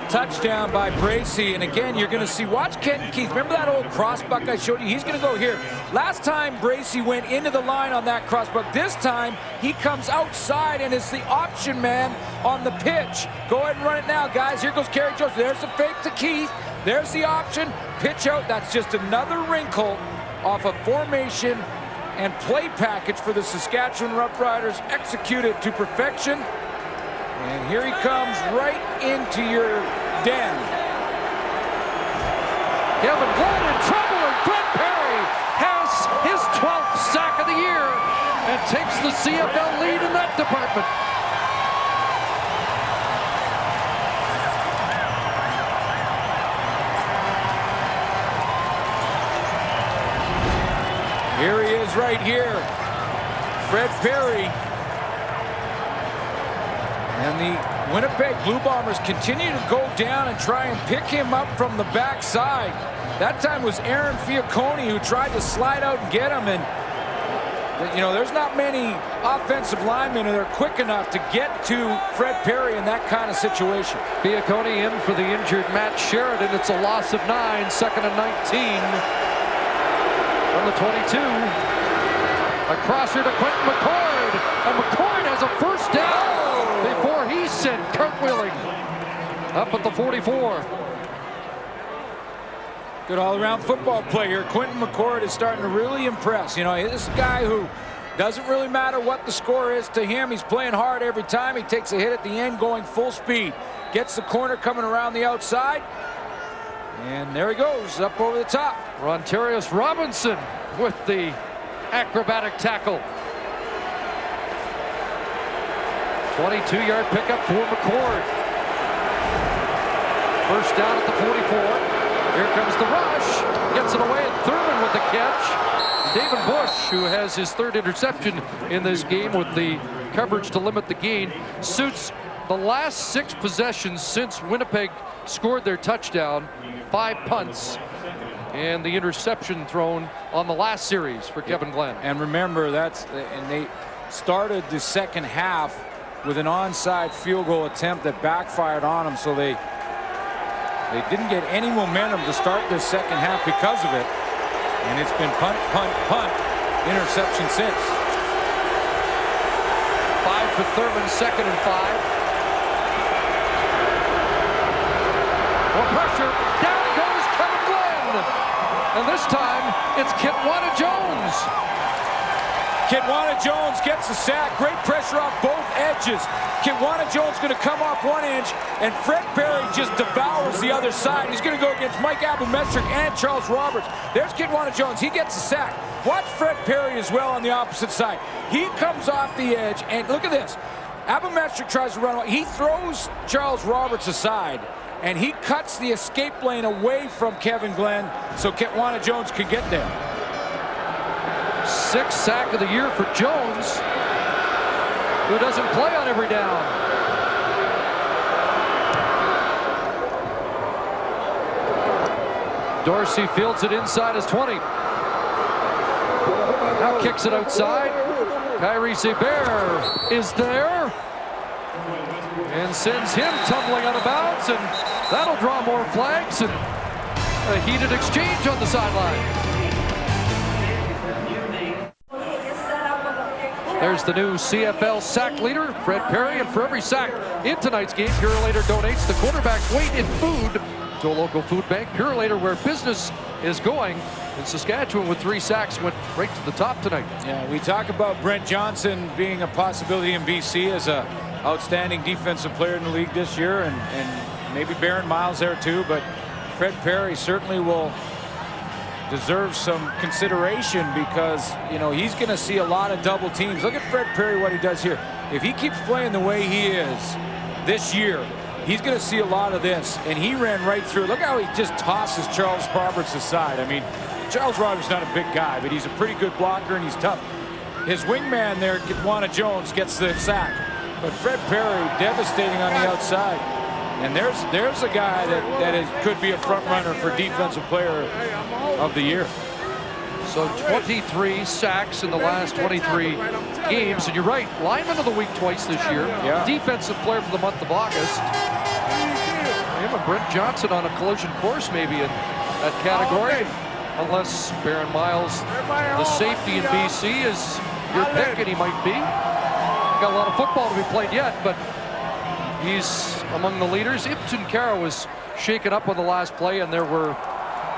touchdown by Bracey. And again, you're going to see, watch Kenton Keith. Remember that old crossbuck I showed you? He's going to go here. Last time Bracey went into the line on that crossbuck. This time he comes outside and is the option man on the pitch. Go ahead and run it now, guys. Here goes Kerry Joseph. There's the fake to Keith. There's the option. Pitch out. That's just another wrinkle off a formation and play package for the Saskatchewan Roughriders, executed to perfection. And here he comes right into your den. Kevin Glenn in trouble, and Fred Perry has his 12th sack of the year and takes the CFL lead in that department. Here he is right here, Fred Perry. And the Winnipeg Blue Bombers continue to go down and try and pick him up from the backside. That time was Aaron Fiacconi who tried to slide out and get him. And, you know, there's not many offensive linemen that are quick enough to get to Fred Perry in that kind of situation. Fiacconi in for the injured Matt Sheridan. It's a loss of 9, 2nd and 19. From the 22, a crosser to Quentin McCord, and McCord has a first down before he sent cartwheeling up at the 44. Good all-around football player. Quentin McCord is starting to really impress. You know, this is a guy who doesn't really matter what the score is to him. He's playing hard every time. He takes a hit at the end, going full speed. Gets the corner coming around the outside. And there he goes, up over the top. Rontarius Robinson with the acrobatic tackle. 22-yard pickup for McCord. First down at the 44. Here comes the rush. gets it away, and Thurman with the catch. David Bush, who has his 3rd interception in this game with the coverage to limit the gain, suits the last 6 possessions since Winnipeg scored their touchdown, 5 punts, and the interception thrown on the last series for Kevin Glenn. And remember, and they started the second half with an onside field goal attempt that backfired on them, so they didn't get any momentum to start this second half because of it. And it's been punt, punt, punt, interception since. 5 for Thurman, 2nd and 5. More pressure, down goes Kevin Glenn. And this time, it's Kitwana Jones. Kitwana Jones gets the sack. Great pressure off both edges. Kitwana Jones going to come off one edge, and Fred Perry just devours the other side. He's going to go against Mike Abelmetrick and Charles Roberts. There's Kitwana Jones. He gets the sack. Watch Fred Perry as well on the opposite side. He comes off the edge, and look at this. Abelmetrick tries to run away. He throws Charles Roberts aside, and he cuts the escape lane away from Kevin Glenn so Kitwana Jones can get there. 6th sack of the year for Jones, who doesn't play on every down. Dorsey fields it inside his 20. Now kicks it outside. Kyrie Seabear is there and sends him tumbling out of bounds, and that'll draw more flags and a heated exchange on the sideline. There's the new CFL sack leader, Fred Perry, and for every sack in tonight's game, Purolator donates the quarterback's weight in food to a local food bank. Purolator, where business is going, in Saskatchewan with 3 sacks, went right to the top tonight. Yeah, we talk about Brent Johnson being a possibility in BC as a outstanding defensive player in the league this year, and maybe Baron Miles there too, but Fred Perry certainly will deserve some consideration because, you know, he's going to see a lot of double teams. Look at Fred Perry, what he does here. If he keeps playing the way he is this year, he's going to see a lot of this, and he ran right through. Look how he just tosses Charles Roberts aside. I mean, Charles Roberts is not a big guy, but he's a pretty good blocker, and he's tough. His wingman there, Kitwana Jones, gets the sack, but Fred Perry devastating on the outside. And there's a guy that could be a front runner for defensive player of the year. So 23 sacks in the last 23 games, and you're right, lineman of the week twice this year. Yeah. Defensive player for the month of August. Him and Brent Johnson on a collision course maybe in that category, unless Baron Miles, the safety in BC, is your pick, and he might be. Got a lot of football to be played yet, but he's among the leaders. Ibton Kara was shaken up on the last play, and there were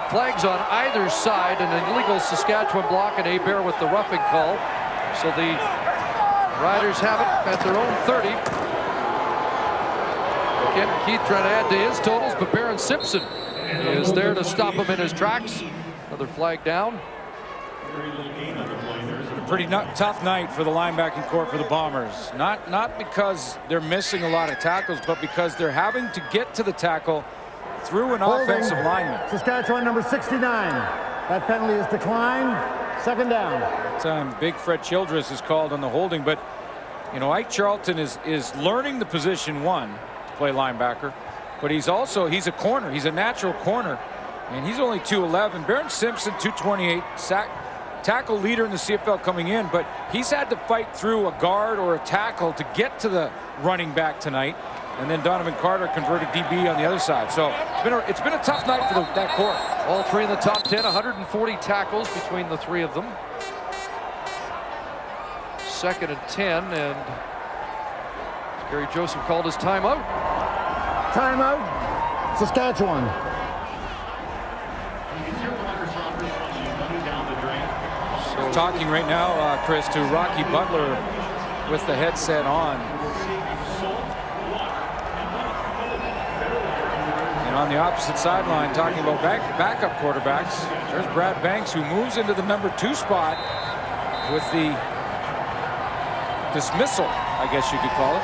flags on either side, and an illegal Saskatchewan block, and Hebert with the roughing call. So the Riders have it at their own 30. Ken Keith trying to add to his totals, but Baron Simpson is there to stop him in his tracks. Another flag down. A pretty tough night for the linebacking corps for the Bombers. Not because they're missing a lot of tackles, but because they're having to get to the tackle through an offensive lineman. Saskatchewan number 69. That penalty is declined. 2nd down. Big Fred Childress is called on the holding, but you know, Ike Charlton is learning the position one to play linebacker, but he's a corner. He's a natural corner, and he's only 211. Baron Simpson 228, tackle leader in the CFL coming in, but he's had to fight through a guard or a tackle to get to the running back tonight. And then Donovan Carter converted DB on the other side. So it's been a tough night for that corps. All 3 in the top 10, 140 tackles between the 3 of them. 2nd and 10, and Gary Joseph called his timeout. Timeout, Saskatchewan. So talking right now, Chris, to Rocky Butler with the headset on. On the opposite sideline, talking about backup quarterbacks, there's Brad Banks, who moves into the number 2 spot with the dismissal, I guess you could call it,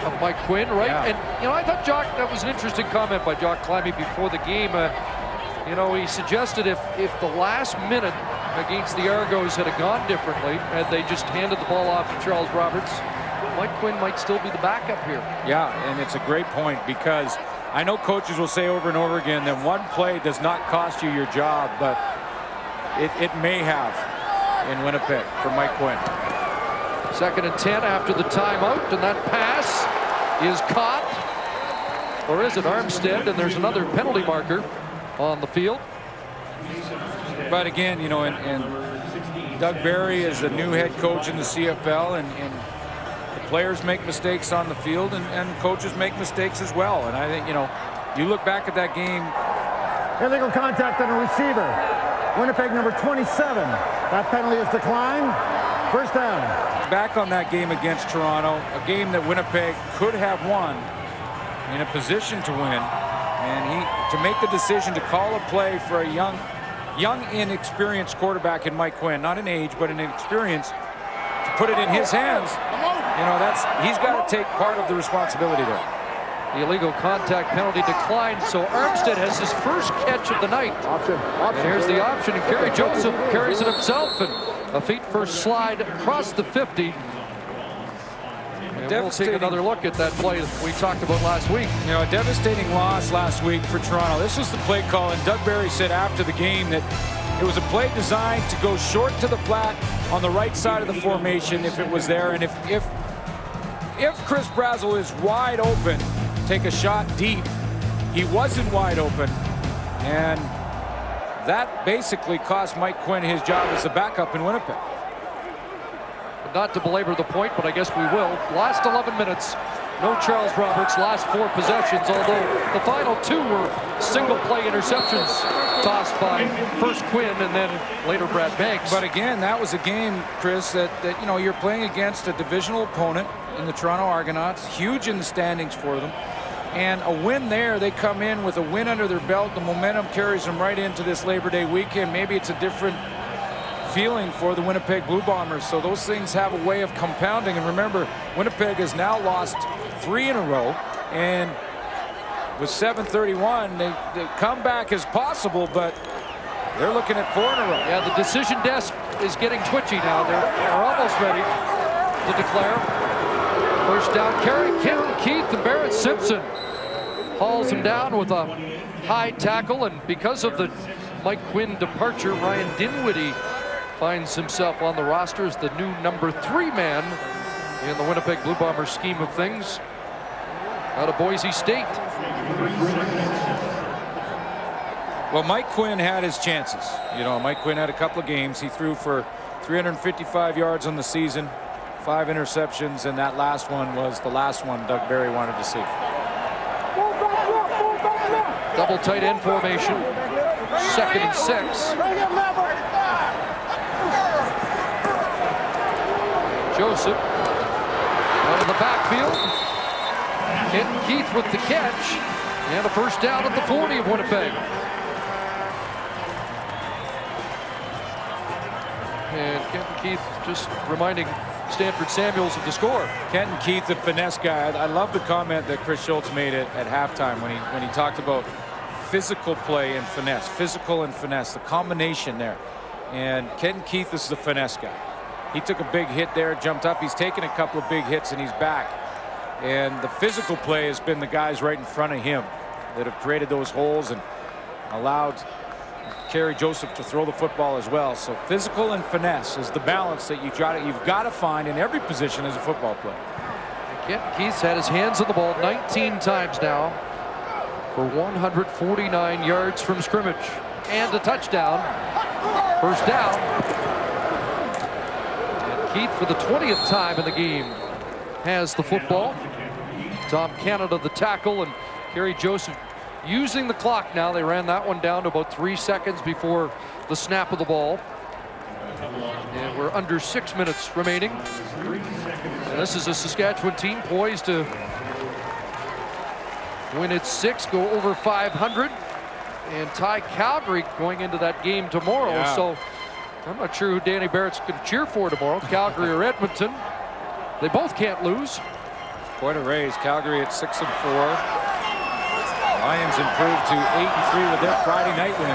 of Mike Quinn, right? Yeah. And you know, I thought that was an interesting comment by Jock Climby before the game. You know, he suggested if the last minute against the Argos had gone differently, had they just handed the ball off to Charles Roberts, Mike Quinn might still be the backup here. Yeah, and it's a great point, because I know coaches will say over and over again that one play does not cost you your job, but it may have in Winnipeg for Mike Quinn. 2nd and 10 after the timeout, and that pass is caught. Or is it Armstead? And there's another penalty marker on the field. But again, you know, and Doug Barry is the new head coach in the CFL, and the players make mistakes on the field, and coaches make mistakes as well. And I think, you know, you look back at that game. Illegal contact on a receiver. Winnipeg number 27. That penalty is declined. First down. Back on that game against Toronto, a game that Winnipeg could have won, in a position to win, and to make the decision to call a play for a young, inexperienced quarterback in Mike Quinn, not in age, but in experience, to put it in his hands. You know, he's got to take part of the responsibility there. The illegal contact penalty declined, so Armstead has his first catch of the night. Option. And here's the option, and Kerry Joseph carries it himself, and a feet-first slide across the 50. And we'll take another look at that play that we talked about last week. You know, a devastating loss last week for Toronto. This was the play call, and Doug Barry said after the game that it was a play designed to go short to the flat on the right side of the formation if it was there, and if Chris Brazel is wide open, take a shot deep. He wasn't wide open, and that basically cost Mike Quinn his job as a backup in Winnipeg. Not to belabor the point, but I guess we will. Last 11 minutes, no Charles Roberts. Last 4 possessions, although the final 2 were single-play interceptions tossed by first Quinn and then later Brad Banks. But again, that was a game, Chris, that you know, you're playing against a divisional opponent in the Toronto Argonauts, huge in the standings for them. And a win there, they come in with a win under their belt. The momentum carries them right into this Labor Day weekend. Maybe it's a different feeling for the Winnipeg Blue Bombers. So those things have a way of compounding. And remember, Winnipeg has now lost 3 in a row. And with 7:31, they come back as possible, but they're looking at 4 in a row. Yeah, the decision desk is getting twitchy now. They're almost ready to declare. First down carry, Kenton Keith and Barrett Simpson hauls him down with a high tackle, and because of the Mike Quinn departure, Ryan Dinwiddie finds himself on the roster as the new number 3 man in the Winnipeg Blue Bombers scheme of things out of Boise State. Well, Mike Quinn had his chances. You know, Mike Quinn had a couple of games. He threw for 355 yards on the season, 5 interceptions, and that last one was the last one Doug Barry wanted to see. Double tight end formation. 2nd and 6. Joseph out of the backfield. Kenton Keith with the catch, and a first down at the 40 of Winnipeg. And Kenton Keith just reminding Stanford Samuels of the score. Kenton Keith, the finesse guy. I love the comment that Chris Schultz made at halftime when he talked about physical play and finesse. Physical and finesse, the combination there. And Kenton Keith is the finesse guy. He took a big hit there, jumped up. He's taken a couple of big hits, and he's back. And the physical play has been the guys right in front of him that have created those holes and allowed Kerry Joseph to throw the football as well. So physical and finesse is the balance that you've got to find in every position as a football player. Kenton Keith's had his hands on the ball 19 times now for 149 yards from scrimmage and a touchdown. First down. And Keith, for the 20th time in the game, has the football. Tom Canada the tackle, and Kerry Joseph using the clock now. They ran that one down to about 3 seconds before the snap of the ball. And we're under 6 minutes remaining. And this is a Saskatchewan team poised to win its 6, go over 500, and tie Calgary going into that game tomorrow. Yeah. So I'm not sure who Danny Barrett's going to cheer for tomorrow, Calgary or Edmonton. They both can't lose. Quite a raise. Calgary at 6-4. Lions improved to 8-3 with their Friday night win.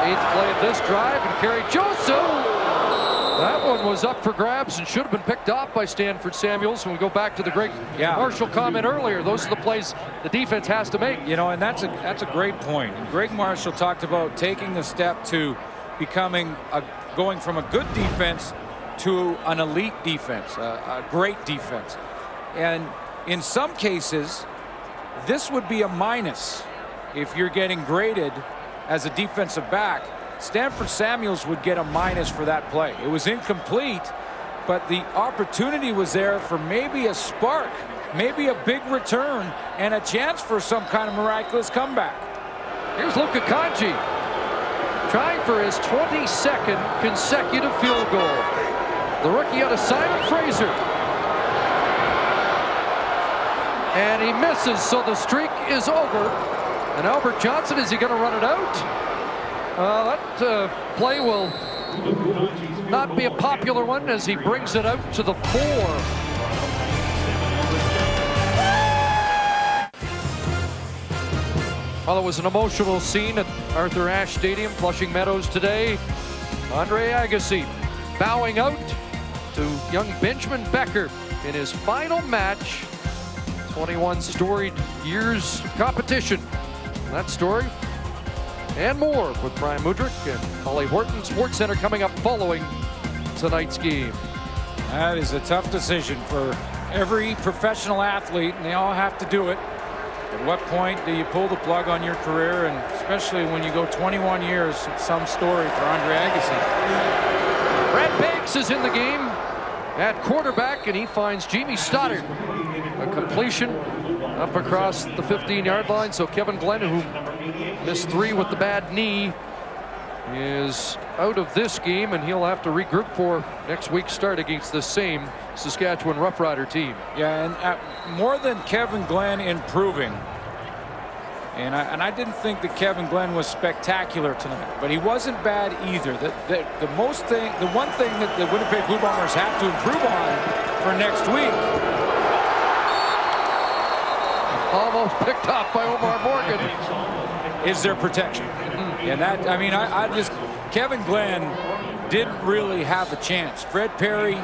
8th play of this drive, and Kerry Joseph. That one was up for grabs and should have been picked off by Stanford Samuels. When we go back to the Greg Marshall comment earlier, those are the plays the defense has to make. You know, and that's a great point. And Greg Marshall talked about taking the step to becoming going from a good defense to an elite defense, a great defense. And in some cases, this would be a minus if you're getting graded as a defensive back. Stanford Samuels would get a minus for that play. It was incomplete, but the opportunity was there for maybe a spark, maybe a big return, and a chance for some kind of miraculous comeback. Here's Luka Kanji trying for his 22nd consecutive field goal. The rookie out of Simon Fraser. And he misses, so the streak is over. And Albert Johnson, is he going to run it out? That play will not be a popular one as he brings it out to the 4. Well, it was an emotional scene at Arthur Ashe Stadium, Flushing Meadows today. Andre Agassi bowing out to young Benjamin Becker in his final match. 21 storied years competition. That story and more with Brian Mudrick and Holly Horton. SportsCenter coming up following tonight's game. That is a tough decision for every professional athlete, and they all have to do it. At what point do you pull the plug on your career, and especially when you go 21 years, it's some story for Andre Agassi. Brad Banks is in the game at quarterback, and he finds Jamie Stoddard. A completion up across the 15-yard line. So Kevin Glenn, who missed 3 with the bad knee, is out of this game, and he'll have to regroup for next week's start against the same Saskatchewan Roughrider team. Yeah, and more than Kevin Glenn improving, and I didn't think that Kevin Glenn was spectacular tonight, but he wasn't bad either. The one thing that the Winnipeg Blue Bombers have to improve on for next week. Almost picked off by Omar Morgan. Is their protection. And that, I mean, Kevin Glenn didn't really have a chance. Fred Perry,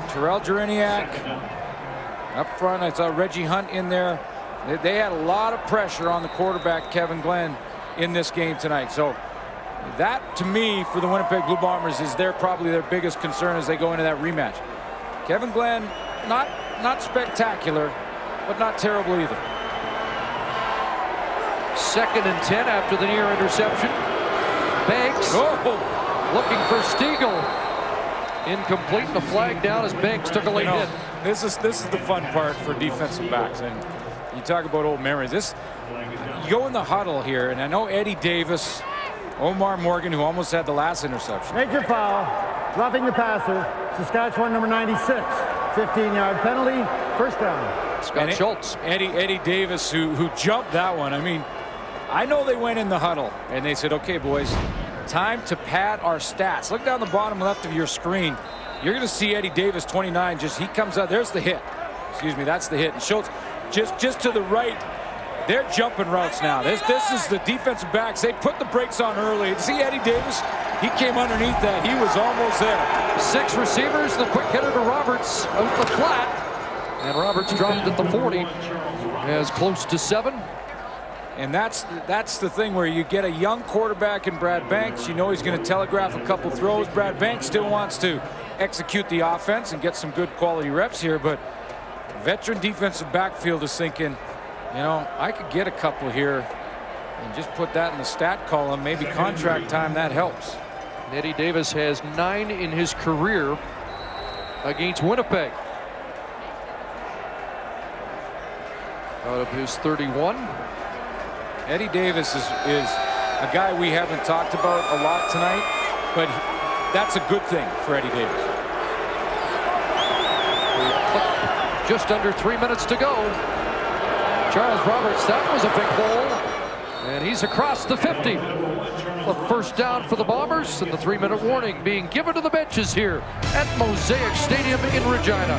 Terrell Jereniak, up front, I saw Reggie Hunt in there. They had a lot of pressure on the quarterback, Kevin Glenn, in this game tonight. So that, to me, for the Winnipeg Blue Bombers, is probably their biggest concern as they go into that rematch. Kevin Glenn, not spectacular, but not terrible either. 2nd and 10 after the near interception. Banks looking for Stiegel. Incomplete, and a flag down as Banks took a late hit. This is the fun part for defensive backs, and you talk about old memories. You go in the huddle here, and I know Eddie Davis, Omar Morgan, who almost had the last interception. Major foul, roughing the passer, Saskatchewan number 96, 15-yard penalty, first down. Scott Schultz. Eddie Davis, who jumped that one. I mean, I know they went in the huddle and they said, okay, boys, time to pad our stats. Look down the bottom left of your screen. You're going to see Eddie Davis, 29, he comes out. There's the hit. Excuse me, that's the hit. And Schultz, just to the right, they're jumping routes now. This is the defensive backs. They put the brakes on early. See Eddie Davis? He came underneath that. He was almost there. 6 receivers, the quick hitter to Roberts out the flat. And Roberts dropped at the 40 as close to 7. And that's the thing where you get a young quarterback in Brad Banks. You know he's going to telegraph a couple throws. Brad Banks still wants to execute the offense and get some good quality reps here, but veteran defensive backfield is thinking, you know, I could get a couple here and just put that in the stat column. Maybe contract time, that helps. Eddie Davis has 9 in his career against Winnipeg. Out of his 31. Eddie Davis is a guy we haven't talked about a lot tonight, but that's a good thing for Eddie Davis. Just under 3 minutes to go. Charles Roberts, that was a big hole, and he's across the 50. A first down for the Bombers, and the 3-minute warning being given to the benches here at Mosaic Stadium in Regina.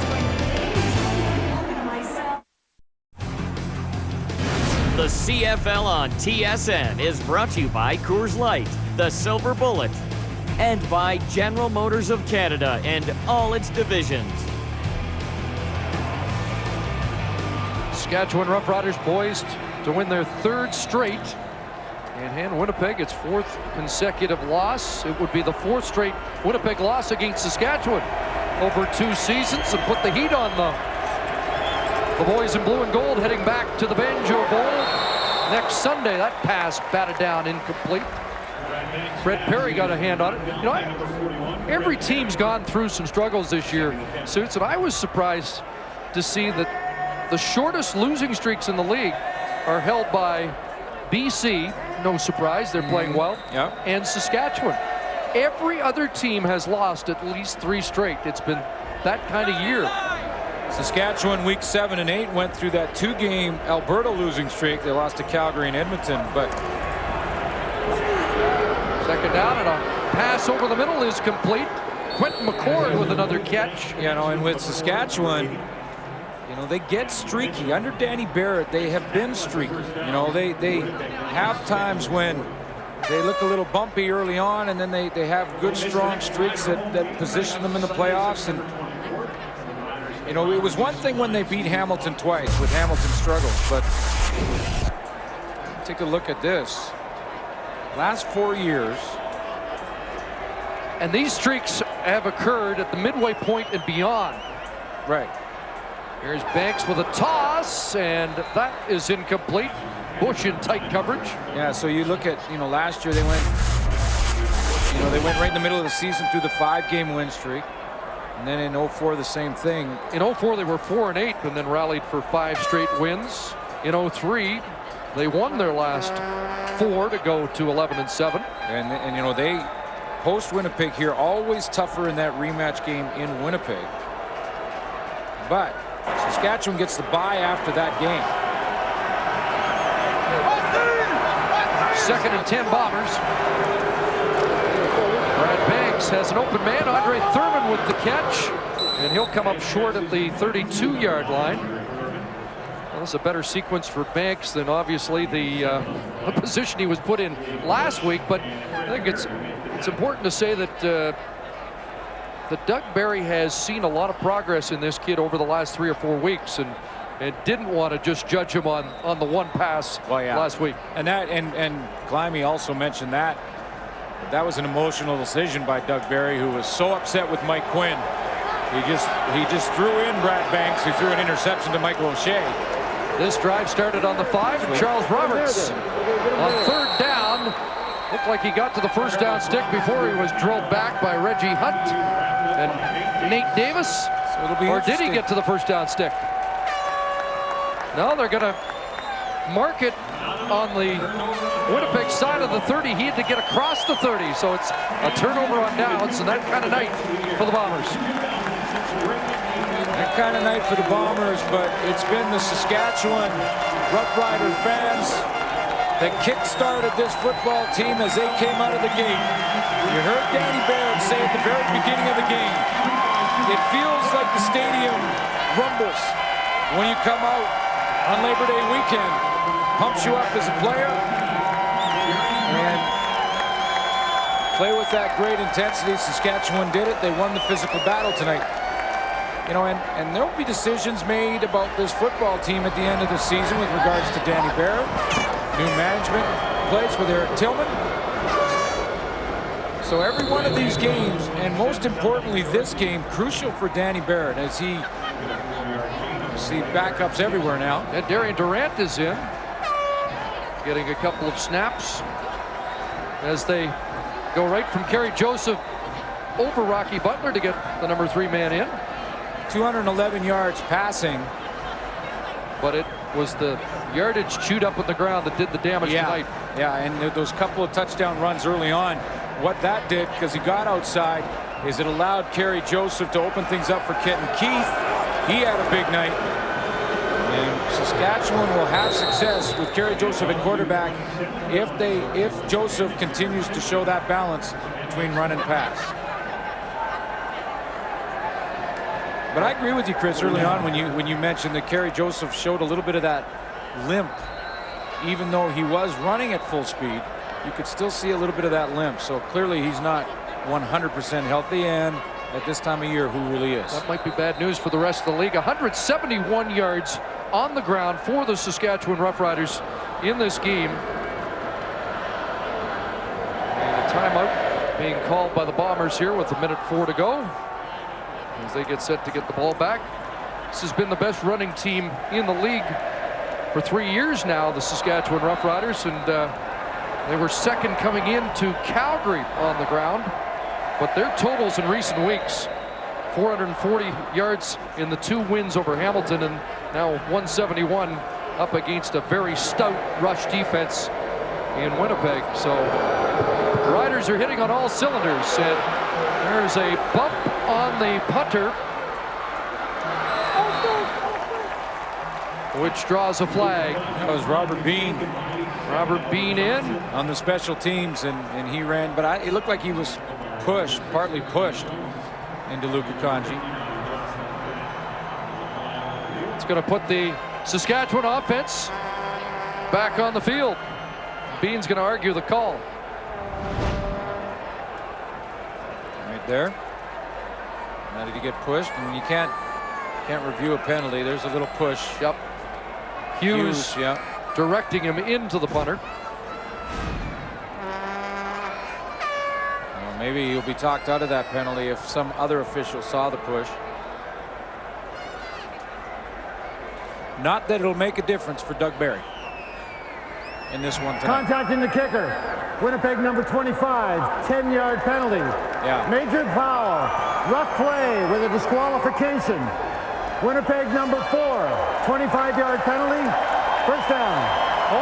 The CFL on TSN is brought to you by Coors Light, the Silver Bullet, and by General Motors of Canada and all its divisions. Saskatchewan Roughriders poised to win their 3rd straight and hand Winnipeg its 4th consecutive loss. It would be the 4th straight Winnipeg loss against Saskatchewan over 2 seasons and put the heat on them. The boys in blue and gold heading back to the Banjo Bowl next Sunday. That pass batted down, incomplete. Brett Perry got a hand on it. You know, every team's gone through some struggles this year, Suits, and I was surprised to see that the shortest losing streaks in the league are held by BC, no surprise, they're playing well, and Saskatchewan. Every other team has lost at least 3 straight. It's been that kind of year. Saskatchewan week 7 and 8 went through that 2-game Alberta losing streak. They lost to Calgary and Edmonton, but second down and a pass over the middle is complete. Quentin McCord with another catch. You know, and with Saskatchewan, you know, they get streaky. Under Danny Barrett, they have been streaky. You know, they have times when they look a little bumpy early on, and then they have good, strong streaks that position them in the playoffs. And you know, it was one thing when they beat Hamilton twice with Hamilton's struggles, but take a look at this. Last 4 years. And these streaks have occurred at the midway point and beyond. Right. Here's Banks with a toss, and that is incomplete. Bush in tight coverage. Yeah, so you look at, you know, last year they went right in the middle of the season through the 5-game win streak. And then in 04, the same thing. In 04, they were 4-8 and then rallied for 5 straight wins. In 03, they won their last 4 to go to 11-7. And you know, they host Winnipeg here, always tougher in that rematch game in Winnipeg. But Saskatchewan gets the bye after that game. 2nd and 10 Bombers. Brad Banks has an open man. Andre Thurman with the catch, and he'll come up short at the 32-yard line. Well, this is a better sequence for Banks than obviously the position he was put in last week. But I think it's important to say that Doug Barry has seen a lot of progress in this kid over the last 3 or 4 weeks, and didn't want to just judge him on the one pass last week. And Glimey also mentioned that was an emotional decision by Doug Barry, who was so upset with Mike Quinn. He just threw in Brad Banks, who threw an interception to Michael O'Shea. This drive started on the 5, and Charles Roberts on 3rd down looked like he got to the first down stick before he was drilled back by Reggie Hunt and Nate Davis. So or did he get to the first down stick? No, they're going to mark it on the Winnipeg side of the 30. He had to get across the 30, so it's a turnover on downs, and that kind of night for the Bombers. That kind of night for the Bombers, but it's been the Saskatchewan Roughrider fans that kick-started this football team as they came out of the gate. You heard Danny Barrett say at the very beginning of the game, it feels like the stadium rumbles when you come out on Labor Day weekend. Pumps you up as a player and play with that great intensity. Saskatchewan did it. They won the physical battle tonight. You know, and there will be decisions made about this football team at the end of the season with regards to Danny Barrett, new management in place with Eric Tillman. So every one of these games, and most importantly this game, crucial for Danny Barrett as he see backups everywhere now. And Darian Durant is in, getting a couple of snaps as they go right from Kerry Joseph over Rocky Butler to get the number 3 man in. 211 yards passing. But it was the yardage chewed up on the ground that did the damage tonight. Yeah, and those couple of touchdown runs early on, what that did, because he got outside, is it allowed Kerry Joseph to open things up for Kenton Keith. He had a big night. And Saskatchewan will have success with Kerry Joseph at quarterback if Joseph continues to show that balance between run and pass. But I agree with you, Chris, early on when you mentioned that Kerry Joseph showed a little bit of that limp even though he was running at full speed, you could still see a little bit of that limp. So clearly he's not 100% healthy, and at this time of year, who really is? That might be bad news for the rest of the league. 171 yards on the ground for the Saskatchewan Roughriders in this game. And a timeout being called by the Bombers here with 1:04 to go as they get set to get the ball back. This has been the best running team in the league for 3 years now, the Saskatchewan Roughriders, and they were second coming into Calgary on the ground. But their totals in recent weeks, 440 yards in the 2 wins over Hamilton, and now 171 up against a very stout rush defense in Winnipeg. So the Riders are hitting on all cylinders, and there's a bump on the punter, which draws a flag. That was Robert Bean. Robert Bean in on the special teams, and he ran, but it looked like he was pushed, partly pushed into Luka Kanji. It's going to put the Saskatchewan offense back on the field. Bean's going to argue the call. Right there. Now did he get pushed? And you can't review a penalty. There's a little push. Yep. Hughes yeah, directing him into the punter. Maybe he'll be talked out of that penalty if some other official saw the push. Not that it'll make a difference for Doug Barry in this one tonight. Contacting the kicker. Winnipeg number 25, 10-yard penalty. Yeah. Major foul. Rough play with a disqualification. Winnipeg number 4, 25-yard penalty. First down.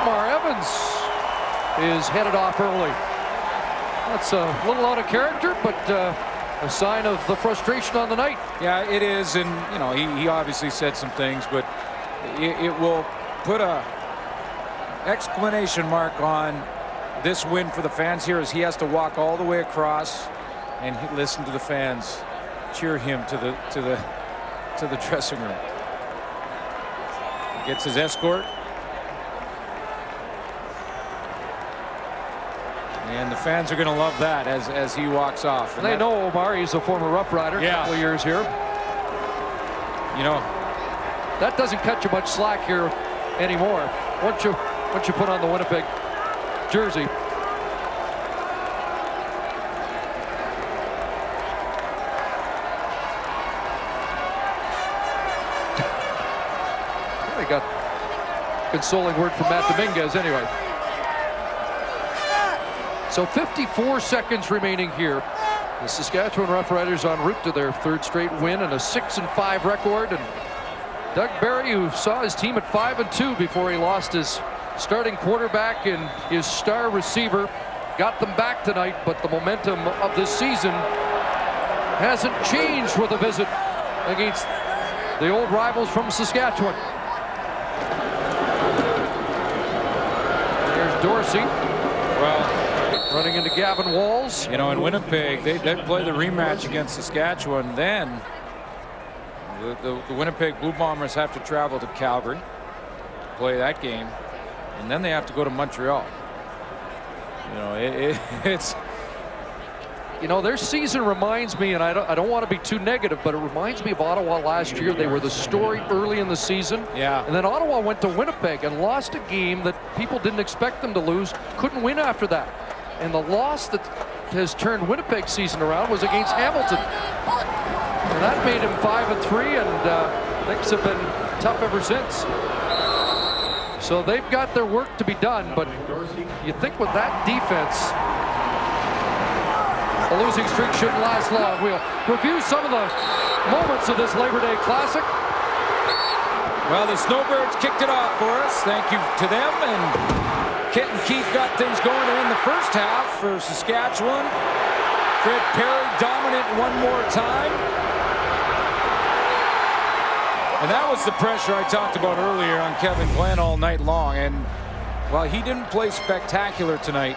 Omar Evans is headed off early. That's a little out of character, but a sign of the frustration on the night. Yeah, it is, and you know he obviously said some things, but it will put a exclamation mark on this win for the fans here, as he has to walk all the way across and listen to the fans cheer him to the dressing room. He gets his escort. And the fans are going to love that as he walks off. And they know Omar. He's a former Rough Rider. A couple of years here. You know, that doesn't cut you much slack here anymore. Once you put on the Winnipeg jersey. I got a consoling word from Matt Dominguez anyway. So 54 seconds remaining here. The Saskatchewan Roughriders en route to their 3rd straight win and a 6-5 record. And Doug Barry, who saw his team at 5-2 before he lost his starting quarterback and his star receiver, got them back tonight. But the momentum of this season hasn't changed with a visit against the old rivals from Saskatchewan. There's Dorsey. Well, running into Gavin Walls. You know, in Winnipeg, they play the rematch against Saskatchewan. Then the Winnipeg Blue Bombers have to travel to Calgary to play that game, and then they have to go to Montreal. You know, it's. You know, their season reminds me, and I don't want to be too negative, but it reminds me of Ottawa last year. They were the story early in the season. Yeah. And then Ottawa went to Winnipeg and lost a game that people didn't expect them to lose. Couldn't win after that. And the loss that has turned Winnipeg's season around was against Hamilton. And that made him 5-3, and things have been tough ever since. So they've got their work to be done, but you think with that defense, a losing streak shouldn't last long. We'll review some of the moments of this Labor Day Classic. Well, the Snowbirds kicked it off for us. Thank you to them. And Kent and Keith got things going in the first half for Saskatchewan. Fred Perry dominant one more time. And that was the pressure I talked about earlier on Kevin Glenn all night long. And while he didn't play spectacular tonight,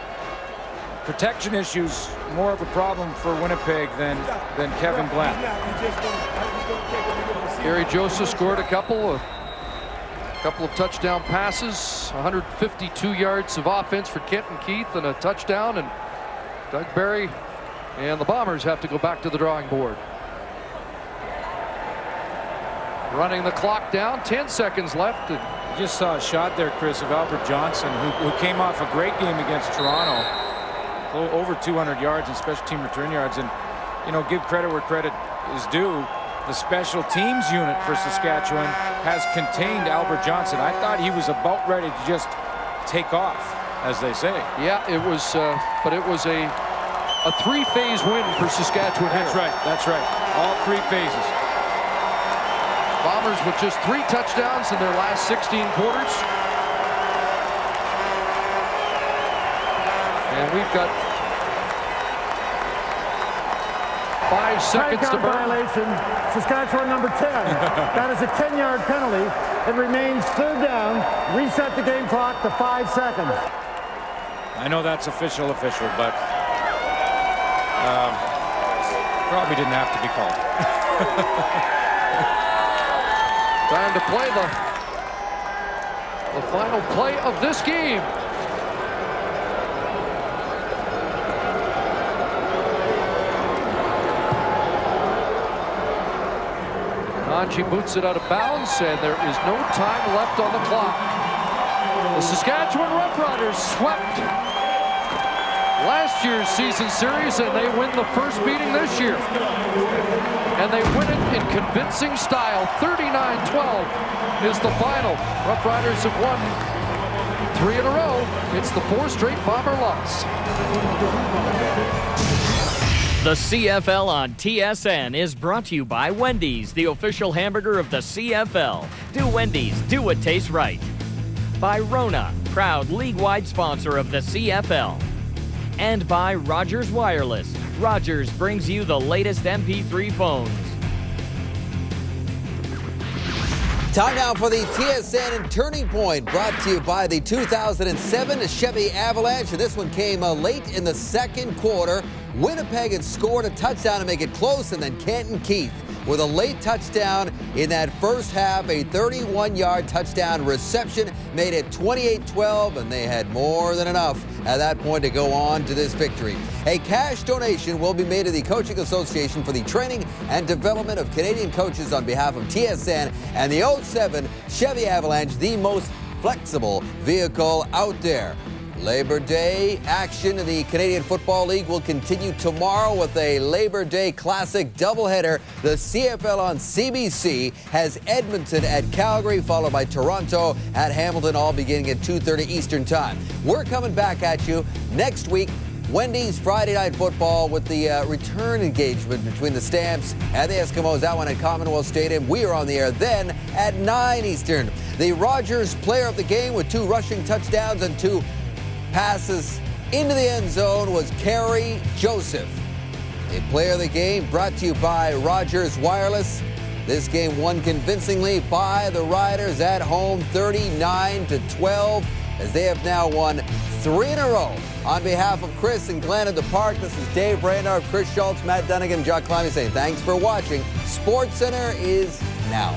protection issues more of a problem for Winnipeg than Kevin Glenn. Gary Joseph scored a couple of couple of touchdown passes, 152 yards of offense for Kenton Keith and a touchdown, and Doug Barry and the Bombers have to go back to the drawing board. Running the clock down, 10 seconds left. And you just saw a shot there, Chris, of Albert Johnson, who came off a great game against Toronto. Over 200 yards and special team return yards. And, you know, give credit where credit is due. The special teams unit for Saskatchewan has contained Albert Johnson. I thought he was about ready to just take off, as they say. Yeah, it was, but it was a three-phase win for Saskatchewan. That's right. That's right. All three phases. Bombers with just 3 touchdowns in their last 16 quarters. And we've got 5 seconds to burn. Violation, Saskatchewan number 10. That is a 10-yard penalty. It remains 3rd down. Reset the game clock to 5 seconds. I know that's official, but probably didn't have to be called. Time to play the final play of this game. Nanji boots it out of bounds, and there is no time left on the clock. The Saskatchewan Roughriders swept last year's season series, and they win the first meeting this year. And they win it in convincing style. 39-12 is the final. Roughriders have won 3 in a row. It's the 4th straight Bomber loss. The CFL on TSN is brought to you by Wendy's, the official hamburger of the CFL. Do Wendy's, do what tastes right. By Rona, proud league-wide sponsor of the CFL. And by Rogers Wireless. Rogers brings you the latest MP3 phones. Time now for the TSN Turning Point, brought to you by the 2007 Chevy Avalanche. And this one came late in the 2nd quarter. Winnipeg had scored a touchdown to make it close, and then Kenton Keith with a late touchdown in that first half. A 31-yard touchdown reception made it 28-12, and they had more than enough at that point to go on to this victory. A cash donation will be made to the Coaching Association for the training and development of Canadian coaches on behalf of TSN and the 07 Chevy Avalanche, the most flexible vehicle out there. Labor Day action in the Canadian Football League will continue tomorrow with a Labor Day Classic doubleheader. The CFL on CBC has Edmonton at Calgary, followed by Toronto at Hamilton, all beginning at 2:30 Eastern Time. We're coming back at you next week. Wendy's Friday Night Football with the return engagement between the Stamps and the Eskimos. That one at Commonwealth Stadium. We are on the air then at 9 Eastern. The Rogers player of the game with 2 rushing touchdowns and 2 passes into the end zone was Kerry Joseph. A player of the game brought to you by Rogers Wireless. This game won convincingly by the Riders at home, 39-12, as they have now won 3 in a row. On behalf of Chris and Glenn at the Park, this is Dave Brainard, Chris Schultz, Matt Dunnigan, Jock Climbing saying thanks for watching. SportsCenter is now.